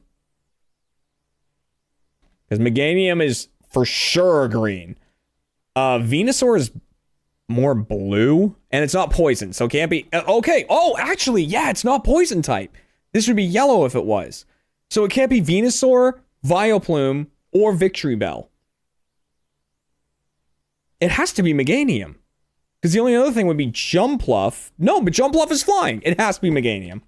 Because Meganium is for sure green. Venusaur is more blue, and it's not poison, so it can't be... okay, oh, actually, yeah, it's not poison type. This would be yellow if it was. So it can't be Venusaur, Vileplume, or Victory Bell. It has to be Meganium. Because the only other thing would be Jumpluff. No, but Jumpluff is flying. It has to be Meganium.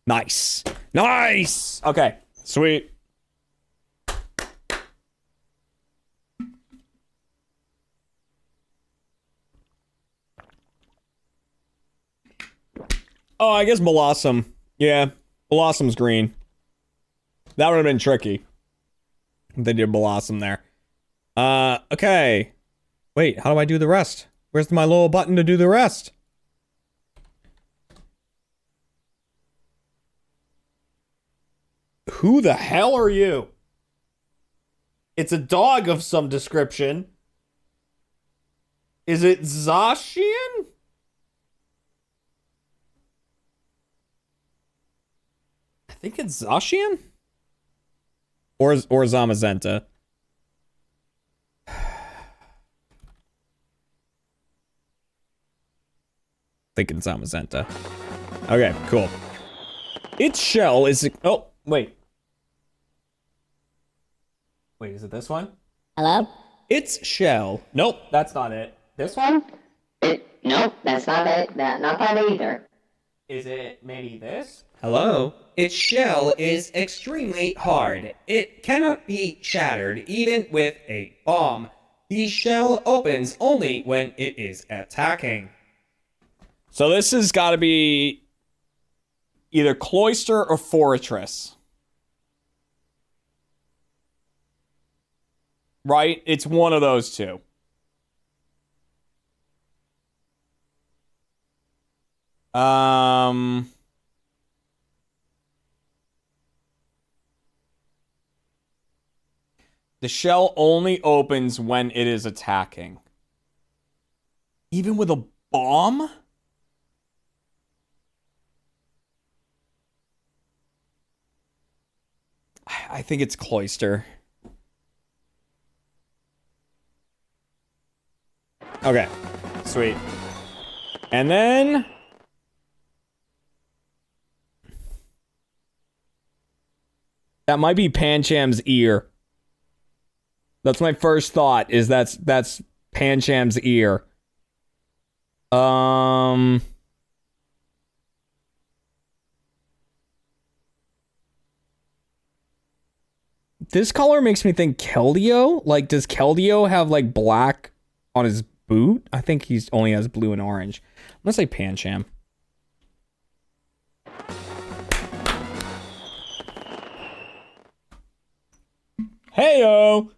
Nice. Nice! Okay, sweet. Oh, I guess Blossom. Yeah, Blossom's green. That would have been tricky. They did Blossom there. Okay. Wait, how do I do the rest? Where's my little button to do the rest? Who the hell are you? It's a dog of some description. Is it Zacian? I think it's Zacian? Or Zamazenta. Thinking Zamazenta. Okay, cool. Its shell is... Oh, wait. Wait, is it this one? Hello? Its shell... Nope, that's not it. This one? Nope, that's not it. Not that either. Is it maybe this? Hello? Its shell is extremely hard. It cannot be shattered even with a bomb. The shell opens only when it is attacking. So this has got to be either Cloyster or Fortress. Right? It's one of those two. The shell only opens when it is attacking. Even with a bomb? I think it's Cloyster. Okay, sweet. And then... that might be Pancham's ear. That's my first thought, is that's Pancham's ear. This color makes me think Keldeo. Like, does Keldeo have, like, black on his boot? I think he only has blue and orange. I'm gonna say Pancham. Heyo!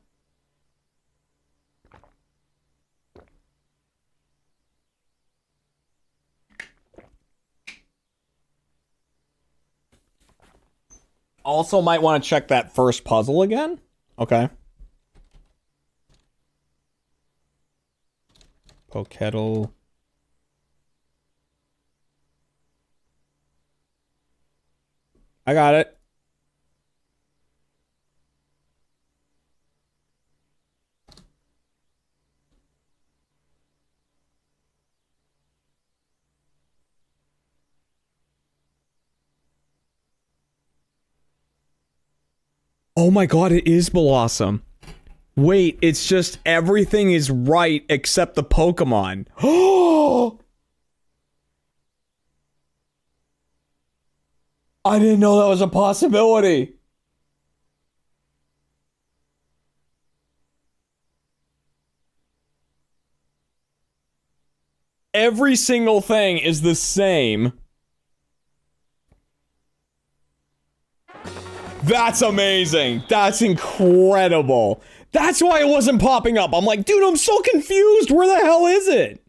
Also might want to check that first puzzle again. Okay. Pokedel. I got it. Oh my god, it is Blossom. Wait, it's just everything is right except the Pokemon. Oh! I didn't know that was a possibility. Every single thing is the same. That's amazing. That's incredible. That's why it wasn't popping up. I'm like, dude, I'm so confused. Where the hell is it?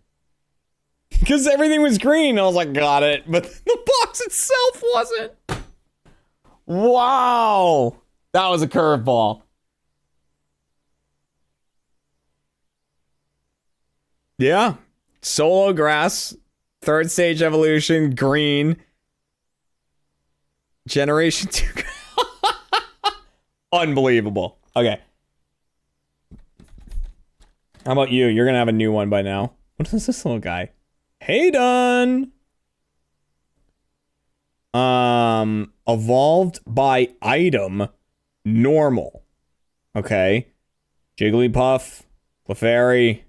Because everything was green. I was like, got it. But the box itself wasn't. Wow. That was a curveball. Yeah. Solo grass. Third stage evolution. Green. Generation 2. Unbelievable. Okay. How about you? You're gonna have a new one by now. What is this little guy? Hayden! Evolved by item. Normal. Okay. Jigglypuff. Clefairy.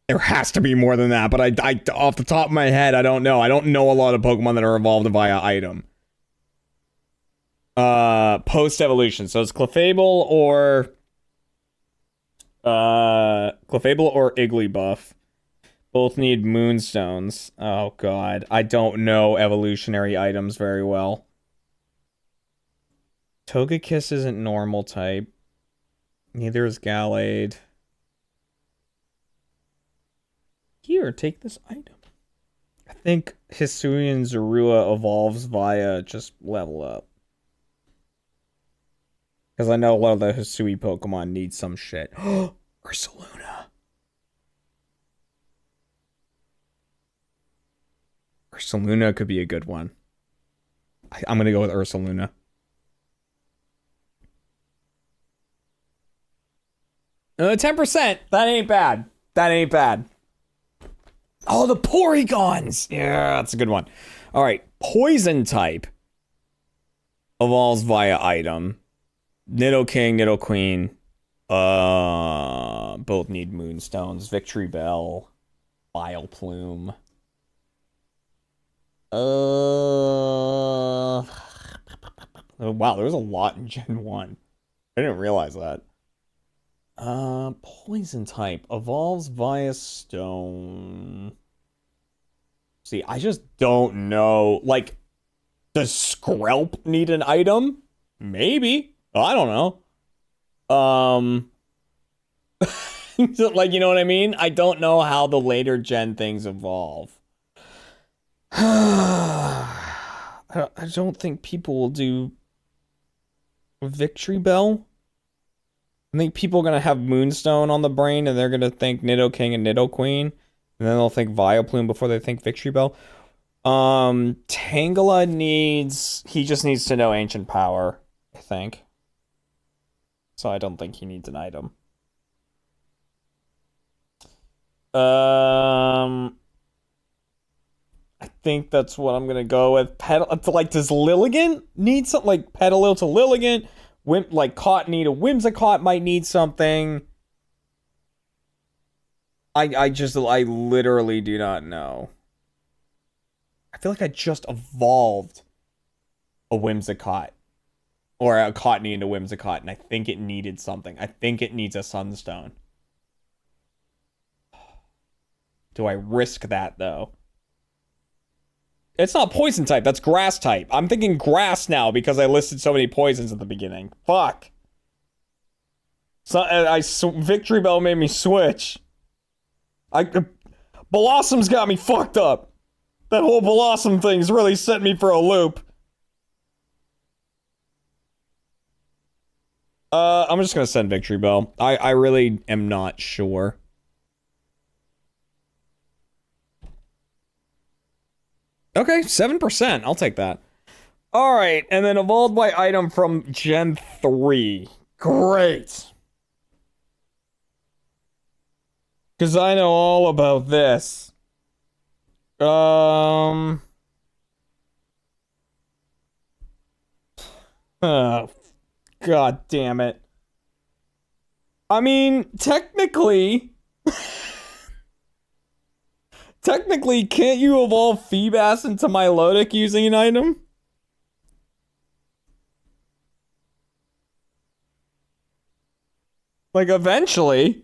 There has to be more than that, but I off the top of my head, I don't know. I don't know a lot of Pokemon that are evolved via item. Post-evolution. So it's Clefable or Igglybuff. Both need moonstones. Oh god. I don't know evolutionary items very well. Togekiss isn't normal type. Neither is Gallade. Here, take this item. I think Hisuian Zorua evolves via just level up. Because I know a lot of the Hisui Pokemon need some shit. Ursaluna. Ursaluna could be a good one. I'm going to go with Ursaluna. Uh, 10%. That ain't bad. That ain't bad. Oh, the Porygons! Yeah, that's a good one. Alright, Poison type evolves via item. Nidoking, Nidoqueen. Both need moonstones. Victory Bell. Vileplume. Oh, wow, there's a lot in Gen 1. I didn't realize that. Poison type evolves via stone. See, I just don't know. Like, does Skrelp need an item? Maybe. I don't know. Like, you know what I mean? I don't know how the later gen things evolve. I don't think people will do Victory Bell. I think people are going to have Moonstone on the brain, and they're going to think Nidoking and Nidoqueen, and then they'll think Vileplume before they think Victory Bell. Tangela needs... He just needs to know Ancient Power, I think. So I don't think he needs an item. I think that's what I'm going to go with. Like, does Lilligant need something? Like, Petalil to Lilligant? Like Cottonee to Whimsicott might need something. I literally do not know. I feel like I just evolved a Whimsicott. Or a Cottonee into Whimsicott, and I think it needed something. I think it needs a Sunstone. Do I risk that, though? It's not poison type, that's grass type. I'm thinking grass now because I listed so many poisons at the beginning. Fuck. So Victory Bell made me switch. Blossom's got me fucked up. That whole Blossom thing's really set me for a loop. I'm just gonna send Victory Bell. I really am not sure. Okay, 7%. I'll take that. Alright, and then evolved by item from Gen 3. Great. Because I know all about this. Oh, God damn it. I mean, technically... Technically, can't you evolve Feebas into Milotic using an item? Like, eventually.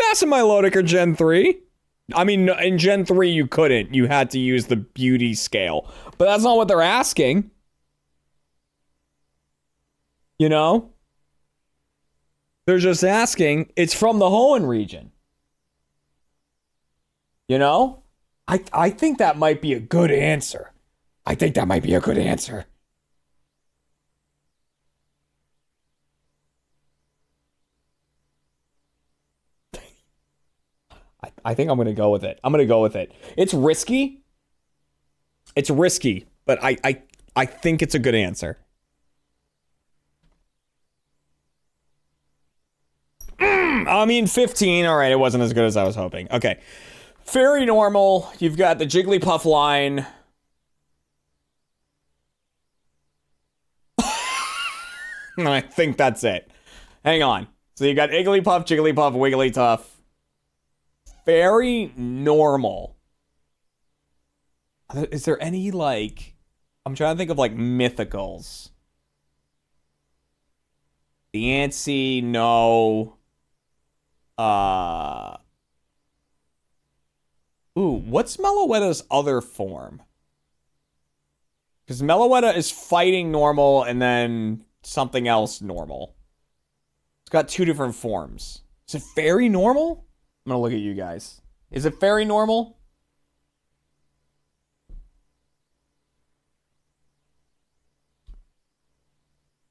pass in Milotic or Gen 3. I mean, in Gen 3 you couldn't. You had to use the beauty scale. But that's not what they're asking. You know? They're just asking, it's from the Hoenn region. You know? I think that might be a good answer. I think that might be a good answer. I think I'm going to go with it. I'm going to go with it. It's risky. It's risky, but I think it's a good answer. I mean, 15. All right, it wasn't as good as I was hoping. Okay. Very normal. You've got the Jigglypuff line. I think that's it. Hang on. So you got Igglypuff, Jigglypuff, Wigglytuff. Very normal. Is there any, like... I'm trying to think of, like, mythicals. The Antsy, no. Ooh, what's Meloetta's other form? Because Meloetta is fighting normal and then something else normal. It's got two different forms. Is it fairy normal? I'm gonna look at you guys. Is it fairy normal?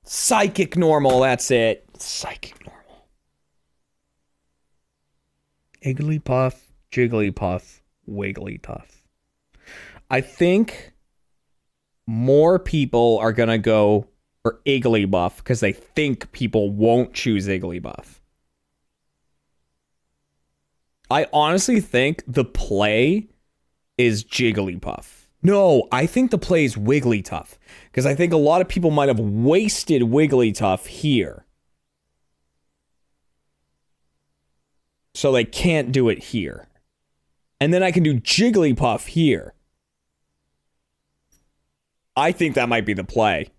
Psychic normal, that's it. Psychic normal. Igglypuff, Jigglypuff, Wigglytuff. I think more people are gonna go for Igglybuff because they think people won't choose Igglybuff. I honestly think the play is Jigglypuff. No, I think the play is Wigglytuff because I think a lot of people might have wasted Wigglytuff here. So they can't do it here. And then I can do Jigglypuff here. I think that might be the play.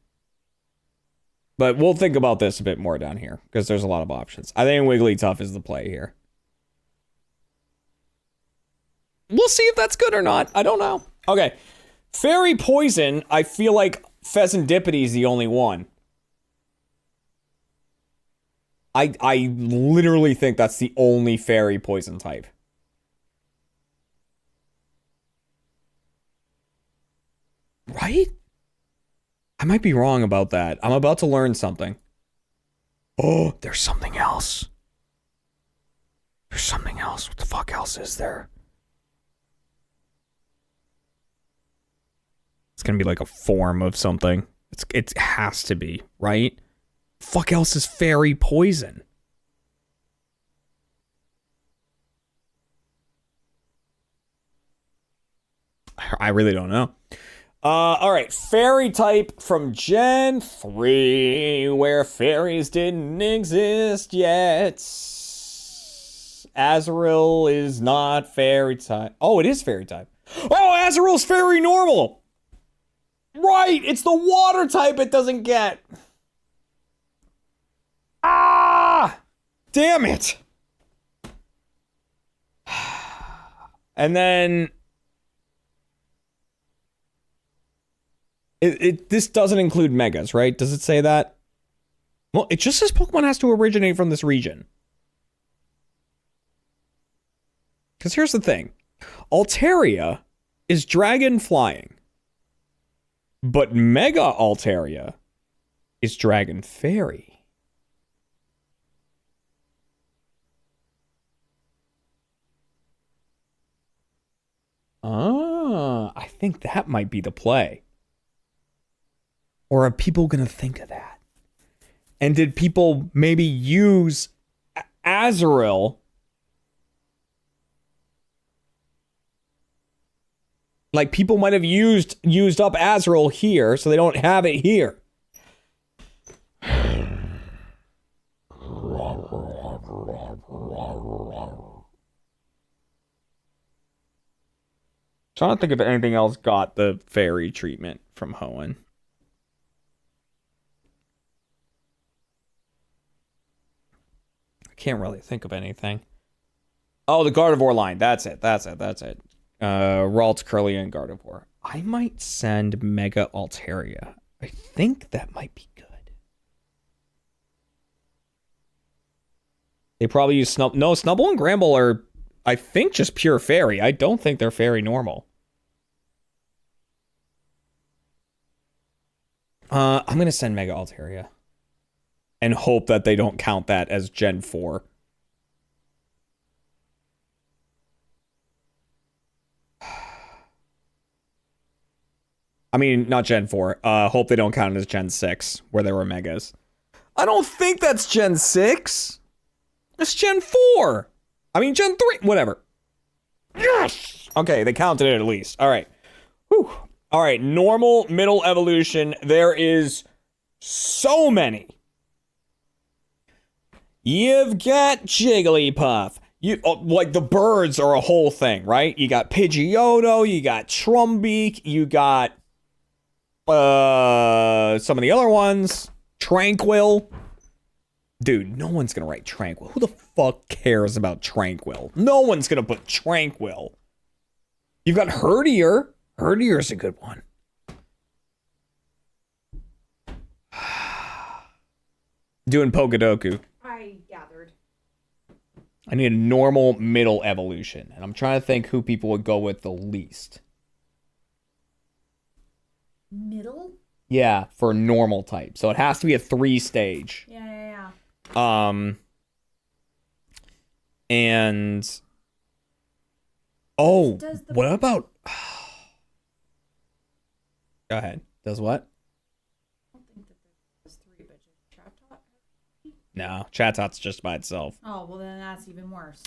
But we'll think about this a bit more down here because there's a lot of options. I think Wigglytuff is the play here. We'll see if that's good or not. I don't know. Okay. Fairy Poison, I feel like Pheasantipity is the only one. I literally think that's the only Fairy Poison type. Right? I might be wrong about that. I'm about to learn something. Oh, there's something else. There's something else. What the fuck else is there? It's gonna be like a form of something. It has to be, right? Fuck else is Fairy Poison? I really don't know. All right, fairy type from Gen 3, where fairies didn't exist yet. Azurill is not fairy type. Oh, it is fairy type. Oh, Azurill's fairy normal. Right, it's the water type it doesn't get. Ah! Damn it. And then... This doesn't include megas, right? Does it say that? Well, it just says Pokemon has to originate from this region. Because here's the thing. Altaria is dragon flying. But Mega Altaria is dragon fairy. Ah, I think that might be the play. Or are people going to think of that? And did people maybe use Azurill? Like, people might have used up Azurill here, so they don't have it here. Trying to think if anything else got the fairy treatment from Hoenn. I can't really think of anything. Oh, the Gardevoir line. That's it. Ralts, Curly, and Gardevoir. I might send Mega Altaria. I think that might be good. They probably use Snubble. No, Snubble and Gramble are, I think, just pure fairy. I don't think they're fairy normal. I'm going to send Mega Altaria. And hope that they don't count that as Gen 4. I mean, not Gen 4. Hope they don't count it as Gen 6, where there were Megas. I don't think that's Gen 6. It's Gen 4. I mean, Gen 3. Whatever. Yes! Okay, they counted it at least. All right. Whew. All right, normal, middle evolution. There is so many. You've got Jigglypuff. Like, the birds are a whole thing, right? You got Pidgeotto, you got Trumbeak, you got some of the other ones. Tranquil. Dude, no one's gonna write Tranquil. Who the fuck cares about Tranquil? No one's gonna put Tranquil. You've got Herdier. Herdier's a good one. Doing Pokedoku. I gathered. I need a normal middle evolution. And I'm trying to think who people would go with the least. Middle? Yeah, for normal type. So it has to be a 3-stage. Yeah. And oh, what about go ahead. Does what? I don't think that there's 3, but just Chatot. No, Chatot's just by itself. Oh, well then that's even worse.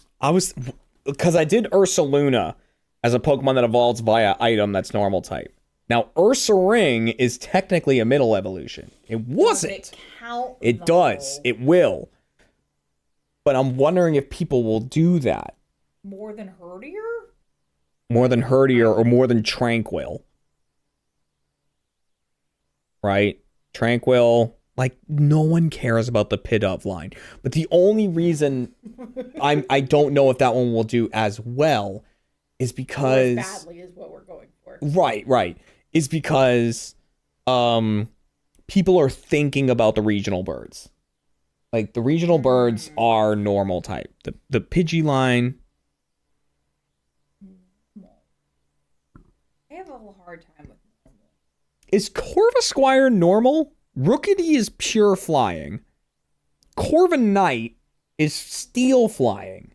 Because I did Ursaluna as a Pokemon that evolves via item that's normal type. Now, Ursaring is technically a middle evolution. It wasn't. Does it count? It does. It will. But I'm wondering if people will do that. More than Herdier? More than Herdier or more than Tranquil. Right? Tranquil. Like, no one cares about the Pidove line. But the only reason I don't know if that one will do as well is because... As badly is what we're going for. Right. Is because people are thinking about the regional birds. Like, the regional birds are normal type. The Pidgey line... I have a hard time with normal. Is Corvisquire normal? Rookity is pure flying. Corviknight is steel flying.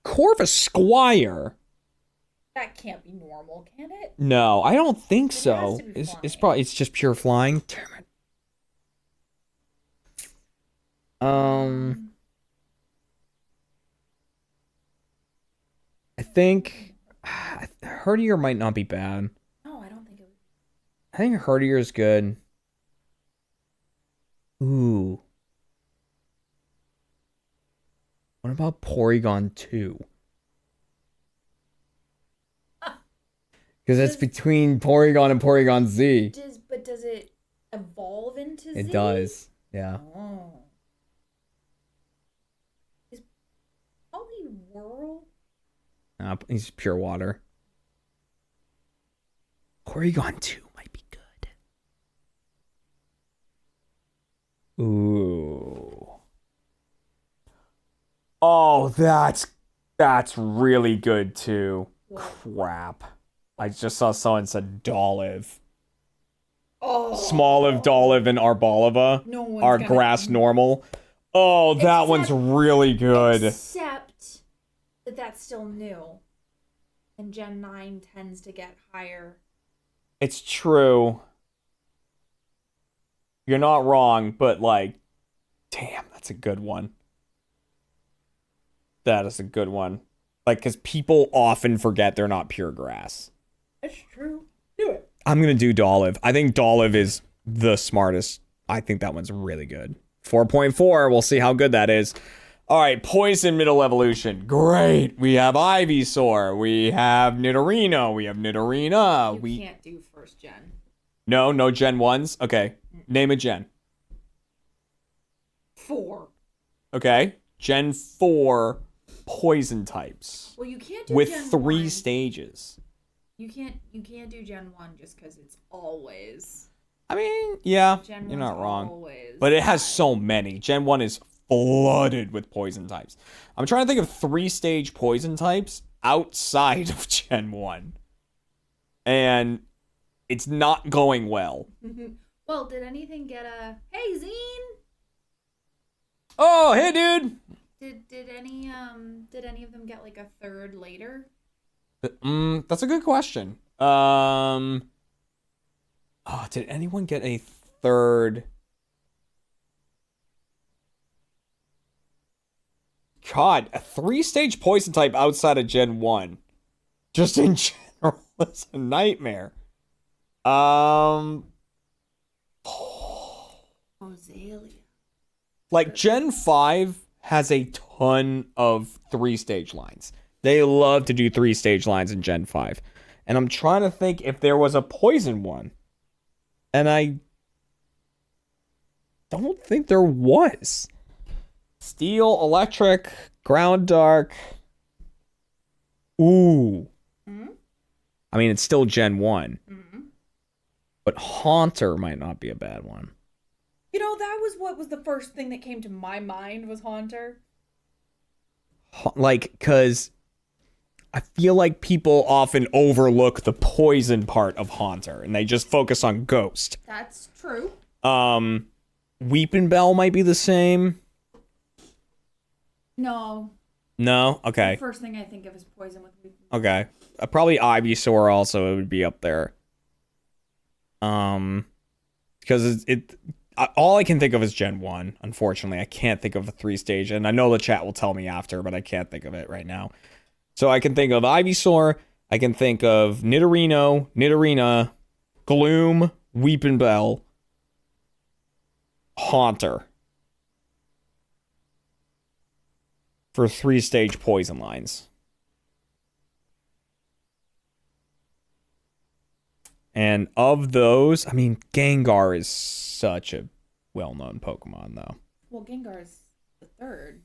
Corvisquire... That can't be normal, can it? No, I don't think It so. has to be It's probably just pure flying. Damn it. I think Herdier might not be bad. No, I don't think it would. I think Herdier is good. Ooh. What about Porygon 2? Because that's between Porygon and Porygon Z. But does it evolve into Z? It does. Yeah. Oh. Is Poliwhirl? He's pure water. Porygon 2 might be good. Ooh. Oh, that's really good too. What? Crap. I just saw someone said Dolive. Oh. Smoliv, Dolive, and Arboliva No one's are gonna- grass normal. Oh, that one's really good. Except that that's still new. And Gen 9 tends to get higher. It's true. You're not wrong, but like, damn, that's a good one. That is a good one. Like, because people often forget they're not pure grass. That's true. Do it. I'm going to do Dolive. I think Dolive is the smartest. I think that one's really good. 4.4. We'll see how good that is. All right, Poison middle evolution. Great. We have Ivysaur. We have Nidorino. We have Nidorina. You can't do first gen. No Gen 1s? Okay. Name a Gen. 4. Okay. Gen 4 poison types Well, you can't do with Gen 3 1. stages. You can't do Gen 1 just because it's always. I mean, yeah, Gen you're 1's not wrong. always But it has high. so many. Gen 1 is flooded with poison types. I'm trying to think of 3-stage poison types outside of Gen 1. And it's not going well. Well, did anything get a hey Zine? Oh, hey, dude. Did any of them get like a third later? That's a good question. Did anyone get a third? God, a 3-stage poison type outside of Gen 1. Just in general, it's a nightmare. Rosalia. Like, Gen 5 has a ton of 3-stage lines. They love to do 3-stage lines in Gen 5. And I'm trying to think if there was a poison one. And I don't think there was. Steel, electric, ground dark. Ooh. I mean, it's still Gen 1. But Haunter might not be a bad one. You know, that was what was the first thing that came to my mind was Haunter. Like, because I feel like people often overlook the poison part of Haunter, and they just focus on Ghost. That's true. Weeping Bell might be the same. No. No? Okay. The first thing I think of is poison with Weeping. Okay. Probably Ivysaur also, it would be up there. Because all I can think of is Gen 1, unfortunately. I can't think of a 3-stage, and I know the chat will tell me after, but I can't think of it right now. So I can think of Ivysaur, I can think of Nidorina, Gloom, Weeping Bell, Haunter. For 3-stage poison lines. And of those, I mean, Gengar is such a well-known Pokemon, though. Well, Gengar's the third.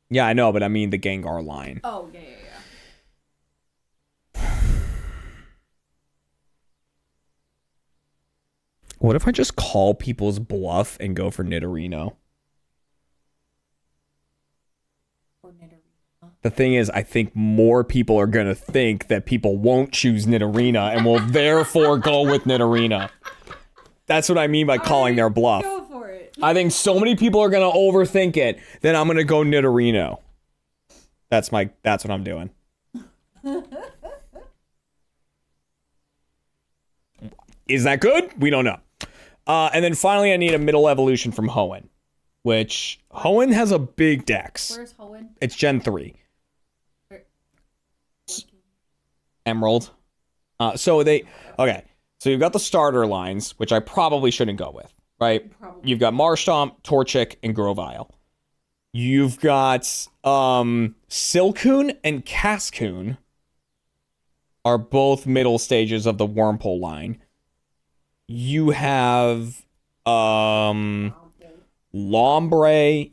Yeah, I know, but I mean the Gengar line. Oh, yeah. What if I just call people's bluff and go for Nidorino? Or Nidorina. The thing is, I think more people are going to think that people won't choose Nidorina and will therefore go with Nidorina. That's what I mean by calling their bluff. Go for it. I think so many people are going to overthink it, then I'm going to go Nidorino. That's what I'm doing. Is that good? We don't know. And then finally, I need a middle evolution from Hoenn, which Hoenn has a big dex. Where's Hoenn? It's Gen 3. Where? Emerald. So you've got the starter lines, which I probably shouldn't go with, right? Probably. You've got Marshtomp, Torchic, and Grovyle. You've got Silcoon and Cascoon are both middle stages of the Wurmple line. You have Lombre,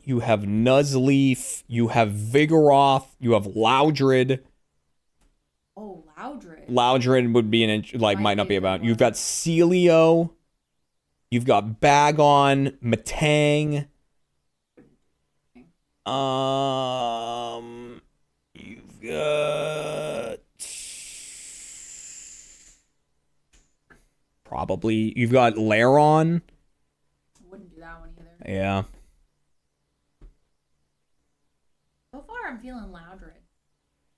you have Nuzleaf, you have Vigoroth, you have Loudred. Oh, Loudred. Loudred would be might not be about. You've got Celio, you've got Bagon, Metang. You've got you've got Lairon. Wouldn't do that one either. Yeah. So far, I'm feeling Loudred.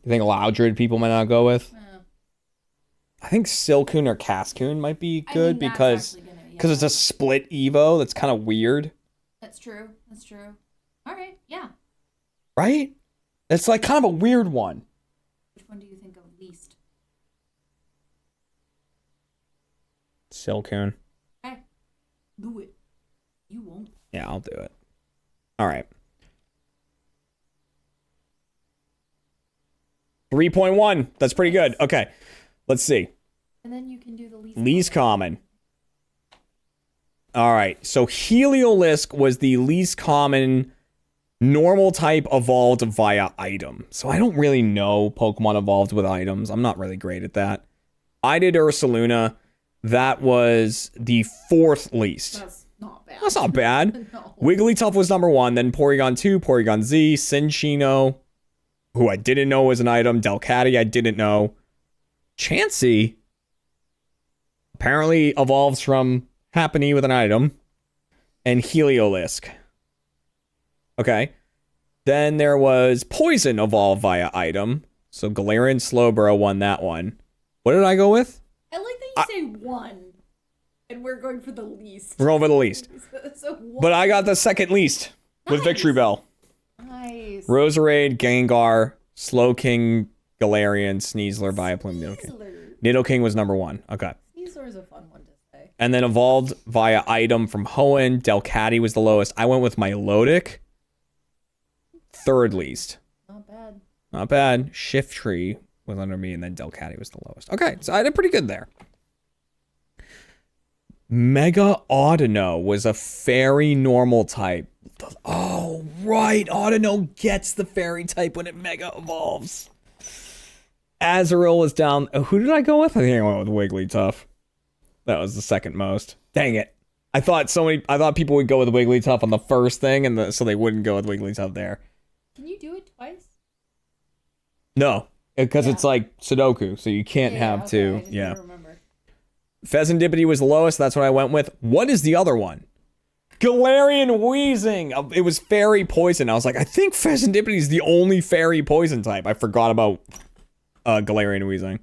You think Loudred people might not go with? Yeah. I think Silcoon or Cascoon might be good that's because actually it's a split Evo. That's kind of weird. That's true. All right, yeah. Right? It's like kind of a weird one. Which one do you think of least? Silcoon. Okay. Do it. You won't. Yeah, I'll do it. All right. 3.1. That's pretty good. Okay. Let's see. And then you can do the Least common. All right. So Heliolisk was the least common Normal type evolved via item. So I don't really know Pokemon evolved with items. I'm not really great at that. I did Ursaluna. That was the 4th least. That's not bad. That's not bad. No. Wigglytuff was number 1, then Porygon 2, Porygon Z, Cinccino, who I didn't know was an item, Delcatty I didn't know. Chansey apparently evolves from Happiny with an item, and Heliolisk. Okay. Then there was Poison evolved via item, so Galarian Slowbro won that one. What did I go with? I like that you say 1, and we're going for the least. We're going for the least. So 1. But I got the 2nd least with Victory Bell. Nice. Roserade, Gengar, Slowking, Galarian, Sneasler, Vileplume, Nidoking. Nidoking was number 1. Okay. Sneasler is a fun one to say. And then evolved via item from Hoenn. Delcatty was the lowest. I went with Milotic. 3rd least. Not bad. Not bad. Shiftry was under me, and then Delcatty was the lowest. Okay, so I did pretty good there. Mega Audino was a fairy normal type. Oh, right. Audino gets the fairy type when it mega evolves. Azurill was down. Who did I go with? I think I went with Wigglytuff. That was the 2nd most. Dang it. I thought people would go with Wigglytuff on the first thing, and so they wouldn't go with Wigglytuff there. Can you do it twice? No, because it's like Sudoku, so you can't have two. Yeah. Pheasantipity was the lowest. That's what I went with. What is the other one? Galarian Wheezing. It was fairy poison. I was like, I think Pheasantipity is the only fairy poison type. I forgot about Galarian Wheezing.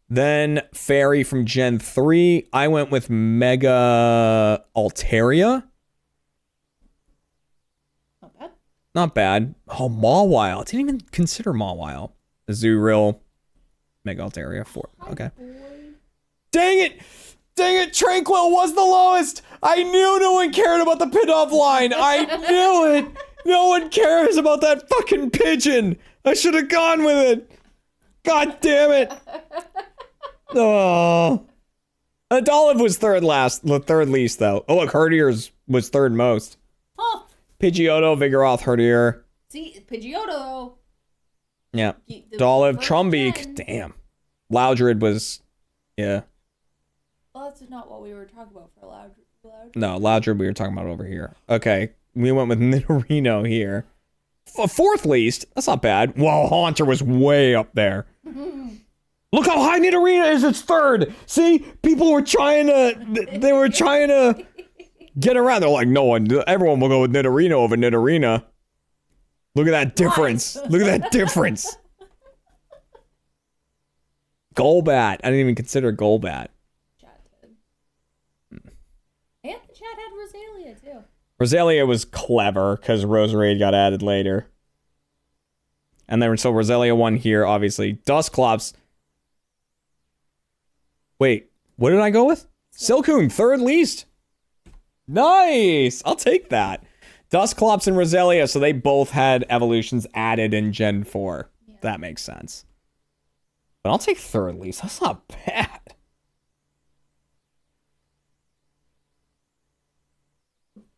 Then fairy from Gen 3. I went with Mega Altaria. Not bad. Not bad. Oh, Mawile. I didn't even consider Mawile. Azurill. Mega Altaria 4. Okay. Dang it! Dang it! Tranquil was the lowest! I knew no one cared about the pin-off line! I knew it! No one cares about that fucking pigeon! I should have gone with it! God damn it! Oh. Adolive was 3rd least, though. Oh, look, Herdier was 3rd most. Huh. Pidgeotto, Vigoroth, Herdier. See, Pidgeotto, though. Yeah. Adolive, Trumbeak. Damn. Loudred was... Yeah. Well, that's not what we were talking about for Loudred. No, Loudred we were talking about over here. Okay. We went with Nidorino here. 4th least. That's not bad. Whoa, Haunter was way up there. Look how high Nidorino is. It's 3rd. See? People were trying to get around. They're like, everyone will go with Nidorino over Nidorina. Look at that difference. Look at that difference. Golbat. I didn't even consider Golbat. Chat did. And the chat had Rosalia, too. Rosalia was clever because Roserade got added later. And then, so Rosalia won here, obviously. Dusclops. Wait, what did I go with? Silcoon, 3rd least. Nice. I'll take that. Dusclops and Rosalia, so they both had evolutions added in Gen 4. Yeah. That makes sense. But I'll take 3rd least. That's not bad.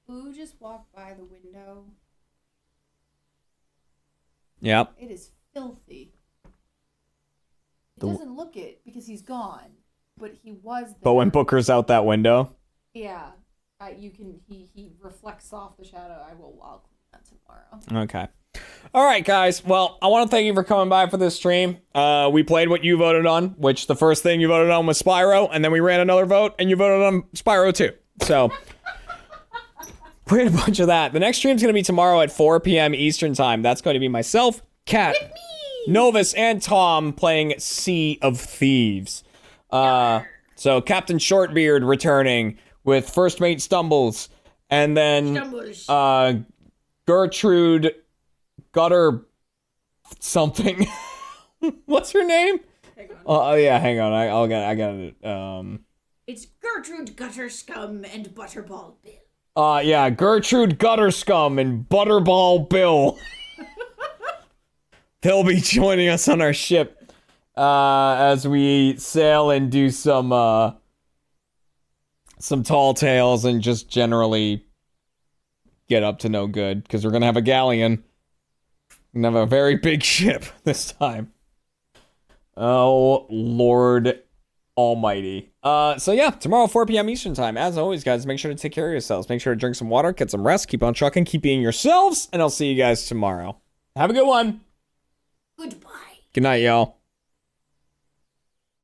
Boo just walked by the window. Yep. It is filthy. It doesn't look it because he's gone, but he was there. But when Booker's out that window? Yeah. He reflects off the shadow. I'll clean that tomorrow. Okay. All right, guys. Well, I want to thank you for coming by for this stream. We played what you voted on, which the first thing you voted on was Spyro, and then we ran another vote, and you voted on Spyro too. So, played a bunch of that. The next stream's going to be tomorrow at 4 p.m. Eastern Time. That's going to be myself, Kat, Novus, and Tom playing Sea of Thieves. So, Captain Shortbeard returning with First Mate Stumbles, and then Gertrude Gutter something. What's her name? Hang on. Oh yeah, hang on. I got it. It's Gertrude Gutterscum and Butterball Bill. Yeah, Gertrude Gutterscum and Butterball Bill. They'll be joining us on our ship as we sail and do some tall tales and just generally get up to no good because we're gonna have a galleon. We're gonna have a very big ship this time. Oh Lord Almighty. So yeah, tomorrow 4 p.m. Eastern time. As always, guys, make sure to take care of yourselves. Make sure to drink some water, get some rest, keep on trucking, keep being yourselves, and I'll see you guys tomorrow. Have a good one. Goodbye. Good night, y'all.